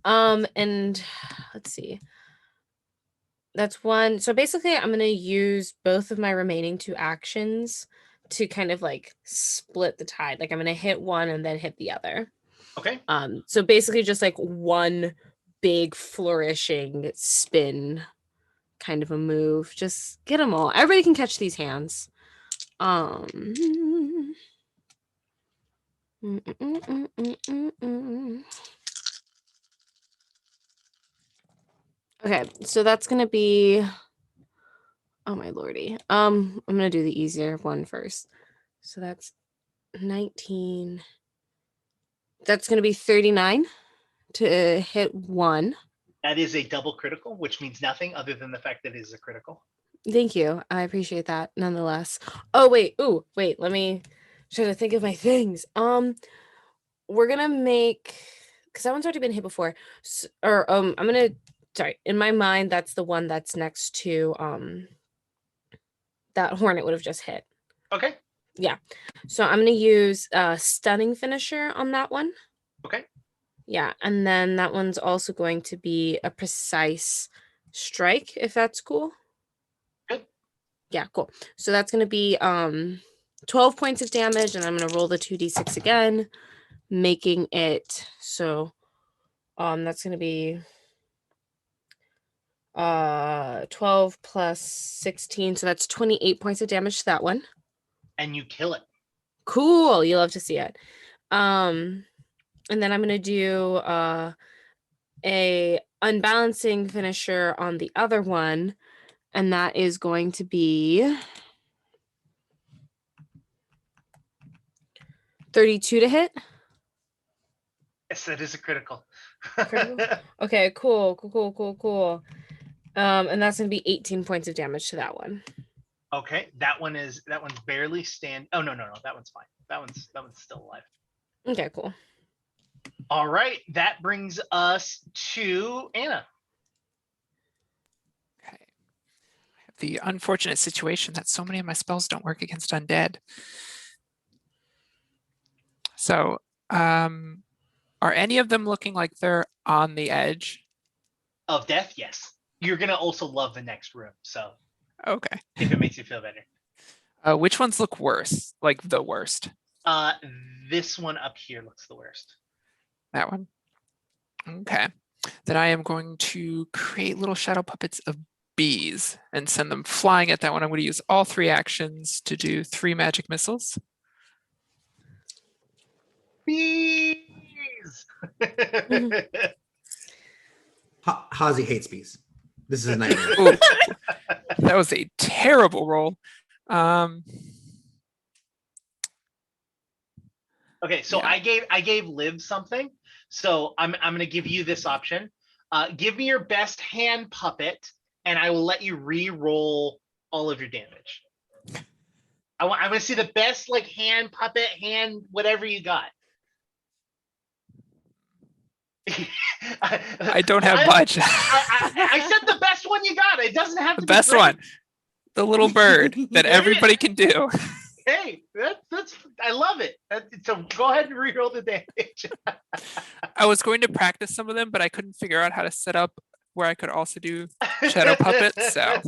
And let's see. That's one. So basically I'm gonna use both of my remaining two actions to kind of like split the tide. Like I'm gonna hit one and then hit the other. Okay. So basically just like one big flourishing spin kind of a move. Just get them all. Everybody can catch these hands. Okay, so that's gonna be, oh my lordy. I'm gonna do the easier one first. So that's 19. That's gonna be 39 to hit one. That is a double critical, which means nothing other than the fact that it is a critical. Thank you. I appreciate that nonetheless. Oh wait, let me try to think of my things. We're gonna make, because that one's already been hit before. I'm gonna, sorry, in my mind, that's the one that's next to that Hornet would have just hit. Okay. Yeah. So I'm gonna use stunning finisher on that one. Okay. Yeah, and then that one's also going to be a precise strike, if that's cool. Good. Yeah, cool. So that's gonna be 12 points of damage, and I'm gonna roll the 2d6 again, making it so that's gonna be 12 plus 16, so that's 28 points of damage to that one. And you kill it. Cool. You love to see it. And then I'm gonna do a unbalancing finisher on the other one, and that is going to be 32 to hit. Yes, that is a critical. Okay, cool. And that's gonna be 18 points of damage to that one. Okay, that one's barely stand. Oh no, that one's fine. That one's still alive. Okay, cool. All right, that brings us to Anna. Okay. I have the unfortunate situation that so many of my spells don't work against undead. So, are any of them looking like they're on the edge of death? Yes. You're gonna also love the next room, so okay. If it makes you feel better. Which ones look worse? Like the worst? This one up here looks the worst. That one. Okay. Then I am going to create little shadow puppets of bees and send them flying at that one. I'm going to use all 3 actions to do 3 magic missiles. Bees. Hazi hates bees. This is a nightmare. Ooh, that was a terrible roll. Okay, so Yeah. I gave Liv something. So I'm gonna give you this option. Give me your best hand puppet, and I will let you re-roll all of your damage. I want to see the best like hand puppet, hand whatever you got. I don't have much. I said the best one you got. It doesn't have The to best be great. one. The little bird that everybody can do. Hey, that's I love it. So go ahead and re-roll the damage. I was going to practice some of them, but I couldn't figure out how to set up where I could also do shadow puppets. So,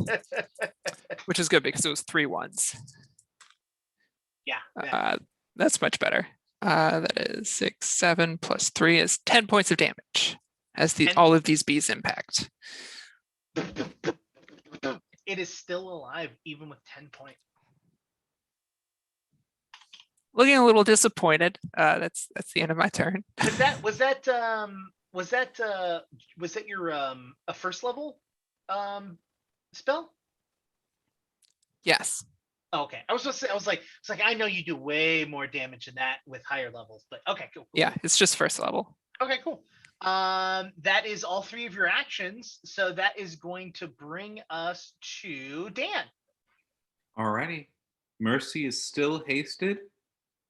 which is good because it was 3 ones. Yeah. That's much better. That is 6, 7 plus 3 is 10 points of damage as all of these bees impact. It is still alive even with 10 points. Looking a little disappointed. That's the end of my turn. Was that your a first level spell? Yes. Okay, I was just say I was like I know you do way more damage than that with higher levels, but okay, cool. Yeah, it's just first level. Okay, cool. That is all 3 of your actions, so that is going to bring us to Dan. Alrighty. Mercy is still hasted,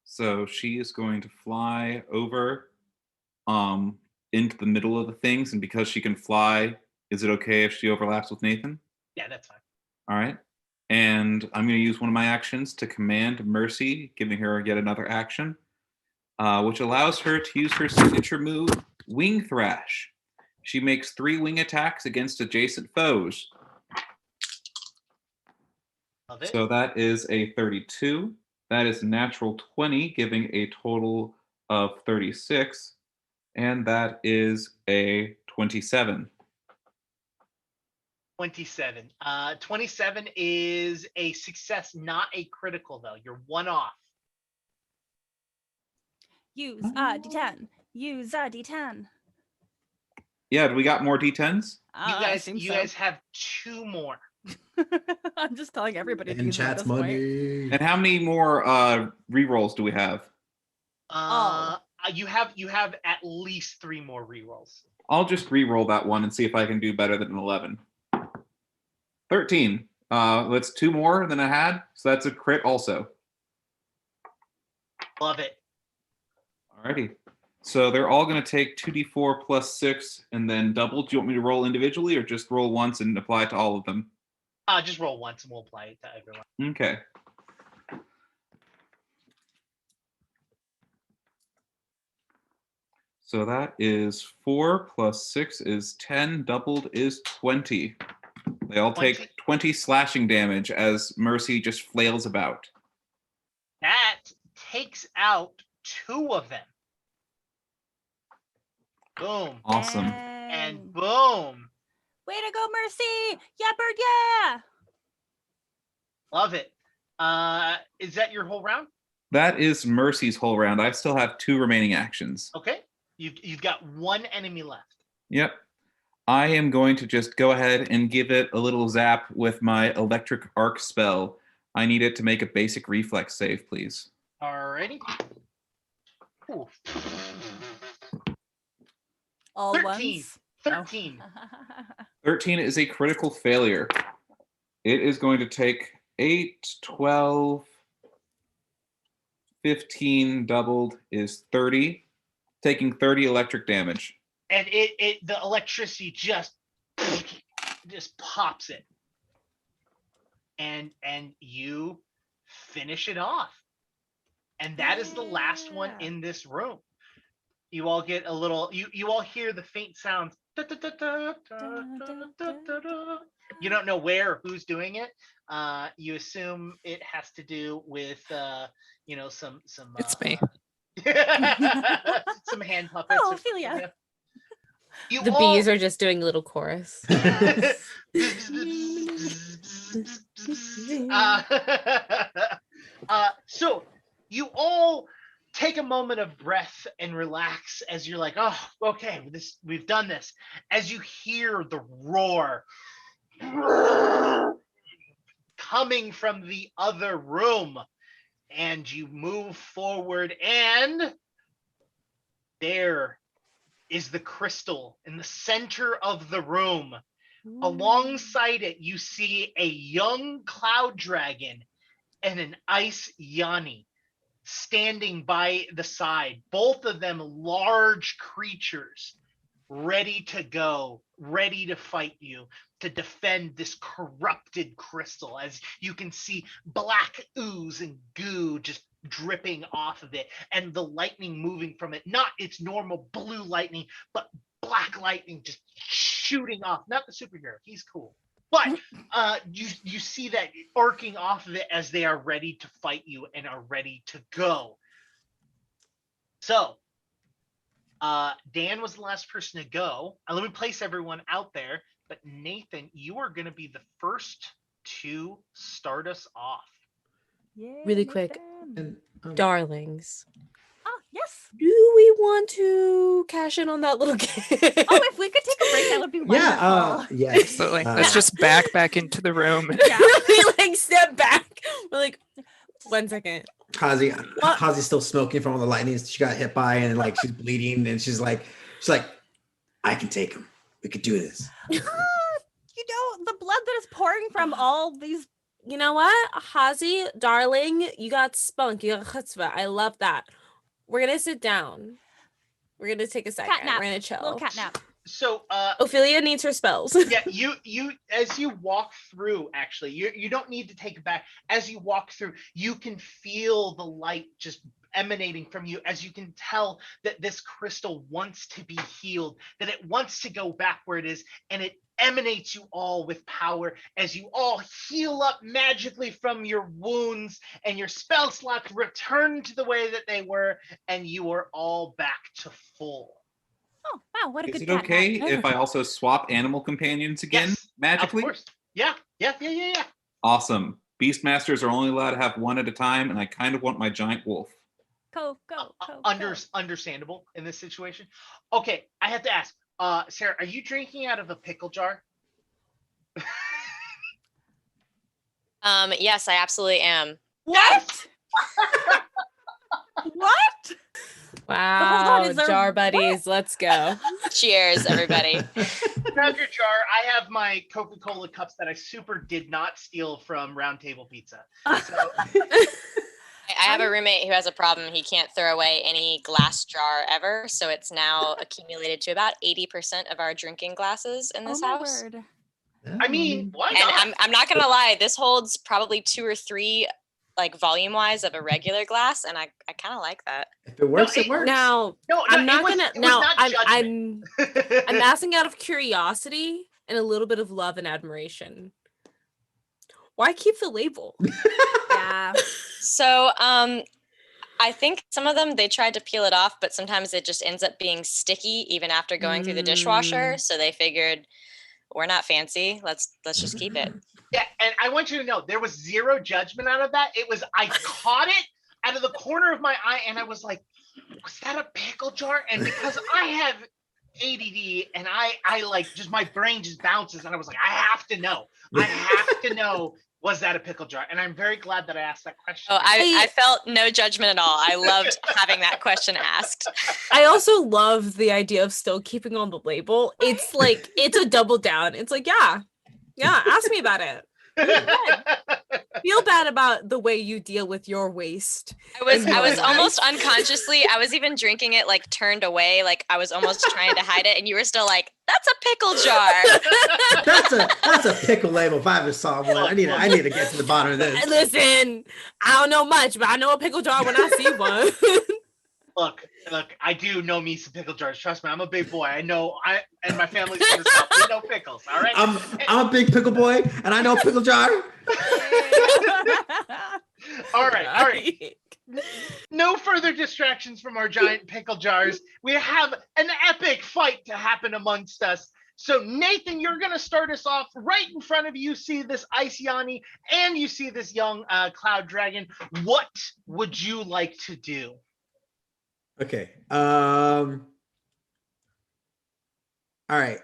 so she is going to fly over into the middle of the things, and because she can fly, is it okay if she overlaps with Nathan? Yeah, that's fine. All right. And I'm going to use one of my actions to command Mercy, giving her yet another action, which allows her to use her signature move, Wing Thrash. She makes 3 wing attacks against adjacent foes. Love it. So that is a 32. That is a natural 20, giving a total of 36. And that is a 27. 27. 27 is a success, not a critical though. You're 1 off. Use D10. Use D10. Yeah, do we got more D10s? You guys have 2 more. I'm just telling everybody. And chat's money. And how many more rerolls do we have? You have at least 3 more rerolls. I'll just re-roll that one and see if I can do better than an 11. 13. That's 2 more than I had, so that's a crit also. Love it. Alrighty. So they're all going to take 2d4 plus 6 and then double. Do you want me to roll individually or just roll once and apply it to all of them? Just roll once and we'll apply it to everyone. Okay. So that is 4 plus 6 is 10, doubled is 20. They all take 20 slashing damage as Mercy just flails about. That takes out 2 of them. Boom. Awesome. And boom. Way to go, Mercy! Yeah, bird, yeah! Love it. Is that your whole round? That is Mercy's whole round. I still have 2 remaining actions. Okay. You've got 1 enemy left. Yep. I am going to just go ahead and give it a little zap with my electric arc spell. I need it to make a basic reflex save, please. Alrighty. Ooh. All 13. ones? 13. 13 is a critical failure. It is going to take 8, 12, 15 doubled is 30, taking 30 electric damage. And the electricity just pops it. And you finish it off. And that is the last one in this room. You all get a little you all hear the faint sounds You don't know where or who's doing it. You assume it has to do with some It's me. some hand puppets. Oh, or something, Ophelia. yeah. You The all- bees are just doing a little chorus. So you all take a moment of breath and relax as you're like, oh, okay, we've done this. As you hear the roar coming from the other room, and you move forward, and there is the crystal in the center of the room. Alongside it, you see a young cloud dragon and an ice Yanni standing by the side. Both of them large creatures, ready to go, ready to fight you, to defend this corrupted crystal. As you can see black ooze and goo just dripping off of it, and the lightning moving from it, not its normal blue lightning, but black lightning just shooting off. Not the superhero, he's cool, but you see that arcing off of it as they are ready to fight you and are ready to go. So Dan was the last person to go. Let me place everyone out there, but Nathan, you are going to be the first to start us off. Yeah, Really quick. Nathan. And, Darlings. Oh, yes. Do we want to cash in on that little game? Oh, if we could take a break, that would be wonderful. yeah, yeah. Absolutely. Let's just back into the room. Yeah. We like step back. We're like, 1 second. Hazi's still smoking from all the lightning she got hit by, and like she's bleeding, and she's like, I can take him. We could do this. The blood that is pouring from all these. You know what? Hazi, darling, you got spunk. You got chutzpah. I love that. We're going to sit down. We're going to take a second. Cat nap. We're going to chill. Little cat nap. So Ophelia needs her spells. yeah, you as you walk through, actually, you don't need to take it back. As you walk through, you can feel the light just emanating from you, as you can tell that this crystal wants to be healed, that it wants to go back where it is, and it emanates you all with power as you all heal up magically from your wounds, and your spell slots return to the way that they were, and you are all back to full. Oh, wow, what a Is good it cat okay nap. if I also swap animal companions again Yes, magically? Of course. Yeah. Awesome. Beastmasters are only allowed to have one at a time, and I kind of want my giant wolf. Go. Understandable in this situation. Okay, I have to ask, Sarah, are you drinking out of a pickle jar? Yes, I absolutely am. What? What? Wow. hold on, is there- Jar buddies. Let's go. Cheers, everybody. Grab your jar. I have my Coca-Cola cups that I super did not steal from Round Table Pizza. So, I have a roommate who has a problem. He can't throw away any glass jar ever, so it's now accumulated to about 80% of our drinking glasses in this Oh, my house. word. I mean, why And not? I'm not gonna lie, this holds probably 2 or 3, like volume wise, of a regular glass, and I kind of like that. If it works, No, it works. Now, No, I'm not it was, gonna. it was Now, not I'm judgment. I'm asking out of curiosity and a little bit of love and admiration. Why keep the label? Yeah. So, I think some of them, they tried to peel it off, but sometimes it just ends up being sticky even after going through the dishwasher. So they figured, we're not fancy. Let's just keep it. Yeah, and I want you to know there was zero judgment out of that. It was, I caught it out of the corner of my eye, and I was like, was that a pickle jar? And because I have ADD and I like just my brain just bounces, and I was like, I have to know. I have to know, was that a pickle jar? And I'm very glad that I asked that question. Oh, I felt no judgment at all. I loved having that question asked. I also love the idea of still keeping on the label. It's like it's a double down. It's like, yeah, ask me about it. Feel bad about the way you deal with your waste. I was in your life. almost unconsciously, I was even drinking it like turned away, like I was almost trying to hide it, and you were still like, that's a pickle jar. That's a pickle label. If I ever saw one, I need to get to the bottom of this. Listen, I don't know much, but I know a pickle jar when I see one. Look, I do know me some pickle jars. Trust me, I'm a big boy. I know and my family's from the south. We know pickles, all right? I'm a big pickle boy, and I know a pickle jar. All right. No further distractions from our giant pickle jars. We have an epic fight to happen amongst us. So Nathan, you're going to start us off. Right in front of you, see this ice Yanni, and you see this young cloud dragon. What would you like to do? Okay. All right.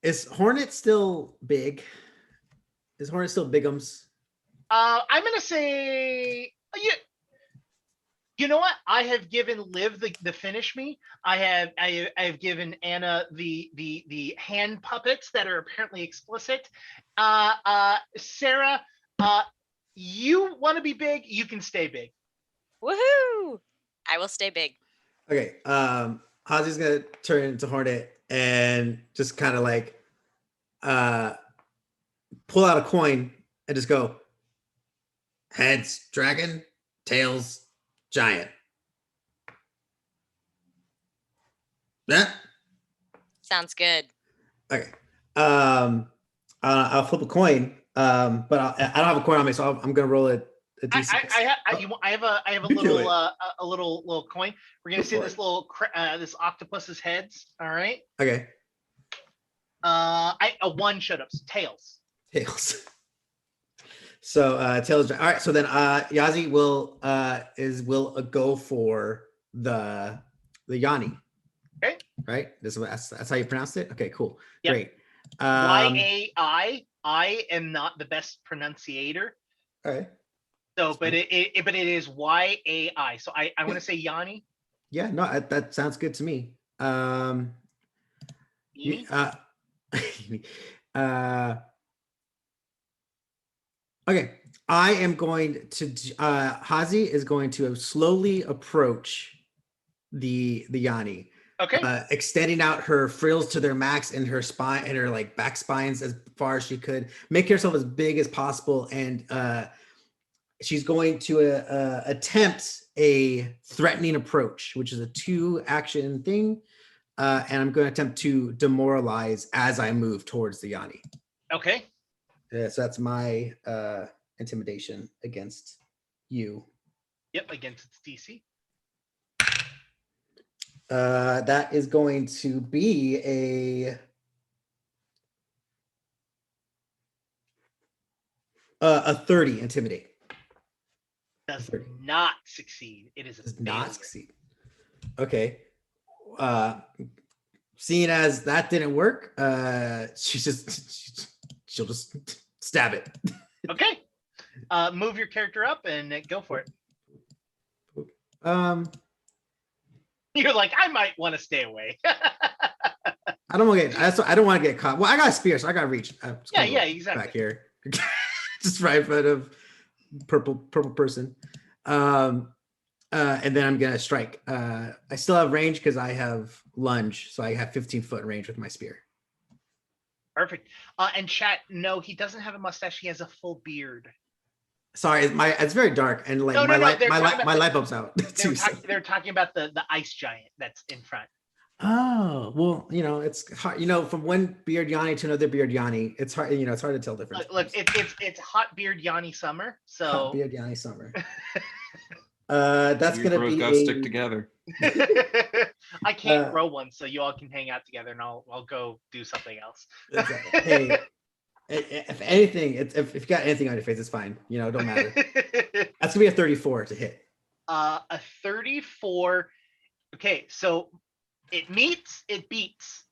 Is Hornet still big? Is Hornet still bigums? I'm going to say... You know what? I have given Liv the finish me. I have given Anna the hand puppets that are apparently explicit. Sarah, you want to be big? You can stay big. Woohoo! I will stay big. Okay. Hazi's gonna turn into Hornet and just kind of like pull out a coin and just go heads dragon, tails giant. Yeah. Sounds good. Okay. I'll flip a coin. But I don't have a coin on me, so I'm gonna roll a d6. I have a little coin. We're gonna see this little this octopus's heads. All right. Okay. A one shut ups. Tails. So tails. All right. So then Yazi will go for the Yanni. Okay. Right. That's how you pronounced it. Okay. Cool. Yep. Great. YAI. I am not the best pronunciator. All right. So, but it is YAI. So I want to say Yanni. Yeah. No, that sounds good to me. Okay, I am going to. Hazi is going to slowly approach the Yanni. Okay. Extending out her frills to their max and her spine and her like back spines as far as she could, make herself as big as possible, and she's going to attempt a threatening approach, which is a 2-action thing, and I'm going to attempt to demoralize as I move towards the Yanni. Okay. So that's my intimidation against you. Yep, against its DC. That is going to be a 30 intimidate. Does not succeed. It is does not succeed. Okay. Seeing as that didn't work, she'll just stab it. Okay. Move your character up and go for it. You're like, I might want to stay away. I don't want to get caught. Well, I got a spear, so I got to reach. Yeah, exactly. Back here, just right in front of purple person. And then I'm gonna strike. I still have range because I have lunge, so I have 15-foot range with my spear. Perfect. And chat, no, he doesn't have a mustache. He has a full beard. Sorry, it's very dark, and like my light bulb's out. They're talking about the ice giant that's in front. Oh well, it's hard. From one beard Yanni to another beard Yanni, it's hard. It's hard to tell difference. Look, it's hot beard Yanni summer. So hot beard Yanni summer. That's gonna be go stick together. I can't grow one, so you all can hang out together, and I'll go do something else. Hey, if anything, if you got anything on your face, it's fine. It don't matter. That's gonna be a 34 to hit. A 34. Okay, so it meets, it beats.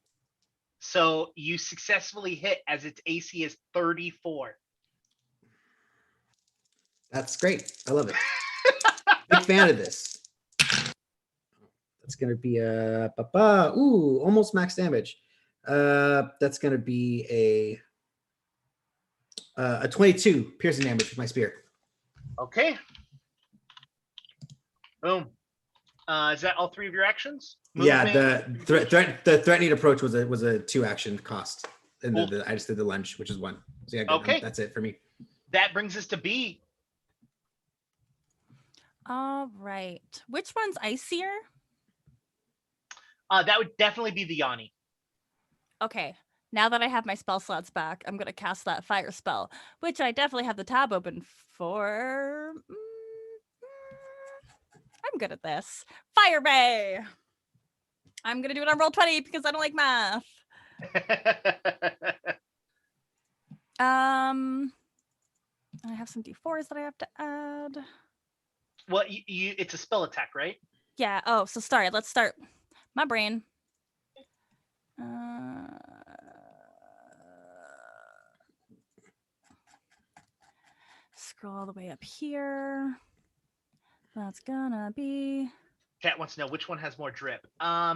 So you successfully hit as its AC is 34. That's great. I love it. Big fan of this. That's gonna be almost max damage. That's gonna be a 22 piercing damage with my spear. Okay. Boom. Is that all 3 of your actions? Movement? Yeah, the threatening approach was a 2-action cost, and I just did the lunge, which is 1. So yeah, okay, that's it for me. That brings us to B. All right. Which one's icier? That would definitely be the Yanni. Okay, now that I have my spell slots back, I'm gonna cast that fire spell, which I definitely have the tab open for. I'm good at this. Fire Ray! I'm gonna do it on roll 20 because I don't like math. I have some d4s that I have to add. Well, it's a spell attack, right? Yeah. Oh, so sorry. Let's start. My brain. Scroll all the way up here. That's gonna be. Chat wants to know which one has more drip. I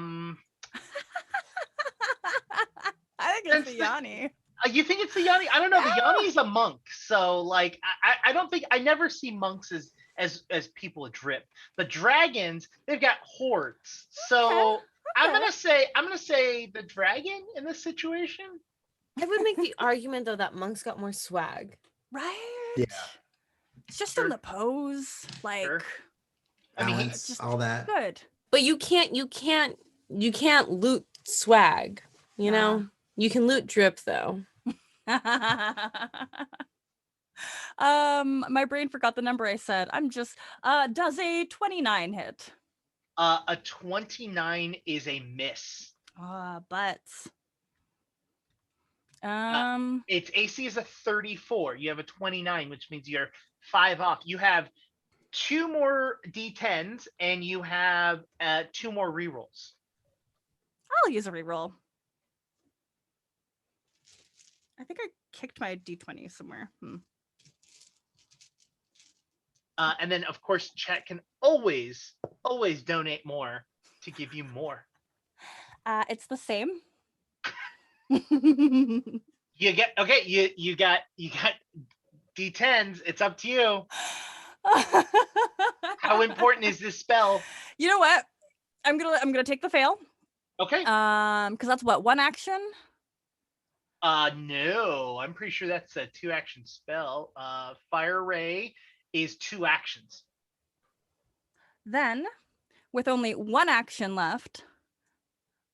think it's the Yanni. You think it's the Yanni? I don't know. Yeah. The Yanni's a monk, so like I don't think I never see monks as people with drip. The dragons, they've got hordes. So okay. I'm gonna say the dragon in this situation. I would make the argument though that monks got more swag. Right? Yeah. It's just in the pose. Like I mean, just all that. Good. But you can't loot swag, you know? You can loot drip though. My brain forgot the number I said. I'm just does a 29 hit? A 29 is a miss. But its AC is a 34. You have a 29, which means you're 5 off. You have 2 more D10s and you have 2 more rerolls. I'll use a reroll. I think I kicked my D20 somewhere. And then, of course, chat can always donate more to give you more. It's the same. You got D10s. It's up to you. How important is this spell? You know what? I'm gonna take the fail. Okay. Because that's what, 1 action. No, I'm pretty sure that's a 2-action spell. Fire Ray is 2 actions. Then, with only 1 action left,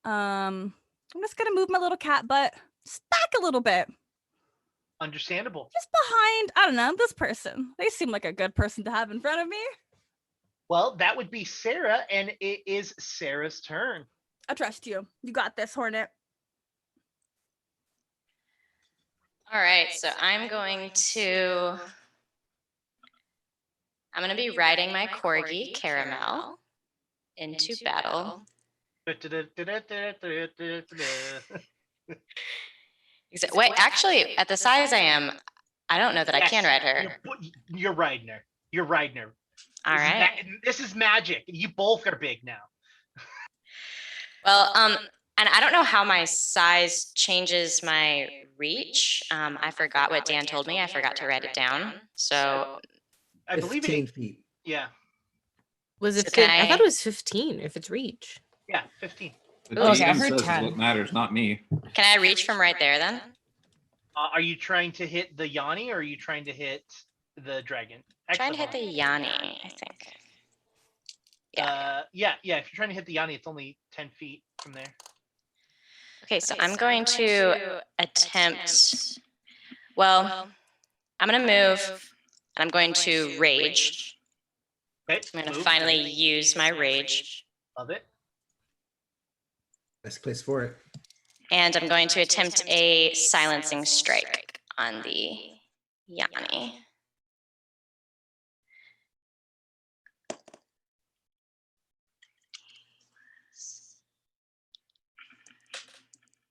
I'm just gonna move my little cat butt back a little bit. Understandable. Just behind, I don't know, this person. They seem like a good person to have in front of me. Well, that would be Sarah, and it is Sarah's turn. I trust you. You got this, Hornet. All right, so I'm going to be riding my corgi, Caramel, into battle. Wait, actually, at the size I am, I don't know that I can ride her. You're riding her. You're riding her. All right. This is magic. You both are big now. Well, and I don't know how my size changes my reach. I forgot what Dan told me. I forgot to write it down. So I believe 15 feet. Yeah. Was it? I thought it was 15 if it's reach. Yeah, 15. The GM says is what matters, not me. Can I reach from right there then? Are you trying to hit the Yanni or are you trying to hit the dragon? Trying to hit the Yanni, I think. Yeah. Yeah. If you're trying to hit the Yanni, it's only 10 feet from there. Okay, so I'm going to attempt. Well, I'm going to move, and I'm going to rage. Okay. I'm going to finally use my rage. Love it. Best place for it. And I'm going to attempt a silencing strike on the Yanni.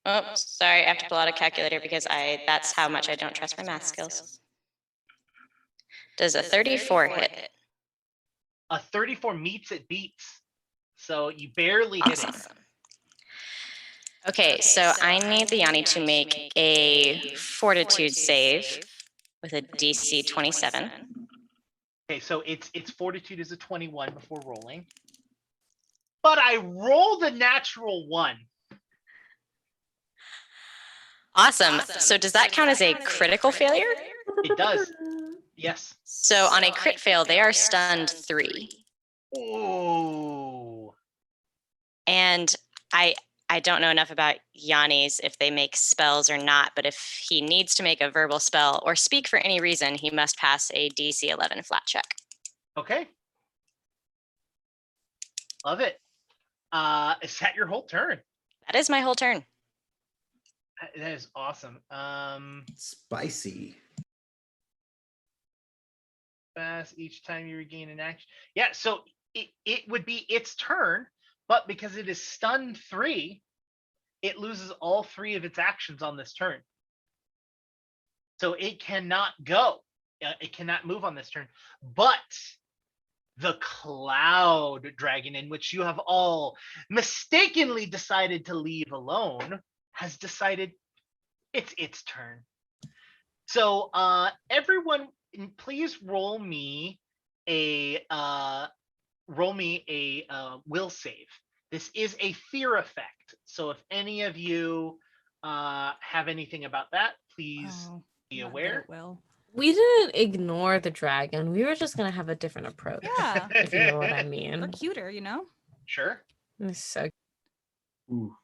Oh, sorry, I have to pull out a calculator because that's how much I don't trust my math skills. Does a 34 hit? A 34 meets it beats. So you barely hit it. Okay, so I need the Yanni to make a fortitude save with a DC 27. Okay, so its fortitude is a 21 before rolling. But I rolled a natural 1. Awesome. So does that count as a critical failure? It does. Yes. So on a crit fail, they are stunned 3. Ooh. And I don't know enough about Yanni's if they make spells or not, but if he needs to make a verbal spell or speak for any reason, he must pass a DC 11 flat check. Okay. Love it. Is that your whole turn? That is my whole turn. That is awesome. Spicy. Fast each time you regain an action. Yeah, so it would be its turn, but because it is stunned 3, it loses all 3 of its actions on this turn. So it cannot go. It cannot move on this turn. But the cloud dragon, in which you have all mistakenly decided to leave alone, has decided it's its turn. So everyone, please roll me a will save. This is a fear effect. So if any of you have anything about that, please be aware. We didn't ignore the dragon. We were just gonna have a different approach. Yeah. If you know what I They're mean. cuter, you know? Sure. It's so Ooh.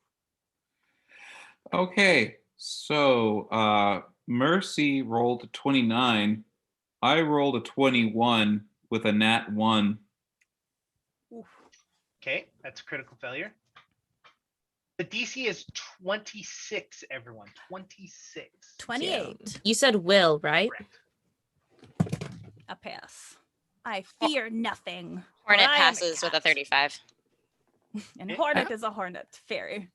Okay, so Mercy rolled a 29. I rolled a 21 with a nat 1. Okay, that's a critical failure. The DC is 26, everyone. 26. 28. You said will, right? Correct. A pass. I fear nothing. Hornet for I am a passes with a cat. 35. And Hornet is a hornet fairy.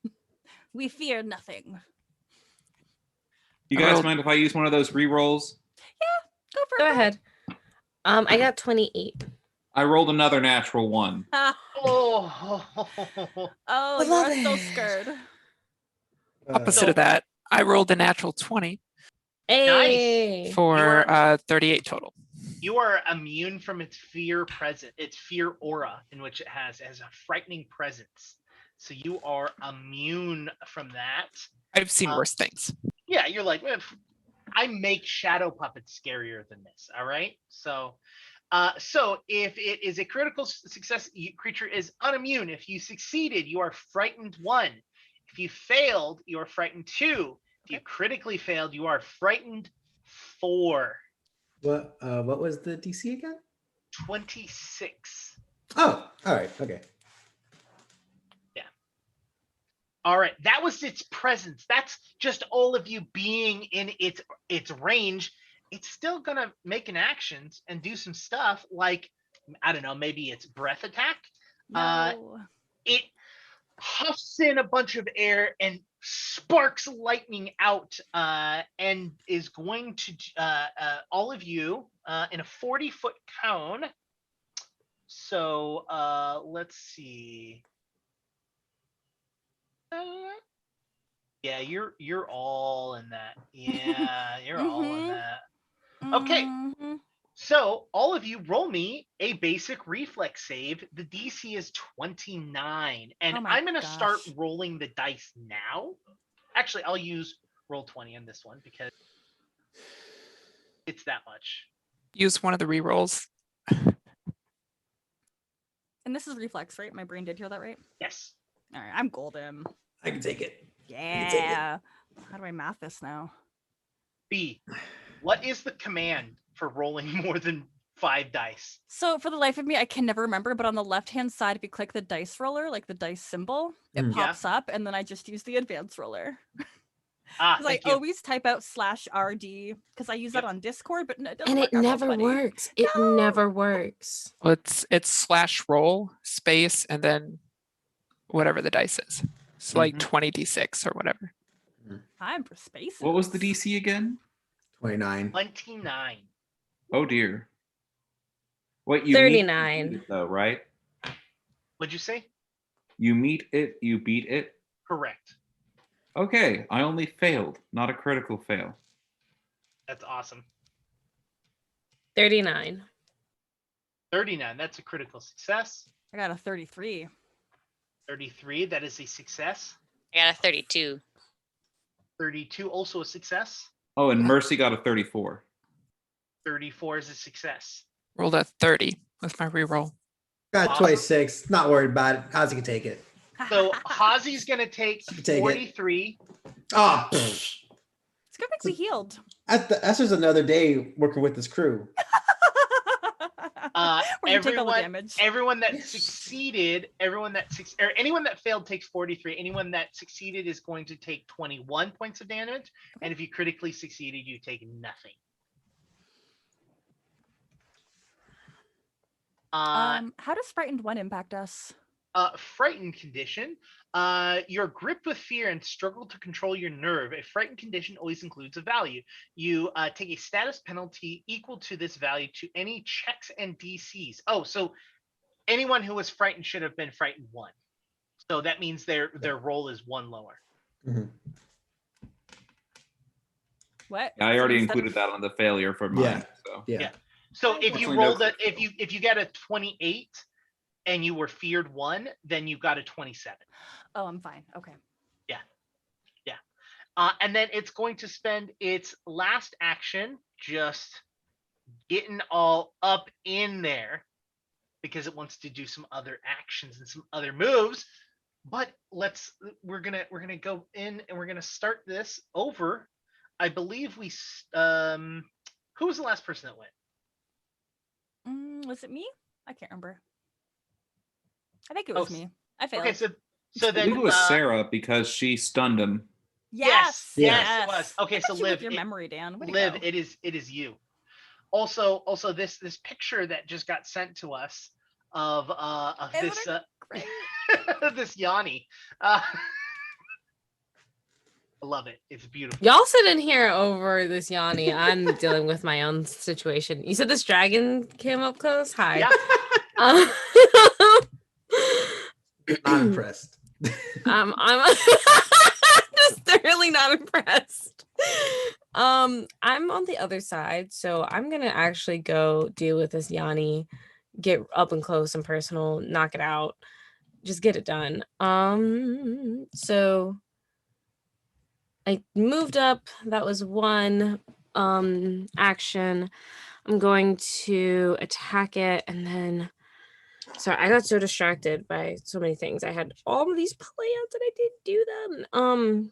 We fear nothing. You I guys rolled- mind if I use one of those re-rolls? Go for Go it. ahead. I got 28. I rolled another natural 1. Oh, Oh, you love are so it. scared. Opposite of that, I rolled a natural 20 Hey. for 38 total. you are immune from its fear aura, in which it has a frightening presence. So you are immune from that. I've seen worse things. Yeah, you're like, I make shadow puppets scarier than this. All right. So if it is a critical success, creature is unimmune. If you succeeded, you are frightened 1. If you failed, you are frightened 2. If you critically failed, you are frightened 4. What was the DC again? 26. Oh, all right. Okay. All right, that was its presence. That's just all of you being in its range. It's still gonna make an action and do some stuff like, I don't know, maybe it's breath attack. No. It huffs in a bunch of air and sparks lightning out, and is going to all of you in a 40-foot cone. So let's see. Yeah, you're all in that. Yeah, you're all in that. Okay. Mhm. So all of you roll me a basic reflex save. The DC is 29. And Oh my I'm gonna start gosh. rolling the dice now. Actually, I'll use roll 20 on this one because it's that much. Use one of the re-rolls. And this is reflex, right? My brain did hear that right? Yes. All right, I'm golden. I can take it. Yeah. How do I math this now? B, what is the command for rolling more than 5 dice? So for the life of me, I can never remember, but on the left-hand side, if you click the dice roller, like the dice symbol, it Mm. Yeah. pops up, and then I just use the advanced roller. Because I Thank you. always type out /RD, because I use that Yep. on Discord, but it doesn't And work it on never Roll20. works. It never works. Well, it's /roll space and then whatever the dice is. So like 20d6 or whatever. Time for space. What was the DC again? 29. 29. Oh dear. What you 39. meet it though, right? What'd you say? You meet it, you beat it. Correct. Okay, I only failed, not a critical fail. That's awesome. 39. 39, that's a critical success. I got a 33. 33, that is a success. I got a 32. 32, also a success. Oh, and Mercy got a 34. 34 is a success. Rolled a 30 with my re-roll. Got Awesome. 26. Not worried about it. How's he can take it? So Hazi's gonna take Take it. 43. Oh, It's gonna make me healed. that's just another day working with this crew. Where you take all the damage. Everyone that succeeded, or anyone that failed takes 43. Anyone that succeeded is going to take 21 points of damage, and if you critically succeeded, you take nothing. How does Frightened 1 impact us? Frightened condition. You're gripped with fear and struggle to control your nerve. A frightened condition always includes a value. You take a status penalty equal to this value to any checks and DCs. Oh, so anyone who was frightened should have been frightened 1. So that means their roll is 1 lower. Mhm. What? I already Instead included that on the failure for mine. Yeah. So. Yeah. So if you Unfortunately, rolled no if you get a 28 and you were feared 1, then you got a 27. Oh, I'm fine. Okay. And then it's going to spend its last action just getting all up in there because it wants to do some other actions and some other moves. But we're gonna go in and we're gonna start this over. I believe who was the last person that went? Was it me? I can't remember. I think it was me. I failed. Okay, so I then believe it was Sarah because she stunned him. Yes, it was. Okay, so Look at Liv, your memory, Dan. Way to Liv, go. it is you. Also, this picture that just got sent to us of this this Yanni. I love it. It's beautiful. Y'all sit in here over this Yanni. I'm dealing with my own situation. You said this dragon came up close? Hi. Yeah. Not impressed. I'm just thoroughly not impressed. I'm on the other side, so I'm gonna actually go deal with this Yanni, get up and close and personal, knock it out, just get it done. So I moved up. That was one action. I'm going to attack it, and then sorry, I got so distracted by so many things. I had all of these plans and I didn't do them.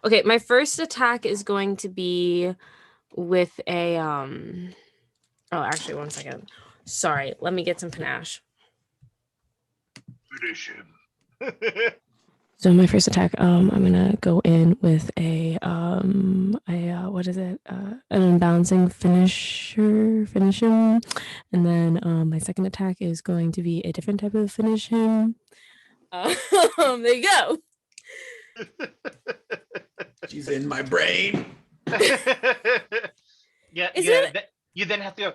Okay, my first attack is going to be with a oh, actually 1 second. Sorry, let me get some panache. Finish him. So my first attack, I'm gonna go in with a what is it? An unbalancing finish him, and then my second attack is going to be a different type of finish him. There you go. She's in my brain. Yeah, you then have to go.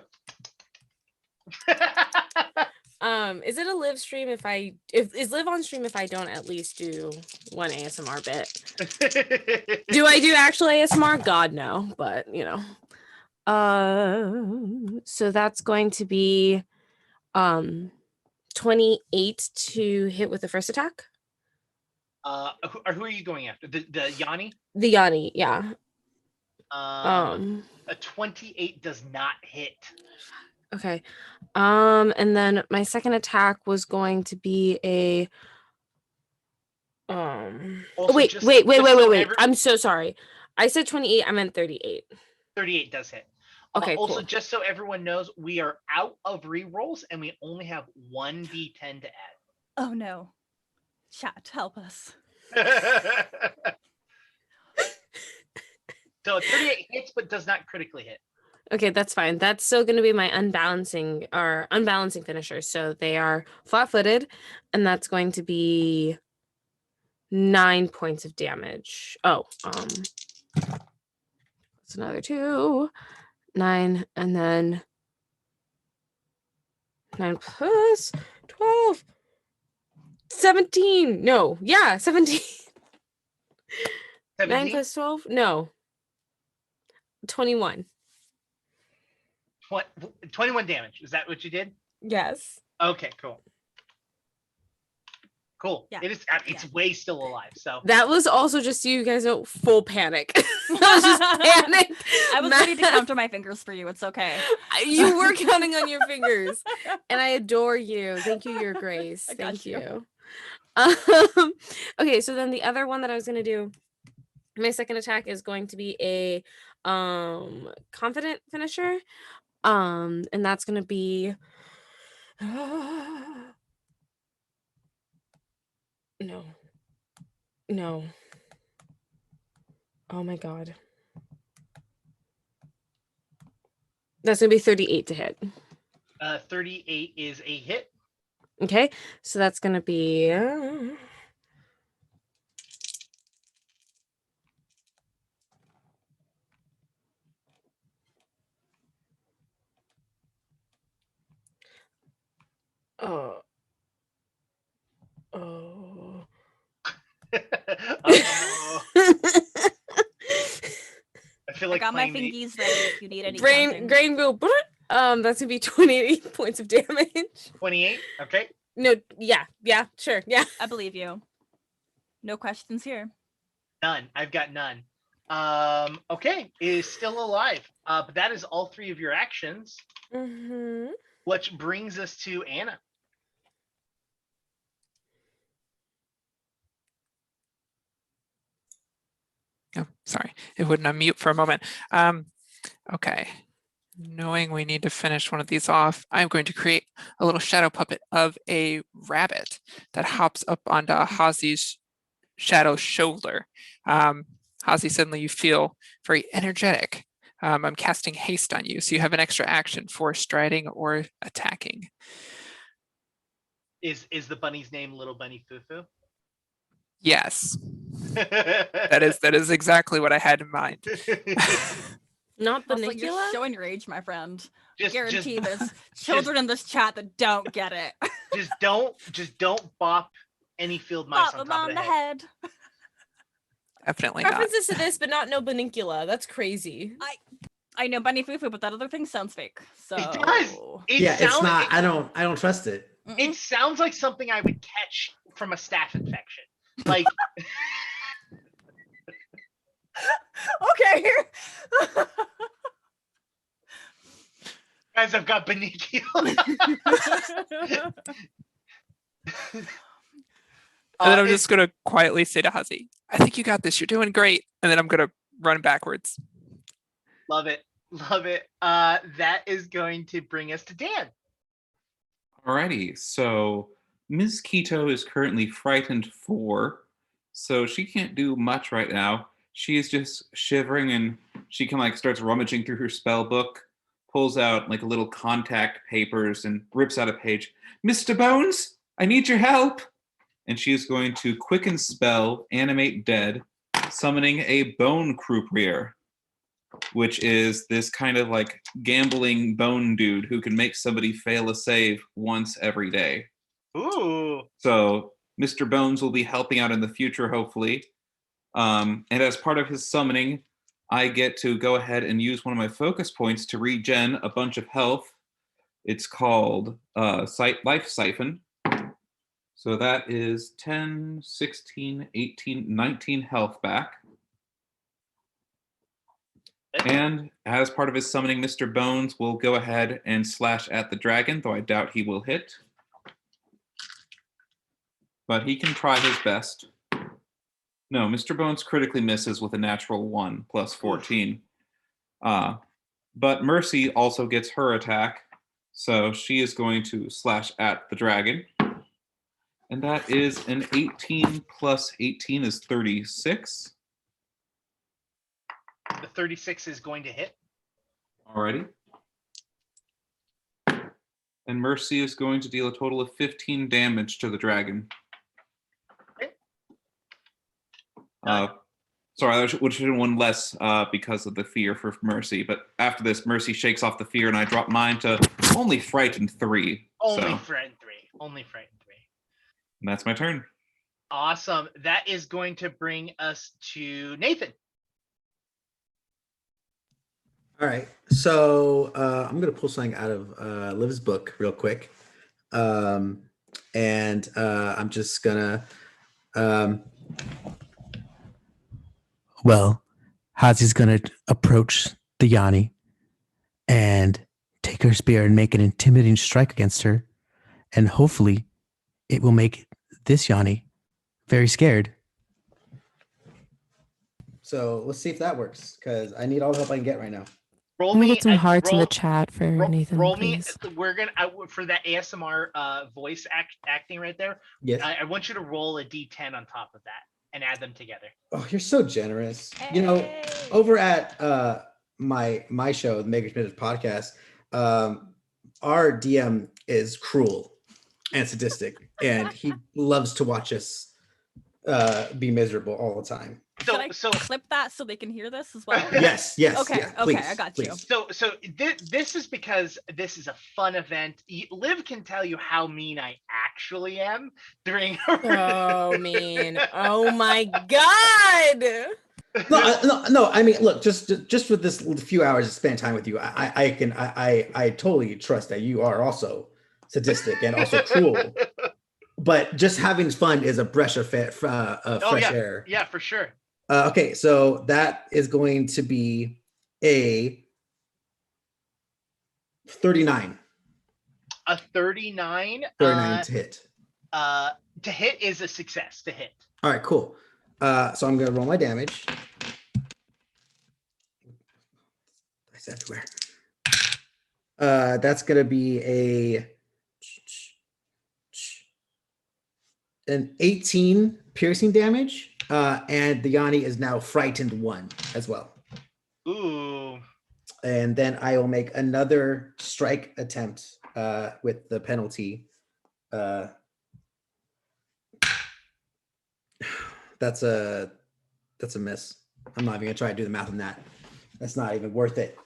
Is it a live stream if is live on stream if I don't at least do one ASMR bit? Do I do actual ASMR? God no, but you know. So that's going to be 28 to hit with the first attack. Who are you going after? The Yanni? The Yanni, yeah. A 28 does not hit. Okay. And then my second attack was going to be a wait. I'm so sorry. I said 28, I meant 38. 38 does hit. Okay, also, cool. just so everyone knows, we are out of rerolls and we only have 1 d10 to add. Oh no. Chat, help us. So 38 hits but does not critically hit. Okay, that's fine. That's still going to be my unbalancing finisher. So they are flat-footed, and that's going to be 9 points of damage. Oh, that's another 2, 9, and then 9 plus 12, 17. No, yeah, 17. 9 plus 12? No. 21. 21 damage. Is that what you did? Yes. Okay, cool. Cool. Yeah. It is. It's way still alive. So That was also just so you guys know, full panic. I was just panicked. I was ready to count on my fingers for you. It's okay. You were counting on your fingers, and I adore you. Thank you, Your Grace. I got Thank you. you. Okay, so then the other one that I was gonna do, my second attack is going to be a confident finisher, and that's gonna be no. Oh my god. That's gonna be 38 to hit. 38 is a hit. Okay, so that's gonna be oh. Uh-oh. I feel like I got my playing fingies ready if you need any Grain counting. go. That's gonna be 28 points of damage. 28. Okay. No, yeah, sure, yeah. I believe you. No questions here. None. I've got none. Okay, it is still alive. But that is all 3 of your actions. Mm-hmm. Which brings us to Anna. Oh, sorry, it wouldn't unmute for a moment. Okay, knowing we need to finish one of these off, I'm going to create a little shadow puppet of a rabbit that hops up onto Hazi's shadow shoulder. Hazi, suddenly you feel very energetic. I'm casting haste on you, so you have an extra action for striding or attacking. Is the bunny's name Little Bunny Fufu? Yes, that is exactly what I had in mind. Not Also, you're Banicula? showing your age, my friend. Just Guarantee there's children in this chat that don't get it. just don't bop any field mice Pop on them top on of the the head. head. Definitely not. References to this, but not no Banicula. That's crazy. I know Bunny Fufu, but that other thing sounds fake. So It does. Yeah, it's not. I don't trust it. It sounds like something I would catch from a staph infection. Like Okay. guys, I've got Banicula. And then I'm just going to quietly say to Hazi, I think you got this. You're doing great. And then I'm going to run backwards. Love it. Love it. That is going to bring us to Dan. Alrighty, so Ms. Keto is currently frightened 4, so she can't do much right now. She is just shivering, and she can starts rummaging through her spell book, pulls out a little contact papers and rips out a page. Mr. Bones, I need your help. And she is going to quicken spell, animate dead, summoning a bone croupier, which is this kind of gambling bone dude who can make somebody fail a save once every day. Ooh. So Mr. Bones will be helping out in the future, hopefully. And as part of his summoning, I get to go ahead and use one of my focus points to regen a bunch of health. It's called Life Siphon. So that is 10, 16, 18, 19 health back. And as part of his summoning, Mr. Bones will go ahead and slash at the dragon, though I doubt he will hit. But he can try his best. No, Mr. Bones critically misses with a natural 1 plus 14. But Mercy also gets her attack, so she is going to slash at the dragon. And that is an 18 plus 18 is 36. The 36 is going to hit. Alrighty. And Mercy is going to deal a total of 15 damage to the dragon. Okay. Sorry, I should have done one less because of the fear for Mercy. But after this, Mercy shakes off the fear, and I drop mine to only frightened 3. Only frightened 3. Only frightened 3. And that's my turn. Awesome. That is going to bring us to Nathan. All right, so I'm gonna pull something out of Liv's book real quick. And I'm just gonna. Well, Hazi's gonna approach the Yanni and take her spear and make an intimidating strike against her, and hopefully, it will make this Yanni very scared. So let's see if that works, because I need all the help I can get right now. Roll Can we me get some a- hearts in roll- the chat for Nathan, roll me. please? We're gonna for that ASMR voice acting right there. Yes. I want you to roll a D10 on top of that and add them together. Oh, you're so generous. You know, over at my show, the Maker's Minute podcast, our DM is cruel and sadistic, and he loves to watch us be miserable all the time. Should I clip that so they can hear this as well? Yes. Okay, yeah, okay, please, I got you. So this is because this is a fun event. Liv can tell you how mean I actually am during. Oh, mean. Oh my god. No. I mean, look, just with this few hours to spend time with you, I totally trust that you are also sadistic and also cruel. But just having fun is a breath of fresh air. Yeah, for sure. Okay, so that is going to be a 39. A 39. 39 to hit. To hit is a success. To hit. All right, cool. So I'm gonna roll my damage. Dice everywhere. That's gonna be an 18 piercing damage. And the Yanni is now frightened 1 as well. Ooh. And then I will make another strike attempt with the penalty. That's a miss. I'm not even gonna try to do the math on that. That's not even worth it.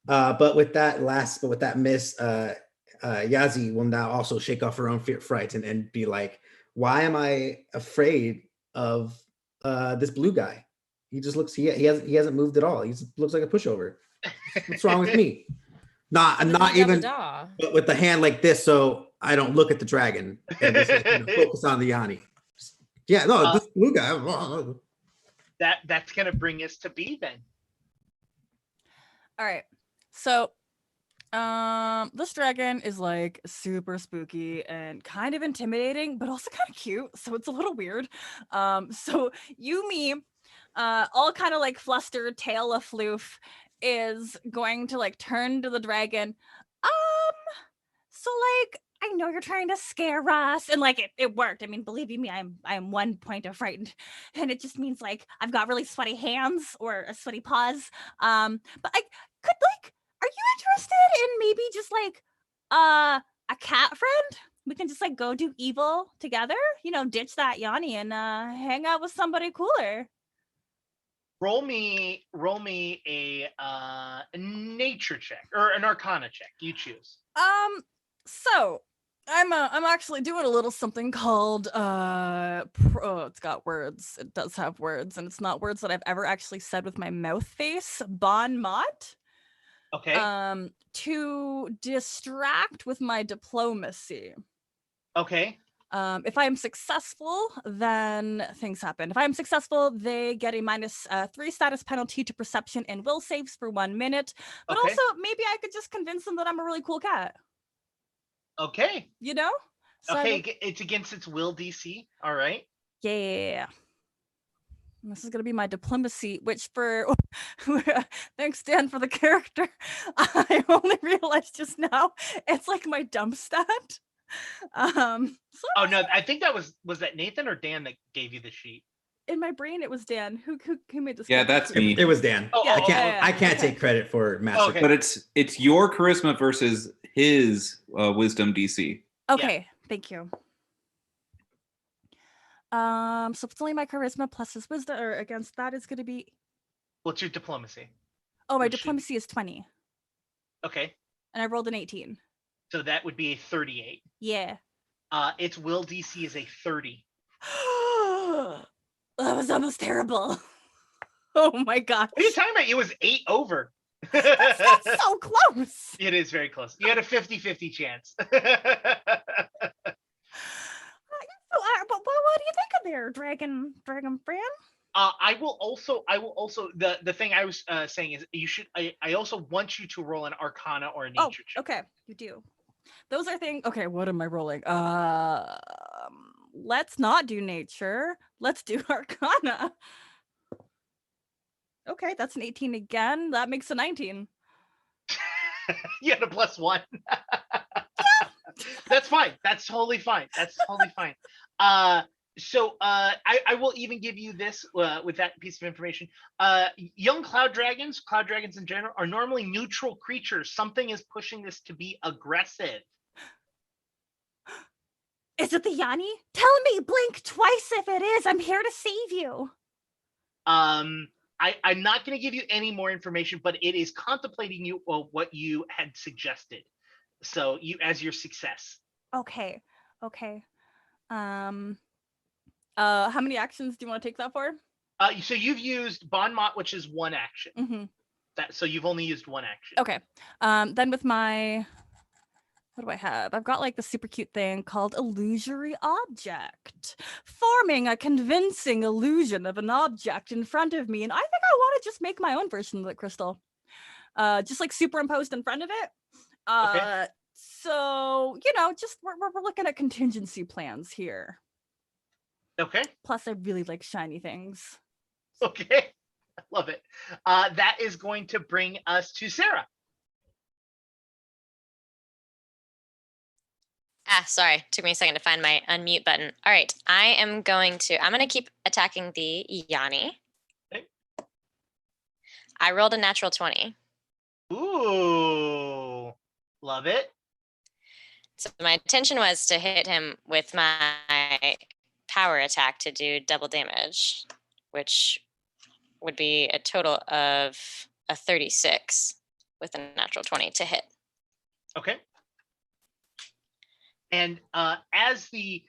But with that miss, Yazi will now also shake off her own fright and be like, why am I afraid of this blue guy? He just looks he hasn't moved at all. He looks like a pushover. What's wrong with me? Not even but with the hand like this, so I don't look at the dragon and just focus on the Yanni. Yeah, no, this blue guy. That's gonna bring us to B then. All right. So this dragon is like super spooky and kind of intimidating, but also kind of cute. So it's a little weird. So Yumi, all kind of like flustered, tail a floof, is going to like turn to the dragon. So like, I know you're trying to scare us, and like it worked. I mean, believe you me, I'm 1 point of frightened, and it just means like I've got really sweaty hands or a sweaty paws. But I could like, are you interested in maybe just like a cat friend? We can just like go do evil together, ditch that Yanni and hang out with somebody cooler. Roll me a nature check or an arcana check. You choose. So I'm actually doing a little something called it's got words. It does have words, and it's not words that I've ever actually said with my mouth face. Bon mot. Okay. To distract with my diplomacy. Okay. If I am successful, then things happen. If I am successful, they get a -3 status penalty to perception and will saves for 1 minute. But also, maybe I could just convince them that I'm a really cool cat. Okay. So okay, it's against its will DC. All right. Yeah. This is going to be my diplomacy, which for thanks Dan for the character. I only realized just now it's like my dump stat. Oh no, I think that was that Nathan or Dan that gave you the sheet? In my brain it was Dan. Who made this? Yeah, that's me. It was Dan. Oh, I can't take credit for master. Okay. But it's your charisma versus his wisdom DC. Okay, thank you. So it's only my charisma plus his wisdom, or against that is going to be. What's your diplomacy? Oh, my diplomacy is 20. Okay. And I rolled an 18. So that would be a 38. Yeah. Its will DC is a 30. That was almost terrible. Oh my gosh. What are you talking about? It was 8 over. That's so close. It is very close. You had a 50-50 chance. there, Dragon Friend. I will also the thing I was saying is you should I also want you to roll an Arcana or a Nature check. Okay, you do. Those are things. Okay, what am I rolling? Let's not do Nature. Let's do Arcana. Okay, that's an 18 again. That makes a 19. You had a +1. That's fine. That's totally fine. That's totally fine. So I will even give you this with that piece of information. Young cloud dragons in general, are normally neutral creatures. Something is pushing this to be aggressive. Is it the Yanni? Tell me, blink twice if it is. I'm here to save you. I'm not going to give you any more information, but it is contemplating you what you had suggested. So you as your success. Okay. How many actions do you want to take that for? So you've used Bon Mot, which is one action. Mm-hmm. So you've only used one action. Okay. Then with my, what do I have? I've got like the super cute thing called illusory object, forming a convincing illusion of an object in front of me. And I think I want to just make my own version of the crystal, just like superimposed in front of it. Okay. So, just we're looking at contingency plans here. Okay. Plus, I really like shiny things. Okay. I love it. That is going to bring us to Sarah. Sorry. Took me a second to find my unmute button. All right. I'm going to keep attacking the Yanni. Okay. I rolled a natural 20. Ooh. Love it. So my intention was to hit him with my power attack to do double damage, which would be a total of a 36 with a natural 20 to hit. Okay. And as the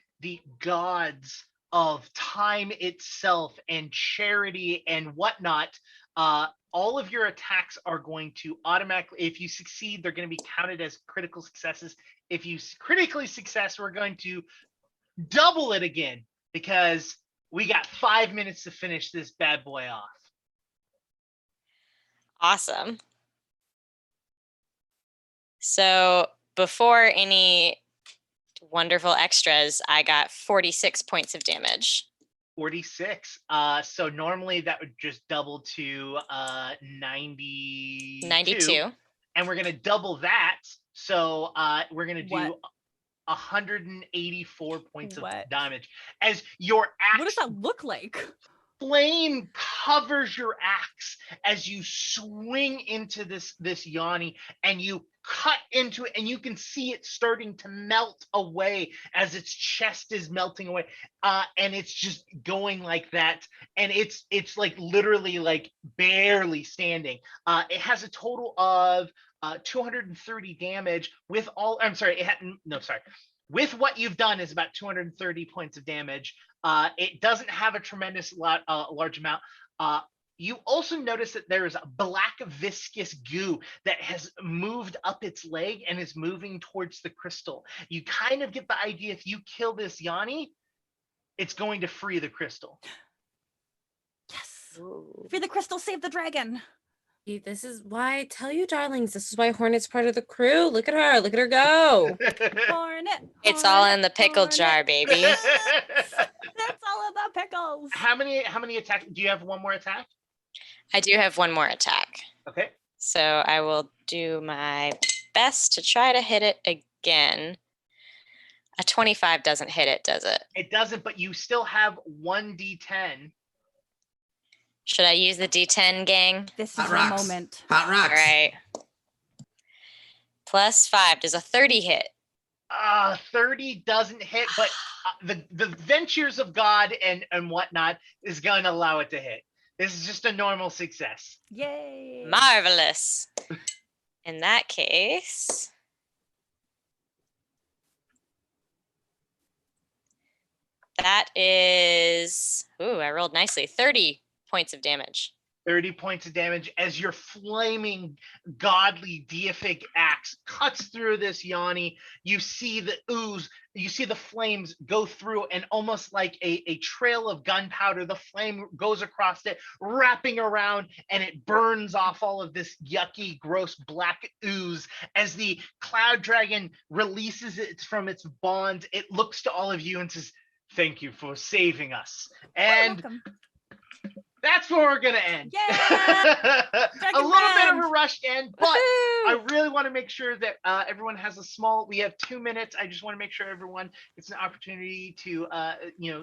gods of time itself and charity and whatnot, all of your attacks are going to automatically, if you succeed, they're going to be counted as critical successes. If you critically success, we're going to double it again because we got 5 minutes to finish this bad boy off. Awesome. So before any wonderful extras, I got 46 points of damage. 46. So normally that would just double to 92. And we're going to double that. So we're going to do 184 points of damage. As your axe... What does that look like? Flame covers your axe as you swing into this Yanni and you cut into it, and you can see it starting to melt away as its chest is melting away, and it's just going like that, and it's like literally like barely standing. It has a total of 230 damage with all. I'm sorry, with what you've done is about 230 points of damage. It doesn't have a tremendous large amount. You also notice that there is a black viscous goo that has moved up its leg and is moving towards the crystal. You kind of get the idea, if you kill this Yanni, it's going to free the crystal. Yes. Ooh. Free the crystal, save the dragon. This is why I tell you, darlings, this is why Hornet's part of the crew. Look at her go. Hornet. It's all in the pickle jar, baby. It's all in the pickles. How many attacks? Do you have one more attack? I do have one more attack. Okay. So I will do my best to try to hit it again. A 25 doesn't hit it, does it? It doesn't, but you still have 1d10. Should I use the D10, gang? This is the moment. Hot rocks. All right. +5. Does a 30 hit? 30 doesn't hit, but the ventures of God and whatnot is going to allow it to hit. This is just a normal success. Yay. Marvelous. In that case, that is, I rolled nicely. 30 points of damage. 30 points of damage as your flaming, godly, deific axe cuts through this Yanni. You see the ooze, you see the flames go through, and almost like a trail of gunpowder, the flame goes across it, wrapping around, and it burns off all of this yucky, gross black ooze. As the cloud dragon releases it from its bonds, it looks to all of you and says, "Thank you for saving us." And welcome. that's where we're going to end. Yeah. A little bit of a rushed end, but Woohoo! I really want to make sure that everyone has we have 2 minutes. I just want to make sure everyone gets an opportunity to,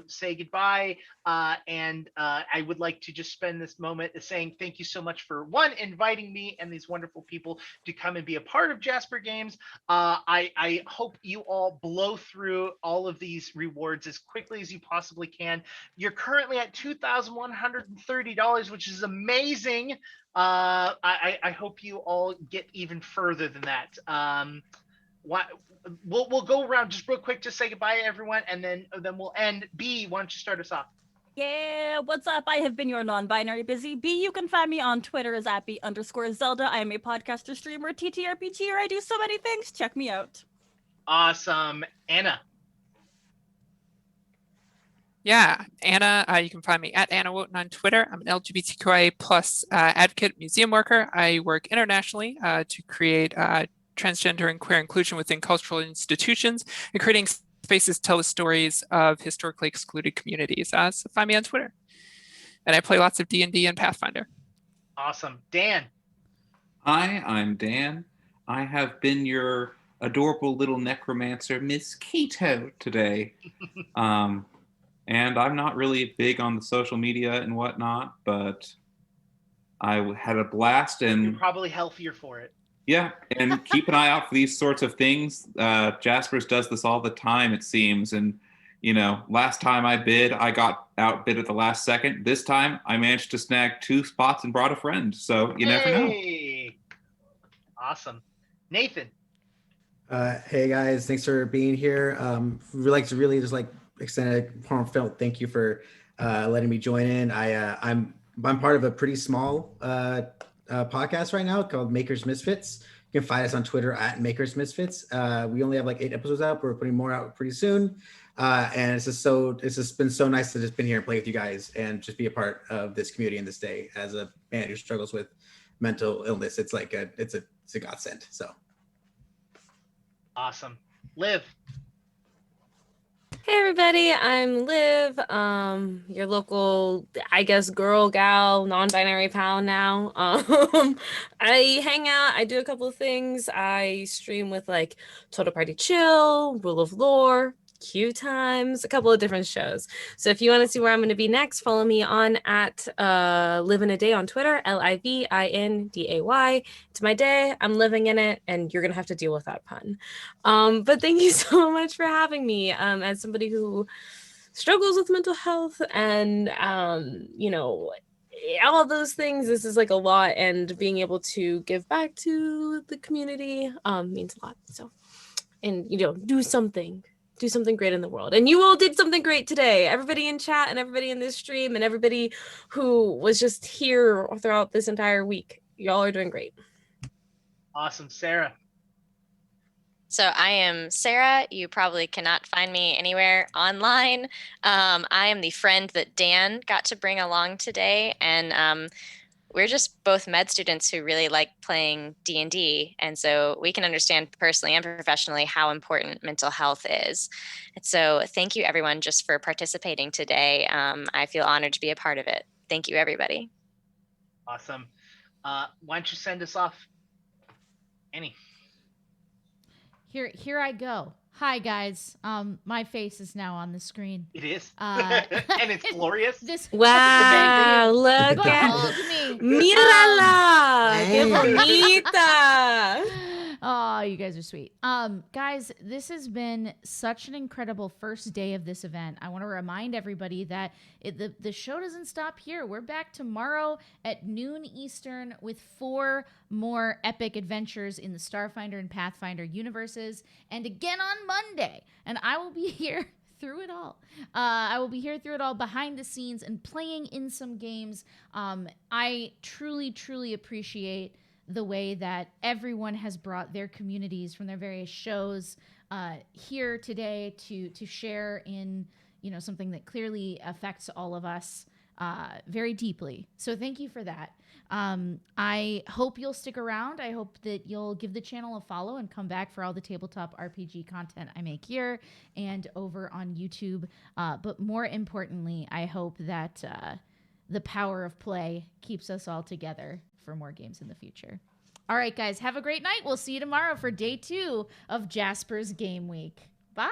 say goodbye. And I would like to just spend this moment saying thank you so much for, one, inviting me and these wonderful people to come and be a part of Jasper Games. I hope you all blow through all of these rewards as quickly as you possibly can. You're currently at $2,130, which is amazing. I hope you all get even further than that. We'll go around just real quick, just say goodbye to everyone, and then we'll end. B, why don't you start us off? Yeah, what's up? I have been your non-binary busy bee. You can find me on Twitter as @B_Zelda. I am a podcaster, streamer, TTRPGer. I do so many things. Check me out. Awesome. Anna. Yeah, Anna, you can find me at Anna Woten on Twitter. I'm an LGBTQIA plus advocate, museum worker. I work internationally to create transgender and queer inclusion within cultural institutions and creating spaces to tell the stories of historically excluded communities. So find me on Twitter. And I play lots of D&D and Pathfinder. Awesome. Dan. Hi, I'm Dan. I have been your adorable little necromancer, Miss Keto, today. And I'm not really big on the social media and whatnot, but I had a blast. And you're probably healthier for it. Yeah, and keep an eye out for these sorts of things. Jaspers does this all the time, it seems. And, last time I bid, I got outbid at the last second. This time, I managed to snag 2 spots and brought a friend. So you never know. Awesome. Nathan. Hey guys, thanks for being here. We'd like to really just extend a heartfelt thank you for letting me join in. I'm part of a pretty small podcast right now called Makers Misfits. You can find us on Twitter at Makers Misfits. We only have 8 episodes out, but we're putting more out pretty soon. And it's just been so nice to just been here and play with you guys and just be a part of this community in this day. As a man who struggles with mental illness, it's a godsend. So awesome. Liv. Hey everybody, I'm Liv, your local, I guess, girl, gal, non-binary pal now. I hang out, I do a couple of things. I stream with Total Party Chill, Rule of Lore, Q Times, a couple of different shows. So if you want to see where I'm going to be next, follow me on at Live in a Day on Twitter, LIVINDAY. It's my day, I'm living in it, and you're going to have to deal with that pun. But thank you so much for having me. As somebody who struggles with mental health and, all of those things, this is a lot, and being able to give back to the community means a lot. So, and, do something great in the world. And you all did something great today. Everybody in chat and everybody in this stream and everybody who was just here throughout this entire week. Y'all are doing great. Awesome. Sarah. So I am Sarah. You probably cannot find me anywhere online. I am the friend that Dan got to bring along today. And we're just both med students who really like playing D&D. And so we can understand personally and professionally how important mental health is. And so thank you everyone just for participating today. I feel honored to be a part of it. Thank you, everybody. Awesome. Why don't you send us off? Annie. Here I go. Hi guys. My face is now on the screen. It is. And it's glorious. Wow, look at me. Mírala. Qué bonita. Oh, you guys are sweet. Guys, this has been such an incredible first day of this event. I want to remind everybody that the show doesn't stop here. We're back tomorrow at noon Eastern with 4 more epic adventures in the Starfinder and Pathfinder universes, and again on Monday. And I will be here through it all. I will be here through it all, behind the scenes and playing in some games. I truly, truly appreciate the way that everyone has brought their communities from their various shows here today to share in something that clearly affects all of us very deeply. So thank you for that. I hope you'll stick around. I hope that you'll give the channel a follow and come back for all the tabletop RPG content I make here and over on YouTube. But more importantly, I hope that the power of play keeps us all together for more games in the future. All right, guys, have a great night. We'll see you tomorrow for day 2 of Jasper's Game Week. Bye.